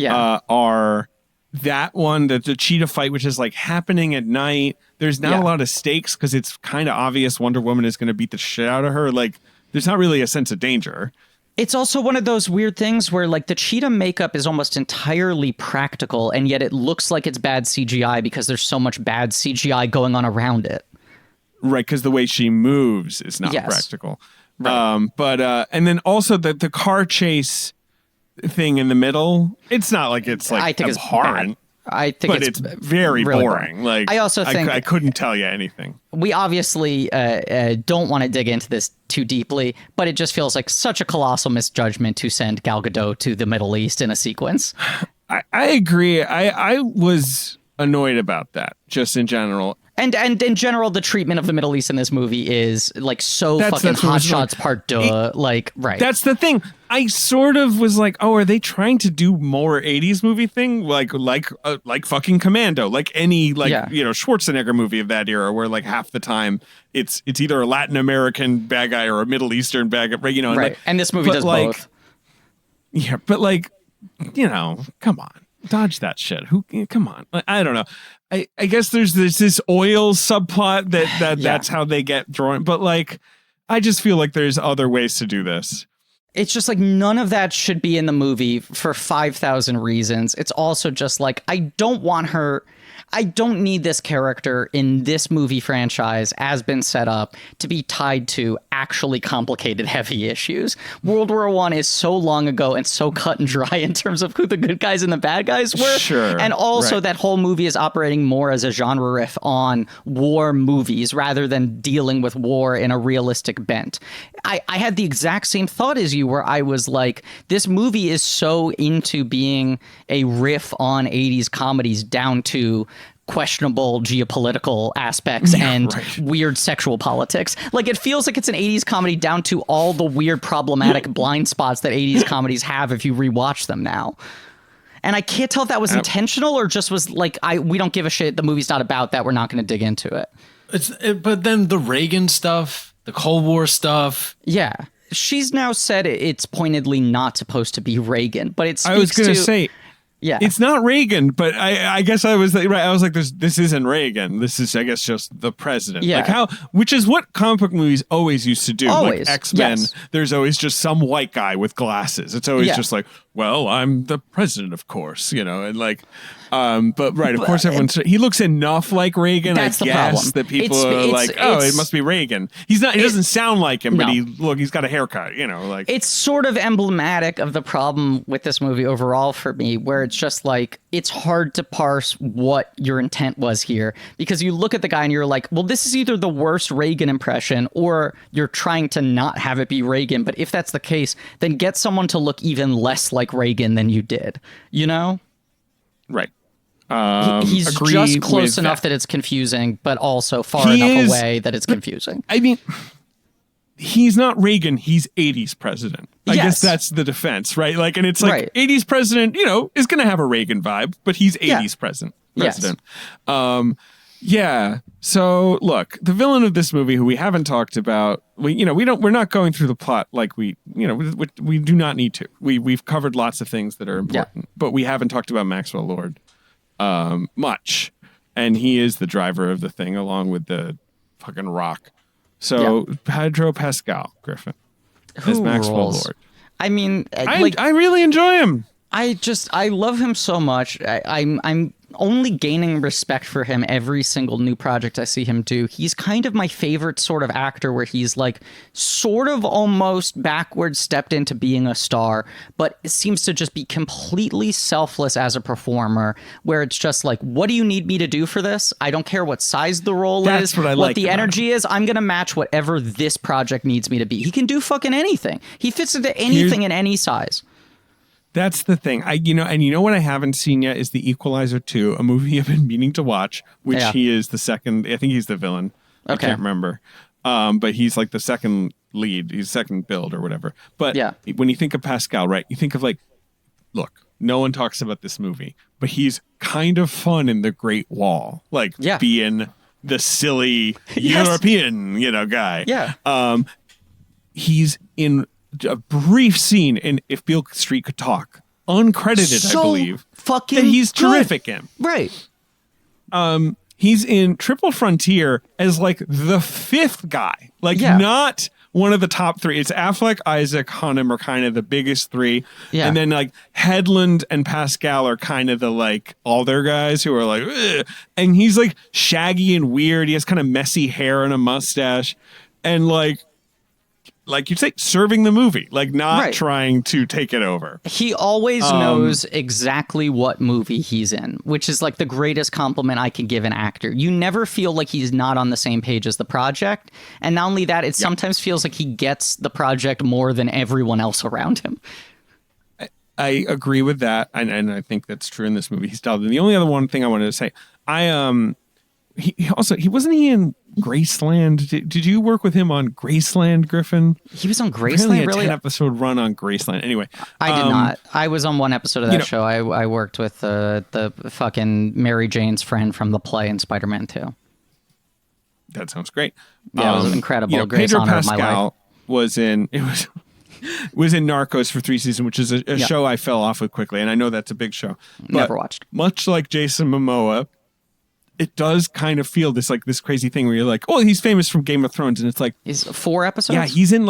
are that one, the cheetah fight, which is happening at night. There's not a lot of stakes because it's kind of obvious Wonder Woman is going to beat the shit out of her. There's not really a sense of danger. It's also one of those weird things where the cheetah makeup is almost entirely practical, and yet it looks like it's bad CGI because there's so much bad CGI going on around it. Right, because the way she moves is not practical. Right. And then also the car chase thing in the middle, it's not it's I think abhorrent. I think it's very really boring. I also think I couldn't tell you anything. We obviously don't want to dig into this too deeply, but it just feels like such a colossal misjudgment to send Gal Gadot to the Middle East in a sequence. I agree. I was annoyed about that just in general. And in general, the treatment of the Middle East in this movie is like fucking Hot Shots Part 2. Right. That's the thing. I sort of was like, oh, are they trying to do more 80s movie thing? Like fucking Commando, like any Schwarzenegger movie of that era where like half the time it's either a Latin American bad guy or a Middle Eastern bad guy, right? Right. And this movie does both. Yeah, but come on. Dodge that shit. Come on. I don't know. I guess there's this oil subplot that's how they get drawn. But I just feel like there's other ways to do this. It's just like none of that should be in the movie for 5,000 reasons. It's also just like, I don't need this character in this movie franchise as been set up to be tied to actually complicated, heavy issues. World War I is so long ago and so cut and dry in terms of who the good guys and the bad guys were. Sure. And also that whole movie is operating more as a genre riff on war movies rather than dealing with war in a realistic bent. I had the exact same thought as you, where I was like, this movie is so into being a riff on 80s comedies down to questionable geopolitical aspects and weird sexual politics. Like, it feels like it's an 80s comedy down to all the weird problematic blind spots that 80s comedies have if you rewatch them now. And I can't tell if that was intentional or just was like, we don't give a shit, the movie's not about that, we're not going to dig into it. But then the Reagan stuff, the Cold War stuff. Yeah. She's now said it's pointedly not supposed to be Reagan, but it speaks I was going to say, yeah, it's not Reagan, but I guess I was right. I was like, this isn't Reagan. This is, I guess, just the president. Yeah. Which is what comic book movies always used to do. Always. Like X-Men, yes. There's always just some white guy with glasses. It's always just like, well, I'm the president, of course, and but right, of course, he looks enough like Reagan. That's I guess that people are like, it must be Reagan. He's not. He doesn't sound like him, but he's got a haircut. It's sort of emblematic of the problem with this movie overall for me, where it's just like, it's hard to parse what your intent was here, because you look at the guy and you're like, well, this is either the worst Reagan impression or you're trying to not have it be Reagan. But if that's the case, then get someone to look even less like Reagan than you did, Right. He's just close enough that it's confusing, but also far enough away that it's confusing. I mean, he's not Reagan. He's 80s president. I guess that's the defense, right? And it's like 80s president, is going to have a Reagan vibe, but he's 80s president. Yeah. So look, the villain of this movie, who we haven't talked about, we're not going through the plot like we do not need to. We've covered lots of things that are important, but we haven't talked about Maxwell Lord much, and he is the driver of the thing along with the fucking Rock. So Pedro Pascal, Griffin, as Maxwell Lord. I mean, I really enjoy him. I love him so much. I'm only gaining respect for him every single new project I see him do. He's kind of my favorite sort of actor, where he's like sort of almost backwards stepped into being a star, but it seems to just be completely selfless as a performer, where it's just like, what do you need me to do for this? I don't care what size the role is, what the energy is. I'm going to match whatever this project needs me to be. He can do fucking anything. He fits into anything in any size. That's the thing. What I haven't seen yet is The Equalizer 2, a movie I've been meaning to watch, which he is the second. I think he's the villain. Okay. I can't remember. But he's like the second lead. He's second build or whatever. But when you think of Pascal, right, you think of look, no one talks about this movie, but he's kind of fun in The Great Wall, being the silly European, guy. Yeah. He's in a brief scene in If Beale Street Could Talk, uncredited, I believe. Fucking that he's good. Terrific in. Right. He's in Triple Frontier as the fifth guy, not one of the top three. It's Affleck, Isaac, Hunnam are kind of the biggest three, and then Hedlund and Pascal are kind of the all their guys who are ugh. And he's shaggy and weird. He has kind of messy hair and a mustache, and you'd say, serving the movie, not trying to take it over. He always knows exactly what movie he's in, which is the greatest compliment I can give an actor. You never feel like he's not on the same page as the project. And not only that, it sometimes feels like he gets the project more than everyone else around him. I agree with that. And I think that's true in this movie. He's talented. The only other one thing I wanted to say, he wasn't he in Graceland? Did you work with him on Graceland, Griffin? He was on Graceland. Apparently really? A 10-episode run on Graceland. Anyway, I did not. I was on one episode of that show. I worked with the fucking Mary Jane's friend from the play in Spider-Man 2. That sounds great. Yeah, it was incredible. Great Pedro honor Pascal of my life. was in Narcos for 3 seasons, which is a show I fell off with quickly, and I know that's a big show. But Never watched. Much like Jason Momoa, it does kind of feel this crazy thing where you're like, oh, he's famous from Game of Thrones, and it's like Is 4 episodes? yeah, he's in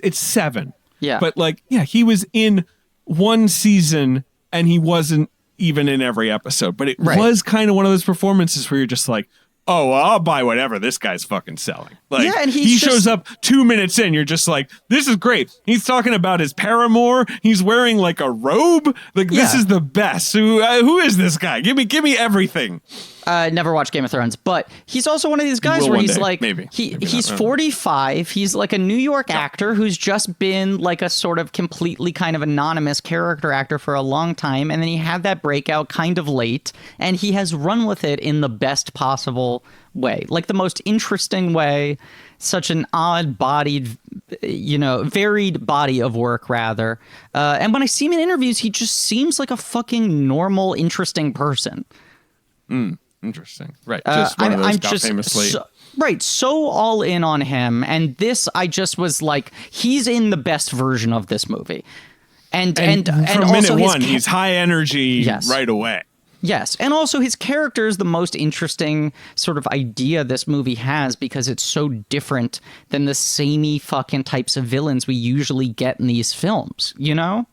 it's 7. Yeah. But he was in 1 season and he wasn't even in every episode. But it was kind of one of those performances where you're just like, oh, well, I'll buy whatever this guy's fucking selling. Like, yeah, and he shows up 2 minutes in. You're just like, this is great. He's talking about his paramour. He's wearing like a robe. Like, this is the best. Who is this guy? Give me everything. Never watched Game of Thrones, but he's also one of these guys where he's like, maybe he's 45. He's like a New York actor who's just been like a sort of completely kind of anonymous character actor for a long time. And then he had that breakout kind of late, and he has run with it in the best possible way, like the most interesting way, such an odd bodied, varied body of work rather. And when I see him in interviews, he just seems like a fucking normal, interesting person. Interesting. Right. Just one of those got famously. So all in on him. And this, I just was like, he's in the best version of this movie. And from also minute one, he's high energy Yes. right away. Yes. And also his character is the most interesting sort of idea this movie has because it's so different than the samey fucking types of villains we usually get in these films, you know?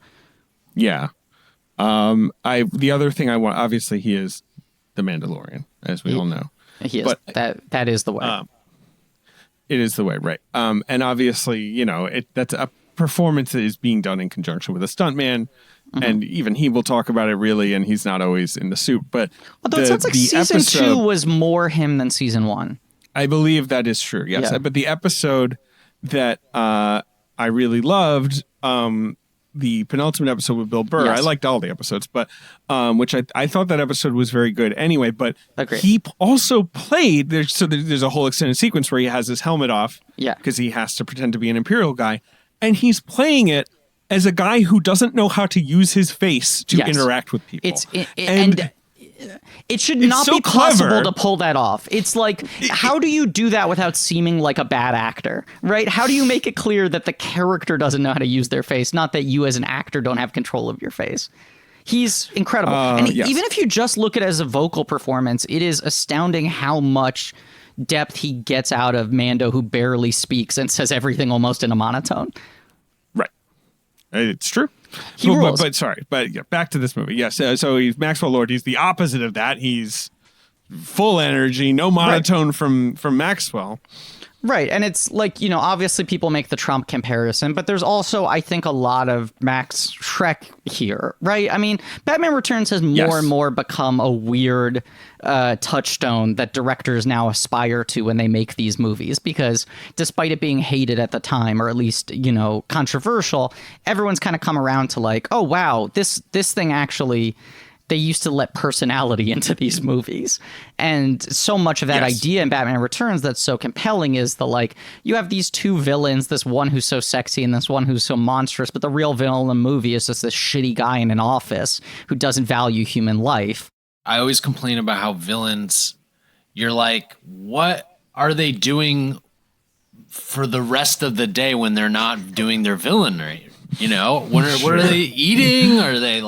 Yeah. The other thing I want, obviously he is the Mandalorian, as we all know. He is. But, that is the way. It is the way, right? And obviously, that's a performance that is being done in conjunction with a stuntman, and even he will talk about it really, and he's not always in the suit. But although it sounds like season 2 was more him than season 1. I believe that is true. Yes, but the episode that I really loved. The penultimate episode with Bill Burr. Yes. I liked all the episodes, but which I thought that episode was very good anyway. But he also played there's a whole extended sequence where he has his helmet off, because he has to pretend to be an Imperial guy, and he's playing it as a guy who doesn't know how to use his face to interact with people. It should not be possible to pull that off. It's like, how do you do that without seeming like a bad actor, right? How do you make it clear that the character doesn't know how to use their face, not that you as an actor don't have control of your face? He's incredible. Even if you just look at it as a vocal performance, it is astounding how much depth he gets out of Mando, who barely speaks and says everything almost in a monotone. Right. It's true. But back to this movie. Yes. So he's Maxwell Lord. He's the opposite of that. He's full energy, no monotone from Maxwell. Right. And it's like, obviously people make the Trump comparison, but there's also, I think, a lot of Max Shrek here, right? I mean, Batman Returns has more and more become a weird touchstone that directors now aspire to when they make these movies, because despite it being hated at the time, or at least, controversial, everyone's kind of come around to like, oh, wow, this thing actually... They used to let personality into these movies. And so much of that idea in Batman Returns that's so compelling is you have these two villains, this one who's so sexy and this one who's so monstrous, but the real villain in the movie is just this shitty guy in an office who doesn't value human life. I always complain about how villains, you're like, what are they doing for the rest of the day when they're not doing their villainy? What are they eating? Are they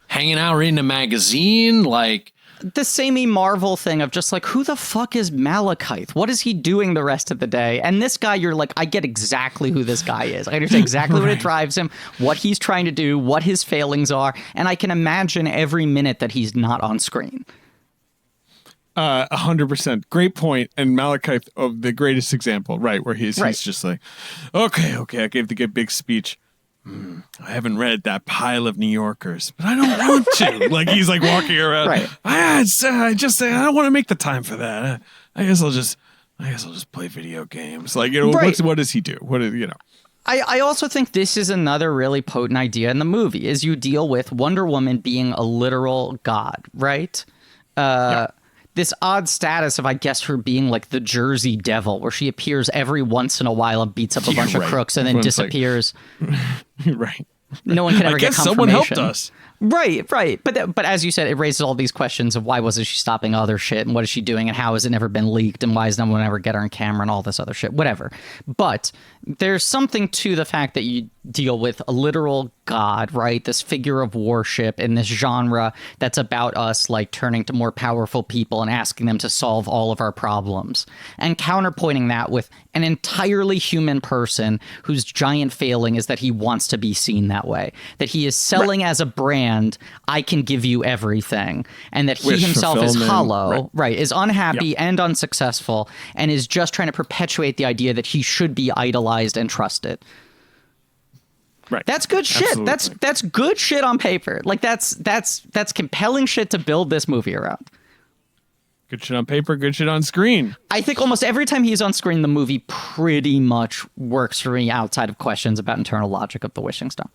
hanging out reading a magazine? The samey Marvel thing of just who the fuck is Malekith? What is he doing the rest of the day? And this guy, you're like, I get exactly who this guy is. I understand exactly what it drives him, what he's trying to do, what his failings are, and I can imagine every minute that he's not on screen. 100%. Great point. And Malekith, the greatest example, right? Where he's just like, okay, I gave the big speech. I haven't read that pile of New Yorkers, but I don't want to. He's walking around. Right. I don't want to make the time for that. I guess I'll just play video games. What does he do? I also think this is another really potent idea in the movie, is you deal with Wonder Woman being a literal god, right? this odd status of, I guess, her being like the Jersey Devil, where she appears every once in a while and beats up a bunch of crooks and then Everyone's disappears. Right. No one can ever get confirmation. Someone helped us. Right. But as you said, it raises all these questions of why wasn't she stopping other shit, and what is she doing, and how has it never been leaked, and why has no one ever get her on camera, and all this other shit, whatever. But there's something to the fact that you deal with a literal god, right? This figure of worship in this genre that's about us like turning to more powerful people and asking them to solve all of our problems, and counterpointing that with an entirely human person whose giant failing is that he wants to be seen that way, that he is selling as a brand, I can give you everything, and that he himself is hollow, right, is unhappy and unsuccessful, and is just trying to perpetuate the idea that he should be idolized and trusted. Right. That's good shit. Absolutely. That's good shit on paper. Like that's compelling shit to build this movie around. Good shit on paper, good shit on screen. I think almost every time he's on screen, the movie pretty much works for me outside of questions about internal logic of the wishing stone.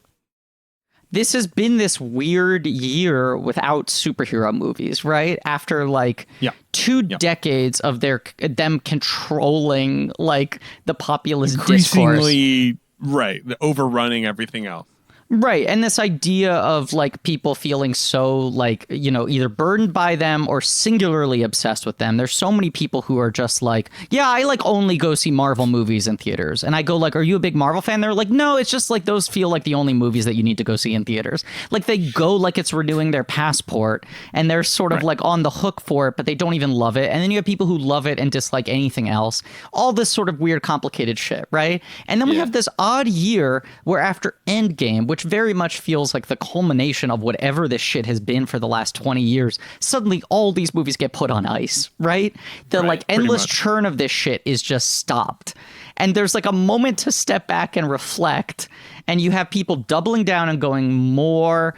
This has been this weird year without superhero movies, right? After like 2 decades of them controlling like the populist discourse. Right, overrunning everything else. Right. And this idea of like people feeling so like, you know, either burdened by them or singularly obsessed with them. There's so many people who are just like, yeah, I like only go see Marvel movies in theaters. And I go like, are you a big Marvel fan? They're like, no, it's just like those feel like the only movies that you need to go see in theaters. Like they go like it's renewing their passport, and they're sort of like on the hook for it, but they don't even love it. And then you have people who love it and dislike anything else. All this sort of weird, complicated shit, right? And then we have this odd year where after Endgame, which very much feels like the culmination of whatever this shit has been for the last 20 years, suddenly all these movies get put on ice, right? The like endless churn of this shit is just stopped. And there's like a moment to step back and reflect, and you have people doubling down and going more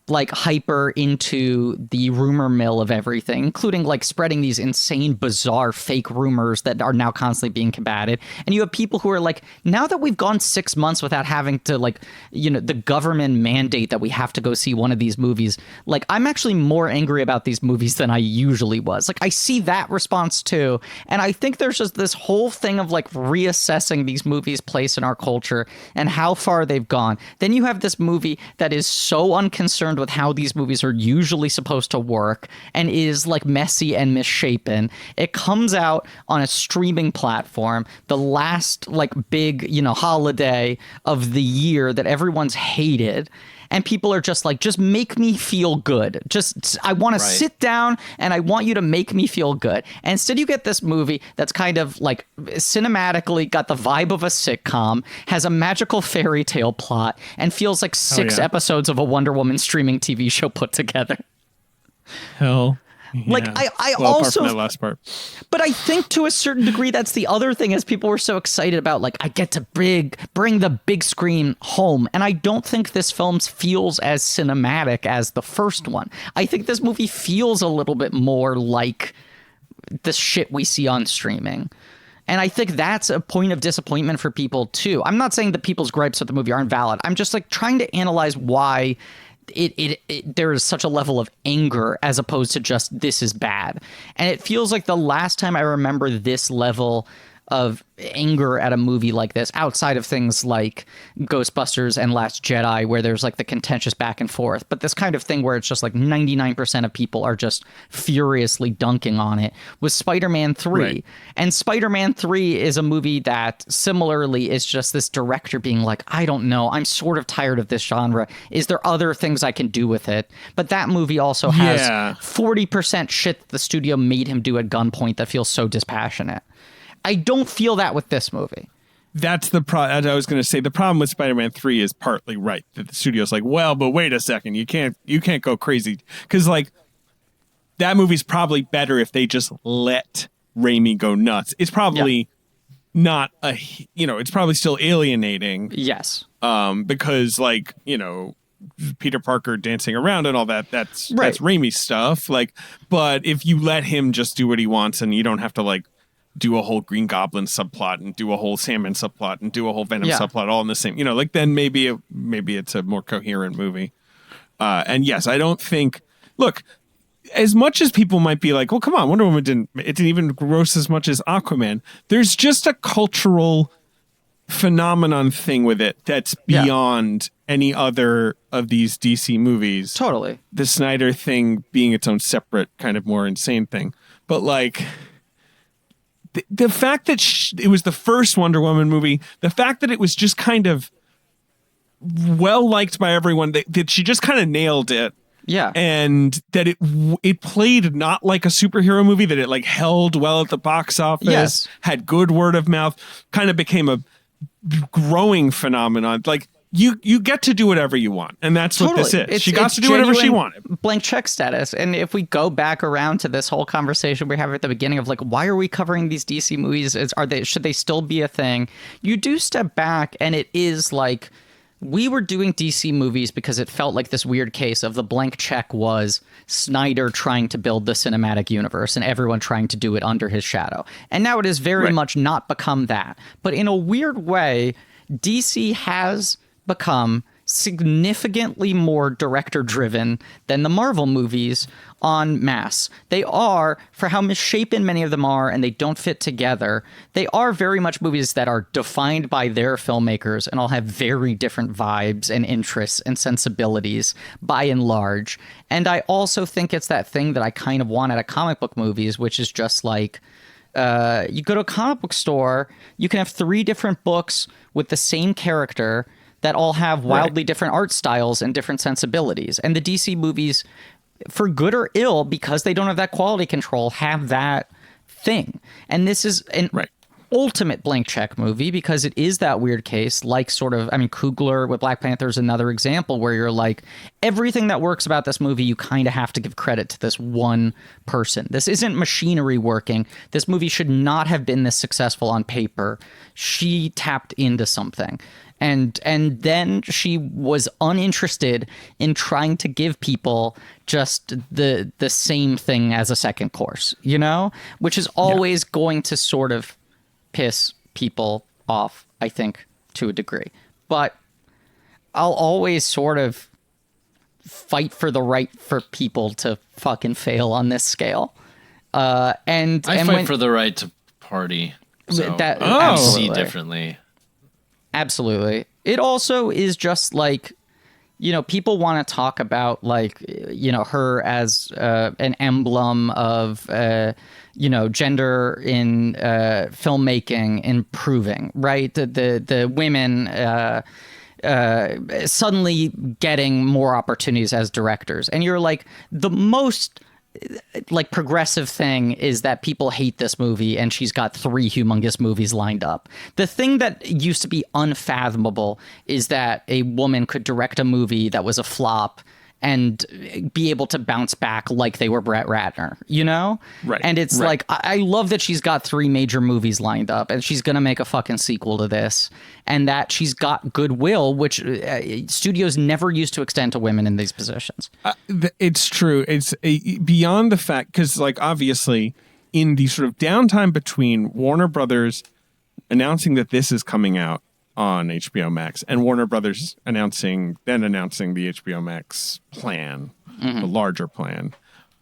like hyper into the rumor mill of everything, including like spreading these insane, bizarre, fake rumors that are now constantly being combated. And you have people who are like, now that we've gone 6 months without having to like, you know, the government mandate that we have to go see one of these movies, like I'm actually more angry about these movies than I usually was. Like I see that response too. And I think there's just this whole thing of like reassessing these movies' place in our culture and how far they've gone. Then you have this movie that is so unconcerned with how these movies are usually supposed to work and is like messy and misshapen. It comes out on a streaming platform, the last like big, you know, holiday of the year that everyone's hated. And people are just like, just make me feel good. Just, I want to sit down and I want you to make me feel good. And instead you get this movie that's kind of like cinematically got the vibe of a sitcom, has a magical fairy tale plot, and feels like 6 episodes of a Wonder Woman streaming TV show put together. Hell. Like I also, apart from that last part. But I think to a certain degree that's the other thing, is people were so excited about like I get to bring the big screen home, and I don't think this film feels as cinematic as the first one. I think this movie feels a little bit more like the shit we see on streaming. And I think that's a point of disappointment for people too. I'm not saying that people's gripes with the movie aren't valid. I'm just like trying to analyze why there is such a level of anger as opposed to just this is bad. And it feels like the last time I remember this level of anger at a movie like this, outside of things like Ghostbusters and Last Jedi, where there's like the contentious back and forth, but this kind of thing where it's just like 99% of people are just furiously dunking on it, was Spider-Man 3. Right. And Spider-Man 3 is a movie that similarly is just this director being like, I don't know, I'm sort of tired of this genre. Is there other things I can do with it? But that movie also has 40% shit that the studio made him do at gunpoint that feels so dispassionate. I don't feel that with this movie. That's the as I was going to say, the problem with Spider-Man 3 is partly right, that the studio's like, well, but wait a second, you can't go crazy, because like that movie's probably better if they just let Raimi go nuts. It's probably not it's probably still alienating. Yes. Because like, you know, Peter Parker dancing around and all that, that's Raimi stuff. Like, but if you let him just do what he wants and you don't have to like do a whole Green Goblin subplot and do a whole Sandman subplot and do a whole Venom subplot all in the same, you know, like then maybe it's a more coherent movie. And yes, I don't think, look, as much as people might be like, well, come on, Wonder Woman didn't even gross as much as Aquaman. There's just a cultural phenomenon thing with it that's beyond any other of these DC movies. Totally. The Snyder thing being its own separate kind of more insane thing. But like the fact that it was the first Wonder Woman movie, the fact that it was just kind of well liked by everyone, that she just kind of nailed it. Yeah. And that it played not like a superhero movie, that it like held well at the box office, had good word of mouth, kind of became a growing phenomenon. Like you get to do whatever you want, and that's what this is. She got to do whatever she wanted. Blank check status. And if we go back around to this whole conversation we have at the beginning of like, why are we covering these DC movies? Should they still be a thing? You do step back, and it is like, we were doing DC movies because it felt like this weird case of the blank check was Snyder trying to build the cinematic universe and everyone trying to do it under his shadow. And now it has very much not become that. But in a weird way, DC has become significantly more director-driven than the Marvel movies en masse. They are, for how misshapen many of them are, and they don't fit together, they are very much movies that are defined by their filmmakers and all have very different vibes and interests and sensibilities by and large. And I also think it's that thing that I kind of want out of comic book movies, which is just like, you go to a comic book store, you can have 3 different books with the same character that all have wildly different art styles and different sensibilities. And the DC movies, for good or ill, because they don't have that quality control, have that thing. And this is an ultimate blank check movie because it is that weird case, like sort of, I mean, Coogler with Black Panther is another example where you're like, everything that works about this movie, you kind of have to give credit to this one person. This isn't machinery working. This movie should not have been this successful on paper. She tapped into something. And then she was uninterested in trying to give people just the same thing as a second course, you know, which is always going to sort of piss people off, I think, to a degree. But I'll always sort of fight for the right for people to fucking fail on this scale. I fight for the right to party. So I see differently. Absolutely. It also is just like, you know, people want to talk about like, you know, her as an emblem of, you know, gender in filmmaking improving, right? The women suddenly getting more opportunities as directors. And you're like, the most like progressive thing is that people hate this movie and she's got 3 humongous movies lined up. The thing that used to be unfathomable is that a woman could direct a movie that was a flop and be able to bounce back like they were Brett Ratner, you know? Right. And it's like, I love that she's got 3 major movies lined up and she's going to make a fucking sequel to this, and that she's got goodwill, which studios never used to extend to women in these positions. It's true. It's beyond the fact, because like obviously in the sort of downtime between Warner Brothers announcing that this is coming out on HBO Max and Warner Brothers announcing the HBO Max plan, the larger plan,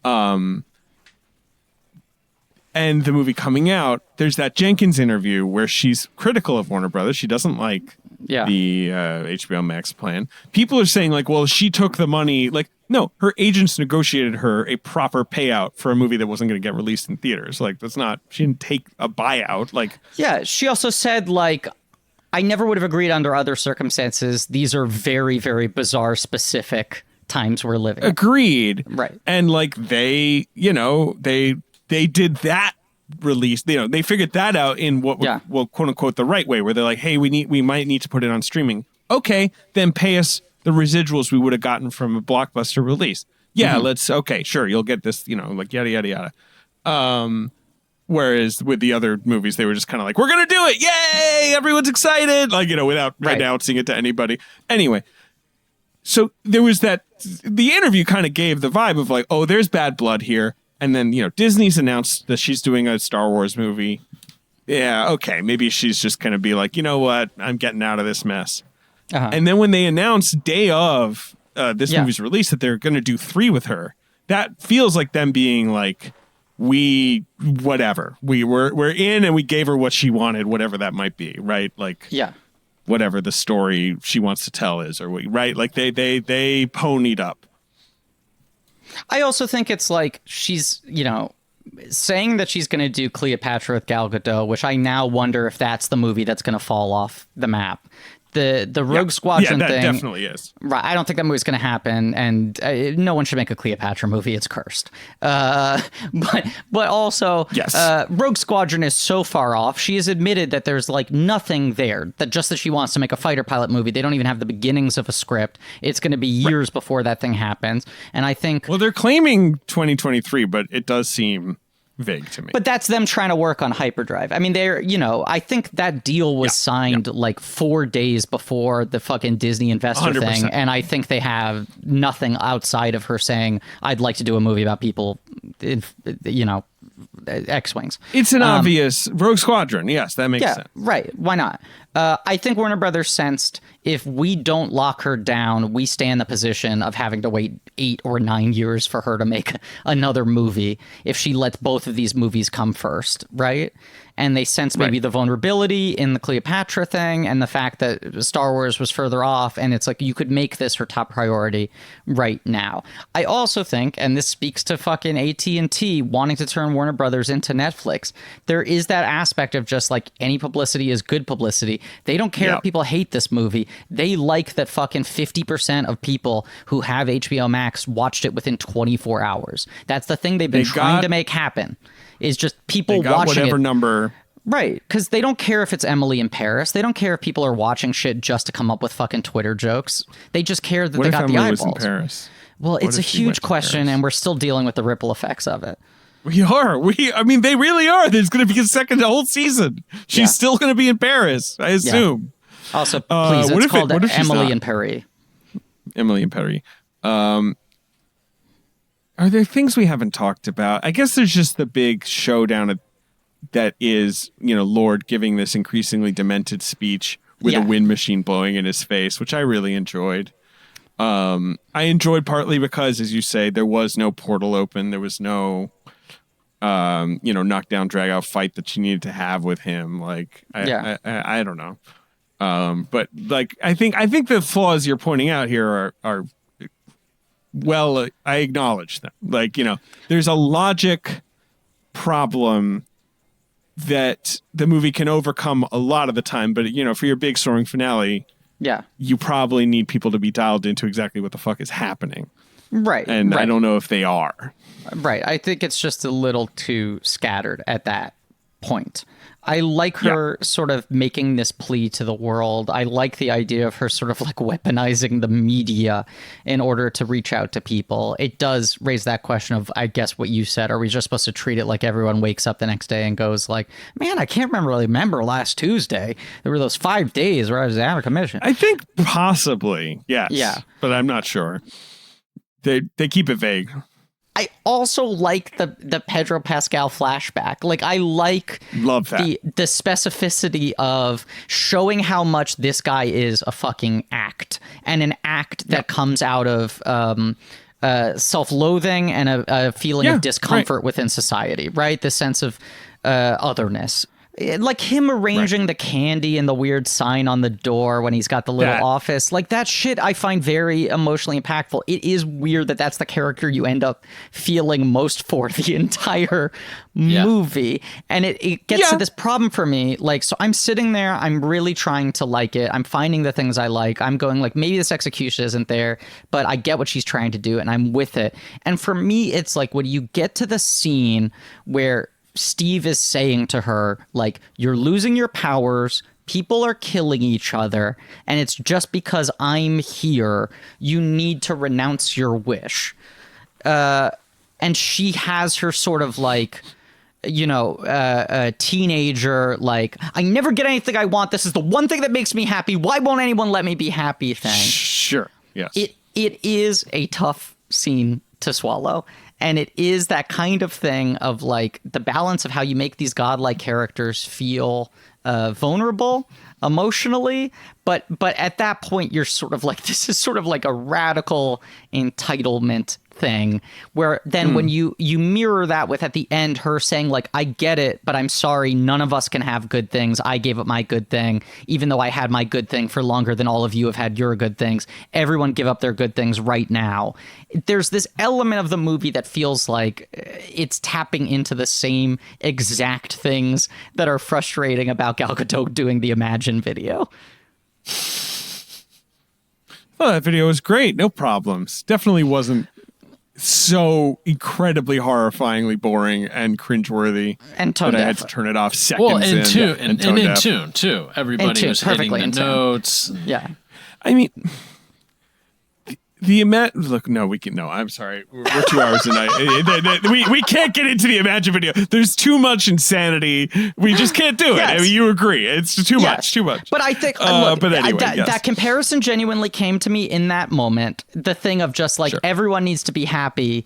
and the movie coming out, there's that Jenkins interview where she's critical of Warner Brothers. She doesn't like the HBO Max plan. People are saying like, well, she took the money. Like, no, her agents negotiated her a proper payout for a movie that wasn't going to get released in theaters. Like, she didn't take a buyout. Like, yeah, she also said like, I never would have agreed under other circumstances. These are very, very bizarre, specific times we're living. Agreed. Right. And like they did that release. They figured that out in what well, quote unquote, the right way, where they're like, hey, we might need to put it on streaming. Okay, then pay us the residuals we would have gotten from a blockbuster release. Yeah, okay, sure, you'll get this, like yada yada yada. Whereas with the other movies, they were just kind of like, we're going to do it. Yay! Everyone's excited. Like, without announcing it to anybody. Anyway, so there was the interview kind of gave the vibe of like, oh, there's bad blood here. And then, Disney's announced that she's doing a Star Wars movie. Yeah, okay. Maybe she's just going to be like, you know what? I'm getting out of this mess. And then when they announced day of this movie's release that they're going to do 3 with her, that feels like them being like, we're in and we gave her what she wanted, whatever that might be, right? Like, Yeah. whatever the story she wants to tell is, or right? Like they ponied up. I also think it's like she's, saying that she's going to do Cleopatra with Gal Gadot, which I now wonder if that's the movie that's going to fall off the map. The Rogue Squadron that thing definitely is. Right, I don't think that movie's going to happen, and no one should make a Cleopatra movie. It's cursed. But also, yes. Rogue Squadron is so far off. She has admitted that there's like nothing there. That she wants to make a fighter pilot movie. They don't even have the beginnings of a script. It's going to be years before that thing happens. And I think, well, they're claiming 2023, but it does seem vague to me. But that's them trying to work on hyperdrive. I mean, I think that deal was signed like 4 days before the fucking Disney investor 100%. thing. And I think they have nothing outside of her saying, I'd like to do a movie about people, X-Wings. It's an obvious Rogue Squadron. Yes, that makes sense. Right. Why not? I think Warner Brothers sensed if we don't lock her down, we stay in the position of having to wait 8 or 9 years for her to make another movie if she lets both of these movies come first, right? And they sense maybe the vulnerability in the Cleopatra thing and the fact that Star Wars was further off, and it's like you could make this her top priority right now. I also think, and this speaks to fucking AT&T wanting to turn Warner Brothers into Netflix, there is that aspect of just like any publicity is good publicity. They don't care if people hate this movie. They like that fucking 50% of people who have HBO Max watched it within 24 hours. That's the thing they've been trying to make happen. Is just people watching whatever it. Number. Right, because they don't care if it's Emily in Paris. They don't care if people are watching shit just to come up with fucking Twitter jokes. They just care that they got the eyeballs. Was in Paris? Well, it's a huge question, and we're still dealing with the ripple effects of it. We are. I mean, they really are. There's going to be a whole season. She's still going to be in Paris, I assume. Yeah. Also, please, it's called Emily in Paris. Emily in Paris. Are there things we haven't talked about? I guess there's just the big showdown that is, Lord giving this increasingly demented speech with a wind machine blowing in his face, which I really enjoyed. I enjoyed partly because, as you say, there was no portal open. There was no, knockdown, drag out fight that you needed to have with him. Like, I don't know. But like, I think the flaws you're pointing out here are well, I acknowledge them. Like, there's a logic problem that the movie can overcome a lot of the time. But, for your big soaring finale, you probably need people to be dialed into exactly what the fuck is happening. Right. And I don't know if they are. Right. I think it's just a little too scattered at that point. I like her sort of making this plea to the world. I like the idea of her sort of like weaponizing the media in order to reach out to people. It does raise that question of, I guess, what you said. Are we just supposed to treat it like everyone wakes up the next day and goes like, man, I can't remember last Tuesday. There were those 5 days where I was out of commission. I think possibly, yes. Yeah. But I'm not sure. They keep it vague. I also like the Pedro Pascal flashback. Like, I love that. the specificity of showing how much this guy is a fucking act, and an act that comes out of self-loathing and a feeling of discomfort within society, right? The sense of otherness. Like him arranging the candy and the weird sign on the door when he's got the little office. Like, that shit I find very emotionally impactful. It is weird that that's the character you end up feeling most for the entire movie. And it gets to this problem for me. Like, so I'm sitting there, I'm really trying to like it. I'm finding the things I like. I'm going like, maybe this execution isn't there, but I get what she's trying to do and I'm with it. And for me, it's like when you get to the scene where Steve is saying to her, like, you're losing your powers, people are killing each other, and it's just because I'm here, you need to renounce your wish. And she has her sort of like, a teenager, like, I never get anything I want. This is the one thing that makes me happy. Why won't anyone let me be happy thing? Sure. Yes. It is a tough scene to swallow. And it is that kind of thing of like the balance of how you make these godlike characters feel vulnerable emotionally. But at that point, you're sort of like, this is sort of like a radical entitlement thing, where then when you mirror that with at the end her saying like, I get it, but I'm sorry, none of us can have good things. I gave up my good thing, even though I had my good thing for longer than all of you have had your good things. Everyone give up their good things right now. There's this element of the movie that feels like it's tapping into the same exact things that are frustrating about Gal Gadot doing the Imagine video. Oh, that video was great. No problems. Definitely wasn't so incredibly horrifyingly boring and cringeworthy and tone that deaf. I had to turn it off seconds and in. in tune too. Everybody was hitting the notes. Yeah. I mean, look, no, we can. No, I'm sorry. We're 2 hours tonight. We can't get into the Imagine video. There's too much insanity. We just can't do it. Yes. I mean, you agree. It's too much. But I think, look, but anyway, that comparison genuinely came to me in that moment. The thing of just like, everyone needs to be happy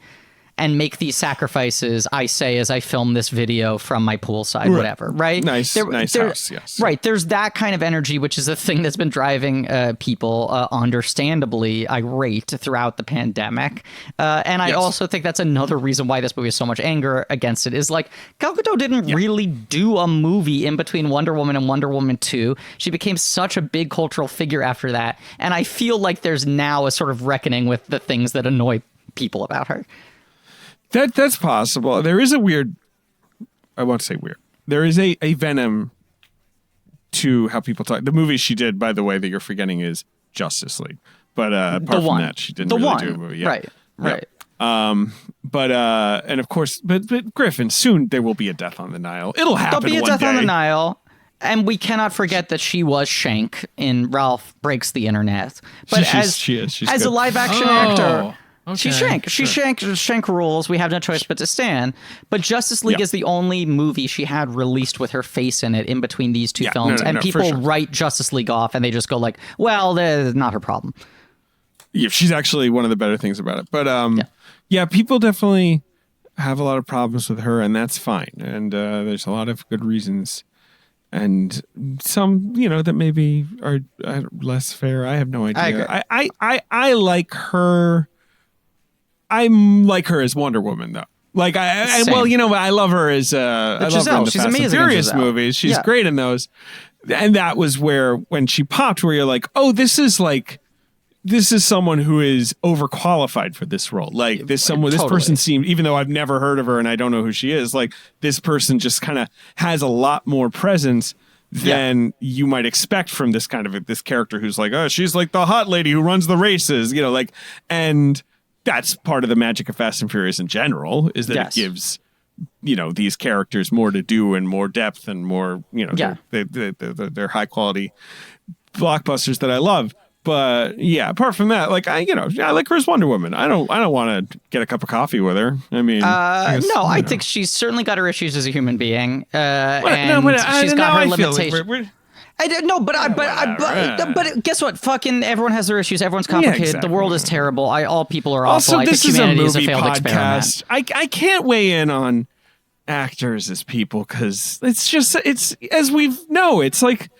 and make these sacrifices, I say, as I film this video from my poolside, whatever, right? Nice house, yes. Right, there's that kind of energy, which is the thing that's been driving people understandably irate throughout the pandemic. And I also think that's another reason why this movie has so much anger against it, is like, Gal Gadot didn't really do a movie in between Wonder Woman and Wonder Woman 2. She became such a big cultural figure after that. And I feel like there's now a sort of reckoning with the things that annoy people about her. That's possible. There is a weird, I won't say weird. There is a venom to how people talk. The movie she did, by the way, that you're forgetting is Justice League. But apart from that, she didn't really do a movie. Yeah. Right. And of course, but Griffin, soon there will be a death on the Nile. It'll happen one day. There'll be a death on the Nile. And we cannot forget that she was Shank in Ralph Breaks the Internet. But she's as good. a live action actor... Okay, she's Shank. Shank rules. We have no choice but to stand. But Justice League is the only movie she had released with her face in it in between these two films. And people write Justice League off and they just go like, well, that's not her problem. Yeah, she's actually one of the better things about it. But people definitely have a lot of problems with her, and that's fine. And there's a lot of good reasons. And some, that maybe are less fair. I have no idea. I like her. I like her as Wonder Woman, though. Like, I love her as I love her in the Fast and Furious movies. She's great in those. And that was when she popped, where you're like, oh, this is someone who is overqualified for this role. Like, this person seemed, even though I've never heard of her and I don't know who she is, like, this person just kind of has a lot more presence than you might expect from this kind of this character who's like, oh, she's like the hot lady who runs the races, and that's part of the magic of Fast and Furious in general, is that it gives, these characters more to do and more depth and more, they're high quality blockbusters that I love. But apart from that, like I like her as Wonder Woman. I don't want to get a cup of coffee with her. I mean, I think she's certainly got her issues as a human being, she's got her limitations. But guess what? Fucking everyone has their issues. Everyone's complicated. Yeah, exactly. The world is terrible. All people are awful. Also, this I think humanity is a failed podcast. experiment. I can't weigh in on actors as people because it's as we know. It's like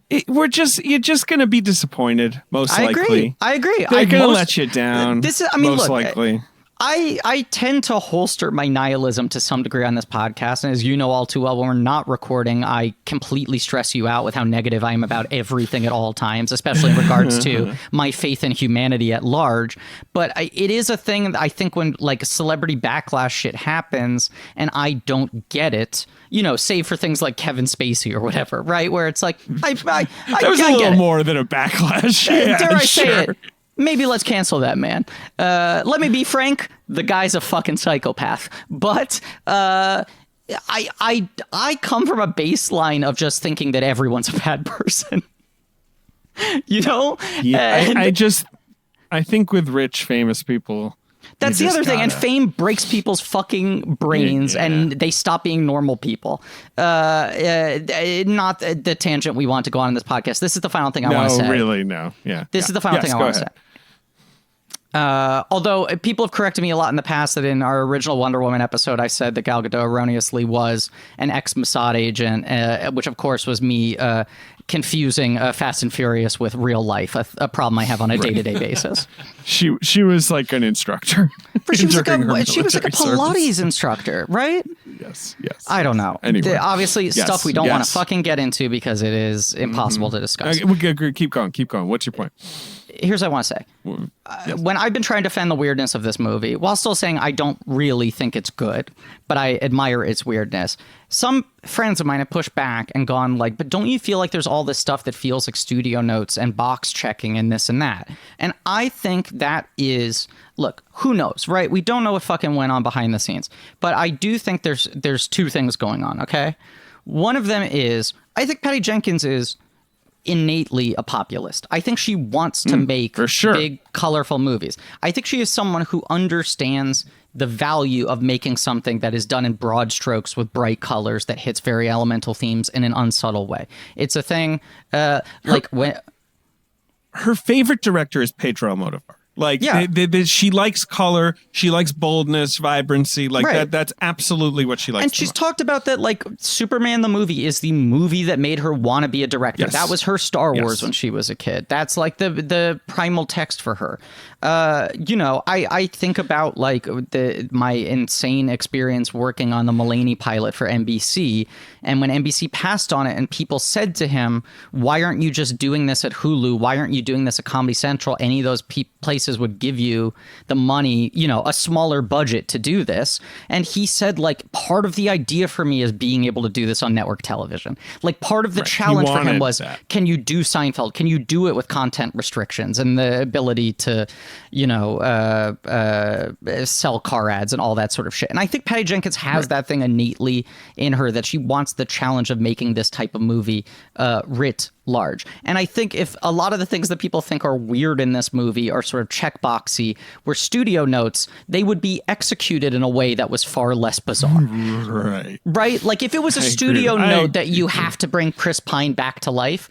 you're just gonna be disappointed. Most likely, I agree. They're gonna let you down. Most likely. I tend to holster my nihilism to some degree on this podcast. And as you know all too well, when we're not recording, I completely stress you out with how negative I am about everything at all times, especially in regards to my faith in humanity at large. But it is a thing that I think when like celebrity backlash shit happens and I don't get it, save for things like Kevin Spacey or whatever, right? Where it's like, that was a little more than a backlash. Dare I say it? Maybe let's cancel that man. Let me be frank. The guy's a fucking psychopath. But I come from a baseline of just thinking that everyone's a bad person. Yeah, I think with rich, famous people. That's the other thing. And fame breaks people's fucking brains and they stop being normal people. Not the tangent we want to go on in this podcast. This is the final thing I want to say. No, really, no. Yeah. This is the final thing I want to say. Although people have corrected me a lot in the past that in our original Wonder Woman episode, I said that Gal Gadot erroneously was an ex-Mossad agent, which of course was me confusing Fast and Furious with real life, a problem I have on a day-to-day basis. She was like an instructor. She was like a Pilates instructor, right? Yes. I don't know. Anyway. Obviously, stuff we don't want to fucking get into because it is impossible to discuss. Okay, keep going. What's your point? Here's what I want to say. When I've been trying to defend the weirdness of this movie, while still saying I don't really think it's good, but I admire its weirdness, some friends of mine have pushed back and gone like, but don't you feel like there's all this stuff that feels like studio notes and box checking and this and that? And I think that is, look, who knows, right? We don't know what fucking went on behind the scenes. But I do think there's two things going on, okay? One of them is, I think Patty Jenkins is innately a populist. I think she wants to make big, colorful movies. I think she is someone who understands the value of making something that is done in broad strokes with bright colors that hits very elemental themes in an unsubtle way. It's a thing when her favorite director is Pedro Almodovar. Like, she likes color, she likes boldness, vibrancy, like that's absolutely what she likes. And she's talked about that, like, Superman the movie is the movie that made her want to be a director. Yes. That was her Star Wars when she was a kid. That's like the primal text for her. I think about like my insane experience working on the Mulaney pilot for NBC, and when NBC passed on it and people said to him, why aren't you just doing this at Hulu? Why aren't you doing this at Comedy Central? Any of those places would give you the money, a smaller budget to do this. And he said, like, part of the idea for me is being able to do this on network television. Like, part of the challenge for him was, can you do Seinfeld? Can you do it with content restrictions and the ability to, sell car ads and all that sort of shit? And I think Patty Jenkins has that thing innately in her, that she wants the challenge of making this type of movie writ large. And I think if a lot of the things that people think are weird in this movie are sort of checkboxy, were studio notes, they would be executed in a way that was far less bizarre. Right? Like, if it was a studio note that you have to bring Chris Pine back to life,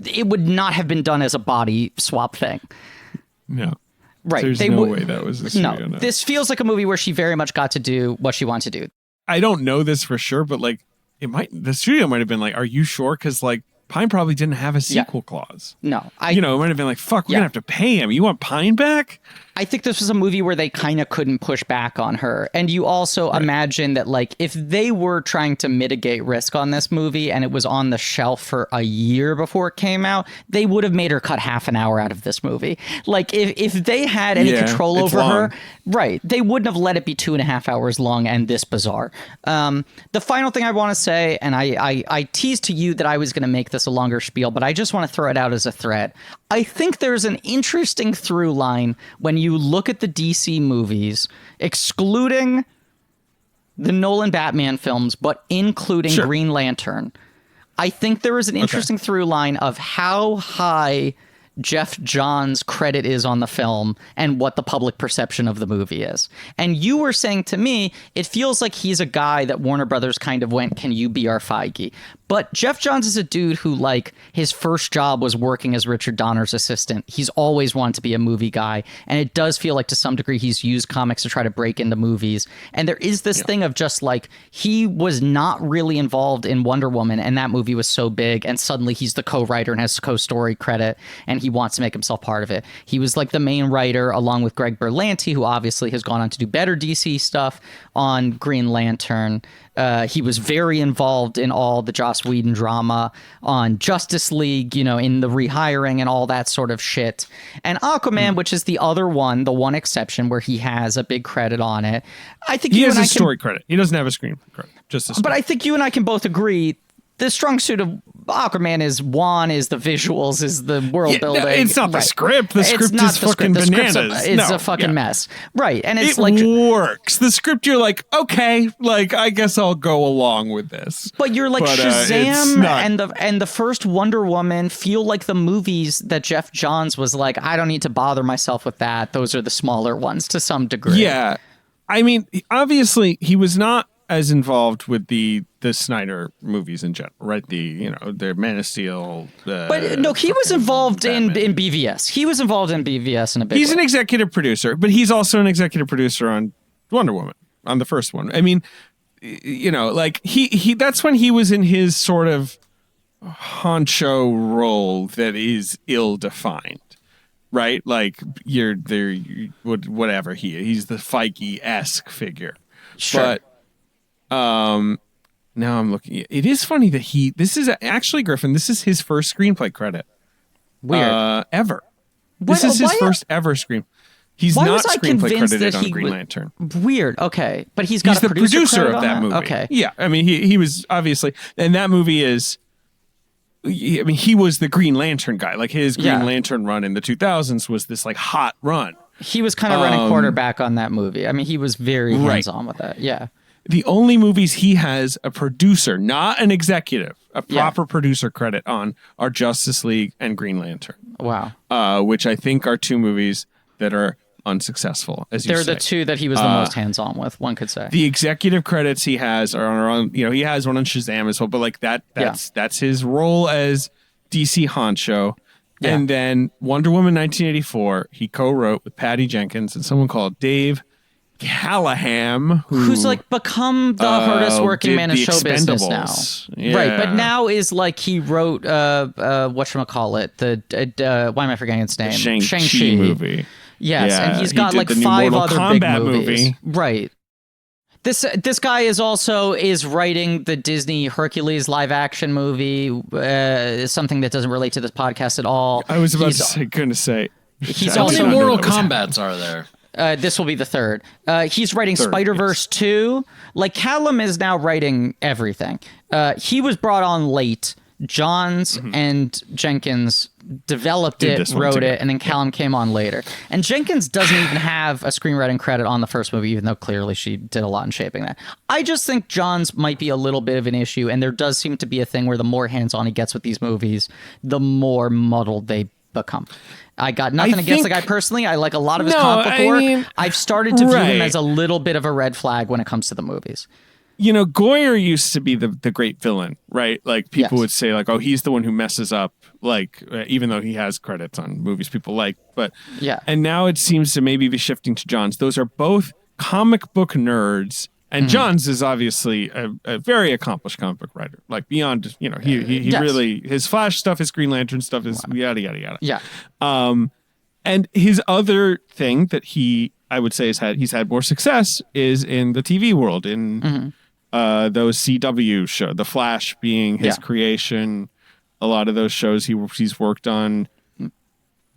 it would not have been done as a body swap thing. No. Right. There's no way that was a studio note. This feels like a movie where she very much got to do what she wanted to do. I don't know this for sure, but like, the studio might have been like, are you sure? Because like, Pine probably didn't have a sequel clause. No. It might have been like, fuck, we're going to have to pay him. You want Pine back? I think this was a movie where they kind of couldn't push back on her. And you also imagine that, like, if they were trying to mitigate risk on this movie and it was on the shelf for a year before it came out, they would have made her cut half an hour out of this movie. Like, if they had any control over her, they wouldn't have let it be 2.5 hours long and this bizarre. The final thing I want to say, and I teased to you that I was going to make this a longer spiel, but I just want to throw it out as a threat. I think there's an interesting through line when you look at the DC movies, excluding the Nolan Batman films, but including Green Lantern. I think there is an interesting through line of how high Jeff Johns' credit is on the film and what the public perception of the movie is. And you were saying to me, it feels like he's a guy that Warner Brothers kind of went, can you be our Feige? But Jeff Johns is a dude who, like, his first job was working as Richard Donner's assistant. He's always wanted to be a movie guy. And it does feel like to some degree he's used comics to try to break into movies. And there is this thing of just like, he was not really involved in Wonder Woman and that movie was so big. And suddenly he's the co-writer and has co-story credit and he wants to make himself part of it. He was like the main writer along with Greg Berlanti, who obviously has gone on to do better DC stuff on Green Lantern. He was very involved in all the Joss Whedon drama on Justice League, in the rehiring and all that sort of shit. And Aquaman, which is the other one, the one exception where he has a big credit on it. I think he has a story credit. He doesn't have a screen credit. But I think you and I can both agree the strong suit of Aquaman is the visuals, is the world building. No, it's not the script. The script is fucking bananas. It's a fucking mess. Right. And it's works. The script, you're like, okay, like, I guess I'll go along with this. But you're like, Shazam and the first Wonder Woman feel like the movies that Jeff Johns was like, I don't need to bother myself with that. Those are the smaller ones to some degree. Yeah. I mean, obviously, he was not as involved with the Snyder movies in general, right? The Man of Steel. But no, he was involved in BVS. He was involved in BVS in a big He's way. an executive producer, but he's also an executive producer on Wonder Woman, on the first one. I mean, like he that's when he was in his sort of honcho role that is ill-defined. Right, like you're there, whatever he's the Feige-esque figure. Sure. But now I'm looking. It is funny that this is actually Griffin. This is his first screenplay credit. Weird. Ever. This is his first ever screen. He's why not was I screenplay convinced credited that on he Green Lantern. Weird. Okay, but he's got He's a the producer credit of on that movie. Okay. Yeah, I mean he was obviously, and that movie is. I mean, he was the Green Lantern guy. Like his Green Lantern run in the 2000s was this like hot run. He was kind of running quarterback on that movie. I mean, he was very hands-on with that. Yeah. The only movies he has a producer, not an executive, a proper producer credit on are Justice League and Green Lantern. Wow. Which I think are two movies that are unsuccessful, as you say. They're the two that he was the most hands-on with, one could say. The executive credits he has are on, he has one on Shazam as well, but like that's his role as DC honcho. Yeah. And then Wonder Woman 1984, he co-wrote with Patty Jenkins and someone called Dave Callahan, who's like become the hardest working man in show business now. Yeah. Right, but now is like he wrote whatchamacallit, why am I forgetting its name? Shang-Chi movie. Yes, and he's got like 5 other Kombat big movies. Movie. Right. This guy is writing the Disney Hercules live action movie, something that doesn't relate to this podcast at all. I was going to say. He's How also many Mortal Kombats are there? This will be the third. He's writing Spider-Verse 2. Like Callum is now writing everything. He was brought on late. Johns and Jenkins developed it, wrote it, and then Callum came on later. And Jenkins doesn't even have a screenwriting credit on the first movie, even though clearly she did a lot in shaping that. I just think Johns might be a little bit of an issue, and there does seem to be a thing where the more hands-on he gets with these movies, the more muddled they become. I got nothing against the guy personally. I like a lot of his comic book work. I've started to view him as a little bit of a red flag when it comes to the movies. Goyer used to be the great villain, right? Like people would say like, oh, he's the one who messes up, like even though he has credits on movies people like, but and now it seems to maybe be shifting to Johns. Those are both comic book nerds, and Johns is obviously a very accomplished comic book writer, like beyond, he really, his Flash stuff, his Green Lantern stuff is yada, yada, yada. Yeah. And his other thing that I would say he's had more success is in the TV world, in those CW shows, The Flash being his creation, a lot of those shows he's worked on,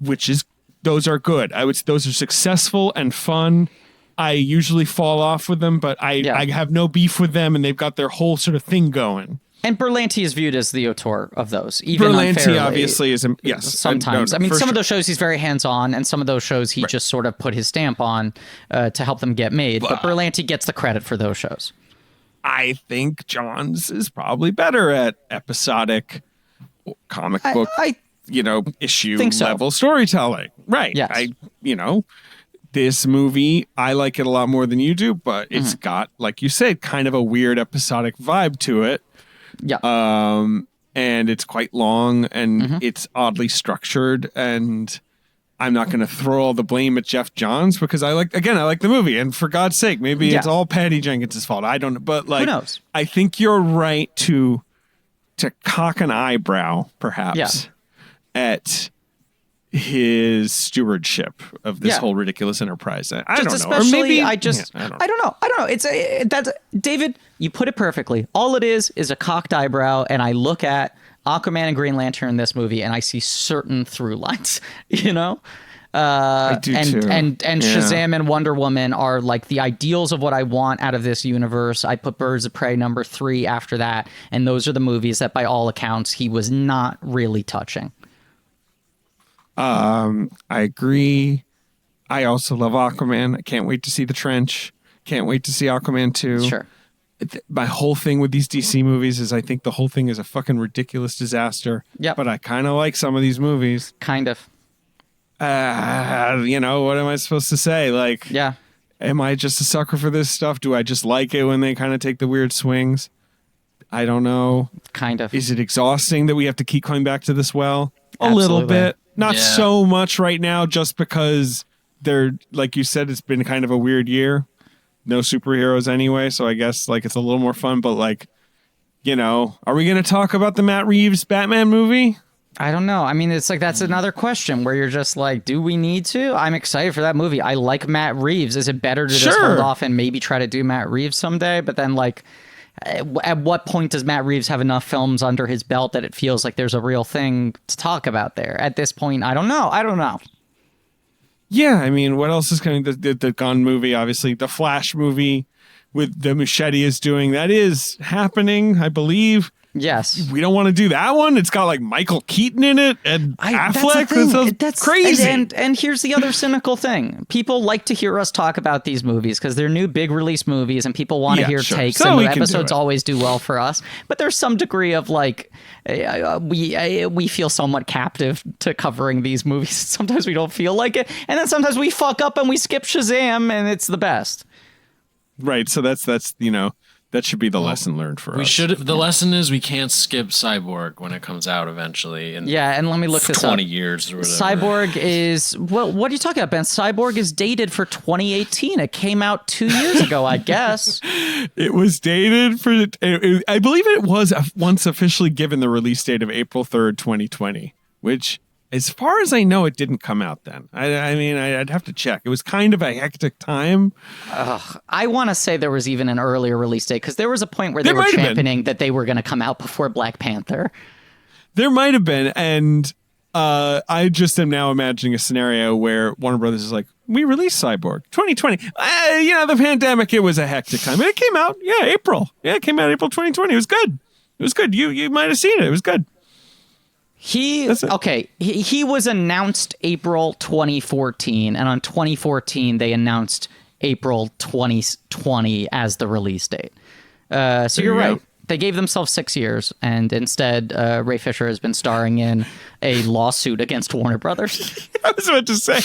those are good. I would say those are successful and fun. I usually fall off with them, but I have no beef with them, and they've got their whole sort of thing going. And Berlanti is viewed as the auteur of those, even Berlanti unfairly. Obviously is sometimes. I mean, some of those shows he's very hands-on, and some of those shows he just sort of put his stamp on to help them get made. But Berlanti gets the credit for those shows. I think Johns is probably better at episodic comic book, issue level storytelling. Right. Yes. This movie, I like it a lot more than you do, but it's got, like you said, kind of a weird episodic vibe to it. Yeah. And it's quite long, and it's oddly structured, and I'm not going to throw all the blame at Jeff Johns because I like the movie, and for God's sake, maybe it's all Patty Jenkins' fault. I don't know, but like, who knows? I think you're right to cock an eyebrow, perhaps, at his stewardship of this whole ridiculous enterprise. I don't know. Especially, or maybe I don't know. That's David, you put it perfectly. All it is a cocked eyebrow, and I look at Aquaman and Green Lantern in this movie, and I see certain through lines, I do too. And Shazam and Wonder Woman are like the ideals of what I want out of this universe. I put Birds of Prey number 3 after that, and those are the movies that by all accounts he was not really touching. I agree. I also love Aquaman. I can't wait to see The Trench. Can't wait to see Aquaman 2. Sure. My whole thing with these DC movies is I think the whole thing is a fucking ridiculous disaster. Yeah. But I kind of like some of these movies. Kind of. What am I supposed to say? Like, Am I just a sucker for this stuff? Do I just like it when they kind of take the weird swings? I don't know. Kind of. Is it exhausting that we have to keep coming back to this well? A Absolutely. little bit. Not Yeah. so much right now, just because they're, like you said, it's been kind of a weird year. No superheroes anyway, so I guess like it's a little more fun. But like, you know, are we going to talk about the Matt Reeves Batman movie? I don't know. I mean, it's like that's another question where you're just like, do we need to? I'm excited for that movie. I like Matt Reeves. Is it better to just hold off and maybe try to do Matt Reeves someday? But then like, at what point does Matt Reeves have enough films under his belt that it feels like there's a real thing to talk about there? At this point, I don't know. Yeah, I mean, what else is coming? The Gun movie, obviously. The Flash movie with the Machete is doing. That is happening, I believe. Yes. We don't want to do that one. It's got like Michael Keaton in it and Affleck. That's crazy. And here's the other cynical thing. People like to hear us talk about these movies because they're new big release movies and people want to hear takes, and the episodes always do well for us. But there's some degree of like, we feel somewhat captive to covering these movies. Sometimes we don't feel like it. And then sometimes we fuck up and we skip Shazam and it's the best. Right. So that's you know, that should be the lesson learned for us. The lesson is we can't skip Cyborg when it comes out eventually. And let me look this up. 20 years or whatever. Cyborg is, well, what are you talking about, Ben? Cyborg is dated for 2018. It came out 2 years ago, I guess. It was dated for, I believe it was once officially given the release date of April 3rd, 2020, which, as far as I know, it didn't come out then. I mean, I'd have to check. It was kind of a hectic time. I want to say there was even an earlier release date because there was a point where they were championing that they were going to come out before Black Panther. There might have been. And I just am now imagining a scenario where Warner Brothers is like, we released Cyborg 2020. You know, the pandemic, it was a hectic time. And it came out, April. Yeah, it came out April 2020. It was good. It was good. You might have seen it. It was good. He was announced April 2014, and on 2014 they announced April 2020 as the release date. So you're right. They gave themselves 6 years, and instead Ray Fisher has been starring in a lawsuit against Warner Brothers. I was about to say,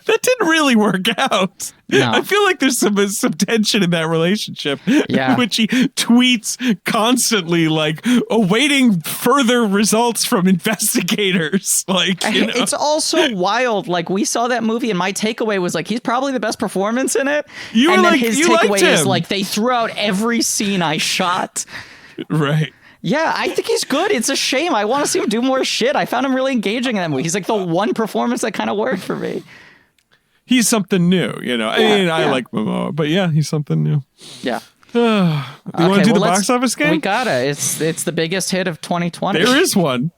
that didn't really work out. No. I feel like there's some tension in that relationship, Yeah. in which he tweets constantly, like, awaiting further results from investigators. Like, you know. It's also wild. Like, we saw that movie, and my takeaway was, like, he's probably the best performance in it. You were and then like, his you takeaway liked is, him. like, they threw out every scene I shot. Right. Yeah, I think he's good. It's a shame. I want to see him do more shit. I found him really engaging in that movie. He's like the one performance that kind of worked for me. He's something new, you know. I like Momoa, but yeah, he's something new. Yeah. Do you want to do the box office game? We gotta. It's the biggest hit of 2020. There is one.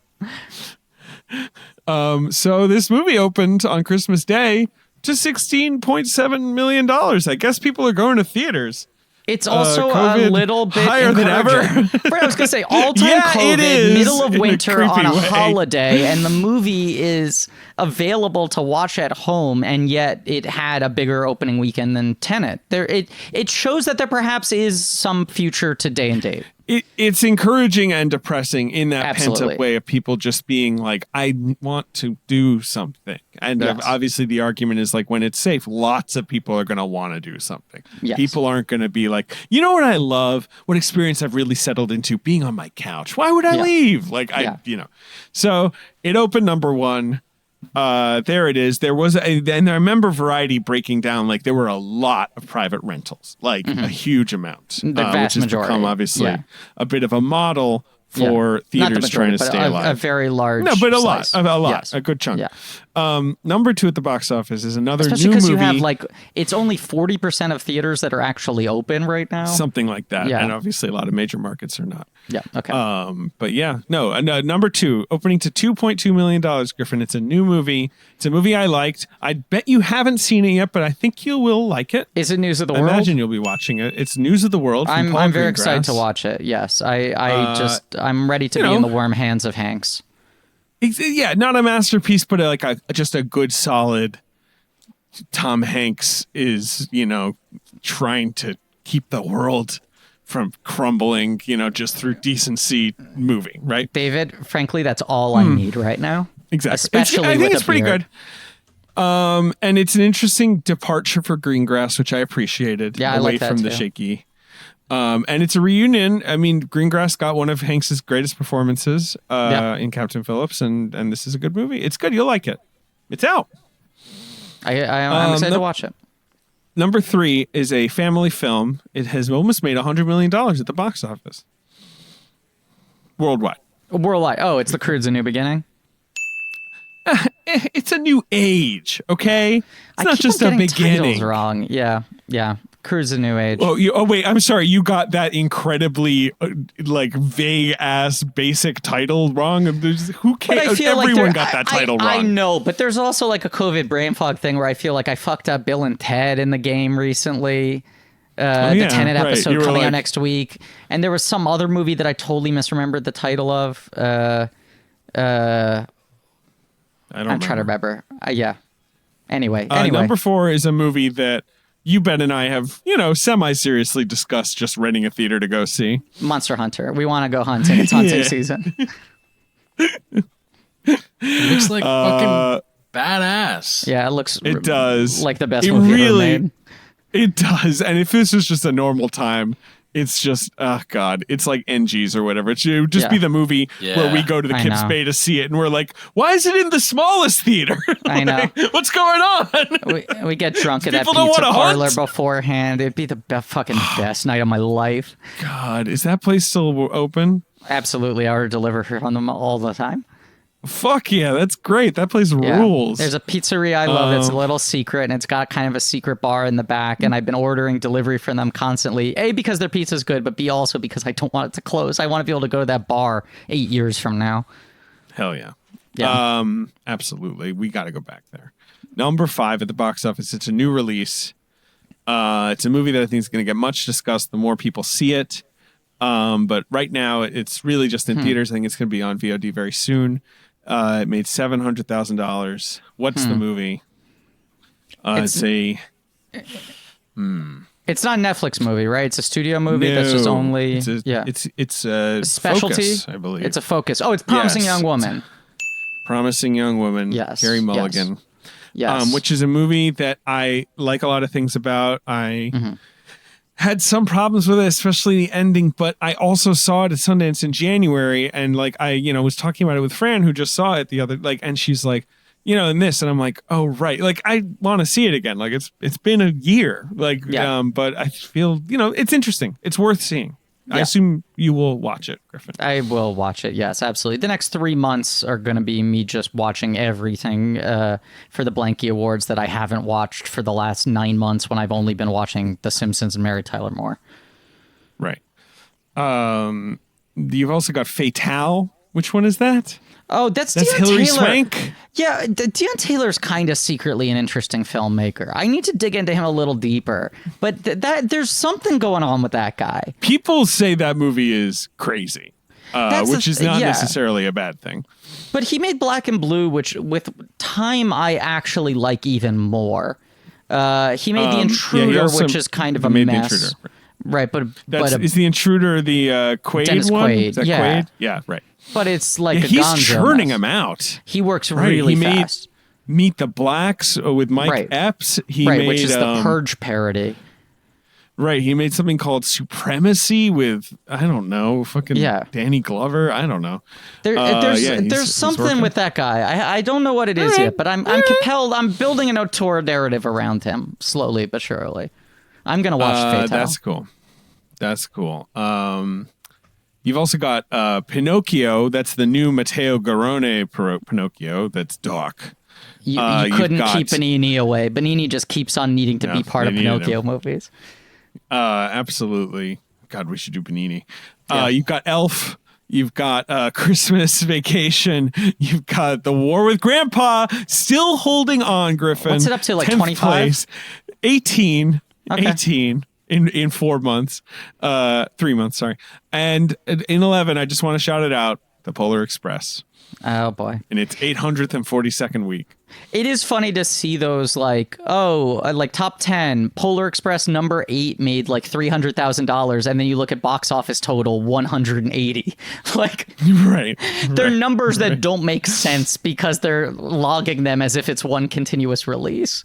So this movie opened on Christmas Day to $16.7 million. I guess people are going to theaters. It's also a COVID little bit higher than ever. Right, I was going to say, all-time COVID, it is, middle of winter on a way. holiday, and the movie is available to watch at home, and yet it had a bigger opening weekend than Tenet. It shows that there perhaps is some future to Day and Date. It's encouraging and depressing in that Absolutely. pent-up way of people just being like, I want to do something. And Yes. obviously the argument is like, when it's safe, lots of people are going to want to do something. Yes. People aren't going to be like, you know what I love? What experience I've really settled into? Being on my couch. Why would I Yeah. leave? Like, Yeah. So it opened number one. There it is. There was and I remember Variety breaking down, like, there were a lot of private rentals, like a huge amount, The vast which has majority. become obviously Yeah. a bit of a model for Not the theaters trying majority, to but stay alive. a very large No, but a slice. lot, Yes. a good chunk. Yeah. Number two at the box office is another Especially new because movie. you have, like, it's only 40% of theaters that are actually open right now. Something like that. Yeah. And obviously a lot of major markets are not. Yeah, okay. But yeah, no, number two, opening to $2.2 million, Griffin. It's a new movie. It's a movie I liked. I bet you haven't seen it yet, but I think you will like it. Is it News of the I World? imagine you'll be watching it. It's News of the World from Paul I'm very Greengrass. excited to watch it. Yes, I'm ready to you be know, in the warm hands of Hanks. Yeah, not a masterpiece, but just a good, solid. Tom Hanks is, trying to keep the world from crumbling, just through decency movie, right? David, frankly, that's all I need right now. Exactly. Especially I think with it's a pretty beard. good. And it's an interesting departure for Greengrass, which I appreciated. Yeah, I away like that from the too. shaky. And it's a reunion. I mean, Greengrass got one of Hanks's greatest performances in Captain Phillips, and this is a good movie. It's good. You'll like it. It's out. I'm excited to watch it. Number 3 is a family film. It has almost made $100 million at the box office. Worldwide. Worldwide. Oh, it's The Croods: A New Beginning. It's a new age, okay? It's I not keep just on a getting beginning. titles wrong. Yeah. Croods: A New Age. Oh, wait, I'm sorry. You got that incredibly vague ass basic title wrong. Who cares? Everyone got that title wrong. I know, but there's also like a COVID brain fog thing where I feel like I fucked up Bill and Ted in the game recently. The Tenet episode coming out next week, and there was some other movie that I totally misremembered the title of. I'm trying to remember. Yeah. Anyway. Number 4 is a movie that you, Ben, and I have, semi-seriously discussed just renting a theater to go see. Monster Hunter. We want to go hunting. It's hunting season. It looks like fucking badass. Yeah, it does. Like the best movie ever made. It does. And if this was just a normal time, it's just, oh God, it's like NGs or whatever. It would just be the movie where we go to the Kips Bay to see it, and we're like, why is it in the smallest theater? I know. What's going on? We get drunk at that People don't pizza wanna parlor hunt? beforehand. It'd be the fucking best night of my life. God, is that place still open? Absolutely. I order deliver from them all the time. Fuck yeah, that's great. That place Yeah. rules. There's a pizzeria I love. It's a little secret, and it's got kind of a secret bar in the back. And I've been ordering delivery from them constantly. A, because their pizza's good, but B, also because I don't want it to close. I want to be able to go to that bar 8 years from now. Hell yeah. Yeah. Absolutely. We got to go back there. Number 5 at the box office. It's a new release. It's a movie that I think is going to get much discussed the more people see it. But right now, it's really just in theaters. I think it's going to be on VOD very soon. It made $700,000. What's the movie? It's not a Netflix movie, right? It's a studio movie that's just only It's a specialty. Focus, I believe. It's a Focus. Oh, it's Promising Yes. Young Woman. Promising Young Woman. Yes. Carey Mulligan. Yes. Which is a movie that I like a lot of things about. I had some problems with it, especially the ending, but I also saw it at Sundance in January, and I was talking about it with Fran, who just saw it the other, and she's like, in this, and I'm like, oh right, I want to see it again. It's been a year, but I feel it's interesting. It's worth seeing. I assume you will watch it, Griffin. I will watch it. Yes, absolutely. The next 3 months are going to be me just watching everything for the Blanky Awards that I haven't watched for the last 9 months when I've only been watching The Simpsons and Mary Tyler Moore. Right. You've also got Fatale. Which one is that? Oh, that's Deon Hilary Taylor. Swank? Yeah, Deon Taylor's kind of secretly an interesting filmmaker. I need to dig into him a little deeper. But there's something going on with that guy. People say that movie is crazy, which is not necessarily a bad thing. But he made Black and Blue, which with time I actually like even more. He made The Intruder, which is kind of a mess. The Intruder. Right, is The Intruder the Quaid Dennis one? Quaid, Is that Quaid? Yeah, right. But it's like a he's Gonzo churning mess. them out. He works really fast. Meet the Blacks with Mike Epps. He made, which is the Purge parody. Right, he made something called Supremacy with, I don't know, Danny Glover. I don't know. There's something with that guy. I don't know what it is yet, but I'm compelled. I'm building an auteur narrative around him slowly but surely. I'm gonna watch Fatale. That's cool. You've also got Pinocchio. That's the new Matteo Garrone Pinocchio. That's Doc. You couldn't keep Benigni away. Benigni just keeps on needing to be part of Pinocchio movies. Absolutely. God, we should do Benigni. You've got Elf. You've got Christmas Vacation. You've got The War with Grandpa. Still holding on, Griffin. What's it up to, like 25? 18. Okay. 18. In 4 months, 3 months, sorry. And in 11, I just want to shout it out, The Polar Express. Oh boy. In its 842nd week. It is funny to see those like top 10. Polar Express number 8 made like $300,000, and then you look at box office total 180. Like, right. They're numbers that don't make sense because they're logging them as if it's one continuous release.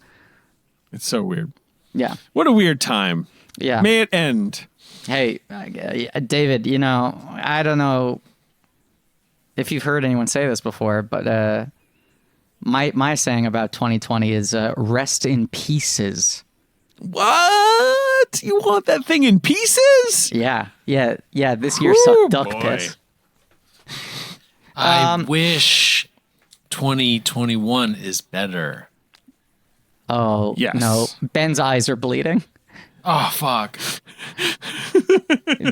It's so weird. Yeah. What a weird time. Yeah. May it end. Hey, David, I don't know if you've heard anyone say this before, but my saying about 2020 is rest in pieces. What? You want that thing in pieces? Yeah. This year sucked duck piss. I wish 2021 is better. Oh, yes. No. Ben's eyes are bleeding. Oh, fuck.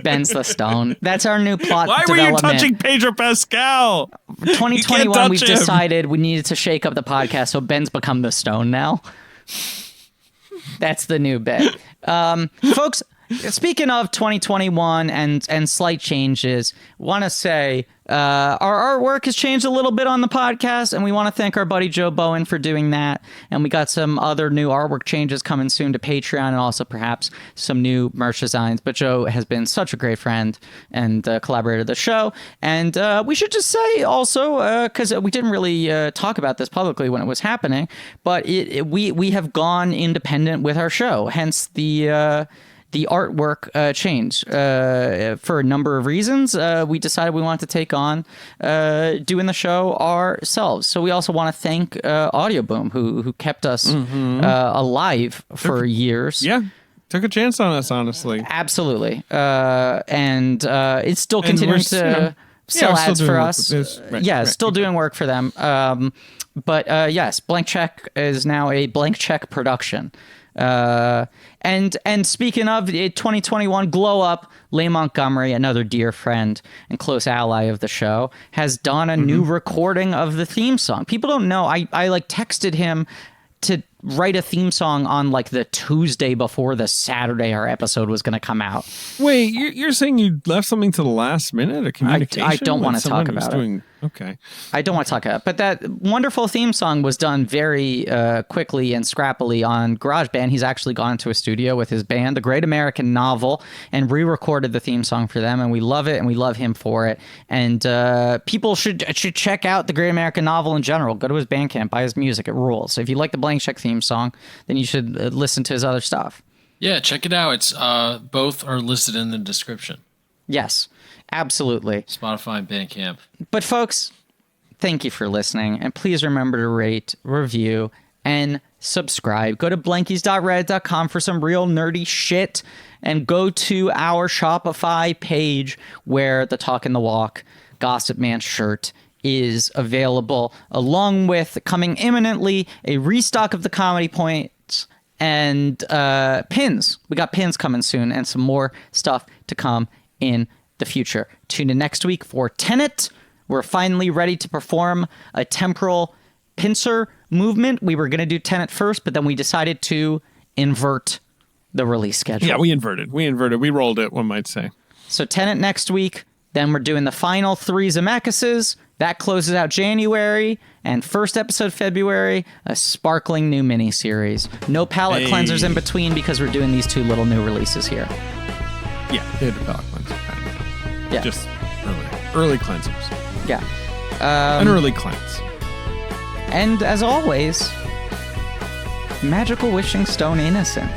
Ben's the stone. That's our new plot Why development. were you touching Pedro Pascal? 2021, we've him. decided we needed to shake up the podcast, so Ben's become the stone now. That's the new bit. Folks, speaking of 2021 and slight changes, want to say our artwork has changed a little bit on the podcast, and we want to thank our buddy Joe Bowen for doing that. And we got some other new artwork changes coming soon to Patreon, and also perhaps some new merch designs. But Joe has been such a great friend and collaborator of the show. And we should just say also, because we didn't really talk about this publicly when it was happening, but we have gone independent with our show, hence the artwork changed for a number of reasons. We decided we wanted to take on doing the show ourselves. So we also want to thank Audio Boom, who kept us alive for years. Yeah. Took a chance on us, honestly. Absolutely. And it's still continuing to sell ads for us. Still doing work for them. But yes, Blank Check is now a Blank Check production. And speaking of 2021 glow up, Leigh Montgomery, another dear friend and close ally of the show, has done a new recording of the theme song. People don't know. I like texted him to write a theme song on like the Tuesday before the Saturday our episode was going to come out. Wait, you're saying you left something to the last minute? A communication? I don't want to talk about it. Okay. I don't want to talk about it. But that wonderful theme song was done very quickly and scrappily on GarageBand. He's actually gone to a studio with his band, The Great American Novel, and re-recorded the theme song for them. And we love it, and we love him for it. And people should check out The Great American Novel in general. Go to his Bandcamp, buy his music. It rules. So if you like the Blank Check theme song, then you should listen to his other stuff. Yeah, check it out. It's both are listed in the description. Yes, absolutely. Spotify and Bandcamp. But folks, thank you for listening, and please remember to rate, review, and subscribe. Go to blankies.reddit.com for some real nerdy shit, and go to our Shopify page where the Talk and the Walk Gossip Man shirt is available, along with, coming imminently, a restock of the Comedy Points and pins. We got pins coming soon, and some more stuff to come in the future. Tune in next week for Tenet. We're finally ready to perform a temporal pincer movement. We were going to do Tenet first, but then we decided to invert the release schedule. Yeah, we inverted. We rolled it, one might say. So Tenet next week. Then we're doing the final 3 Zemeckis's. That closes out January. And first episode February, a sparkling new miniseries. No palate cleansers in between because we're doing these 2 little new releases here. Yeah, they had a palate cleanser. Yeah. Just early cleansers. Yeah. An early cleanse. And as always, magical wishing stone innocent.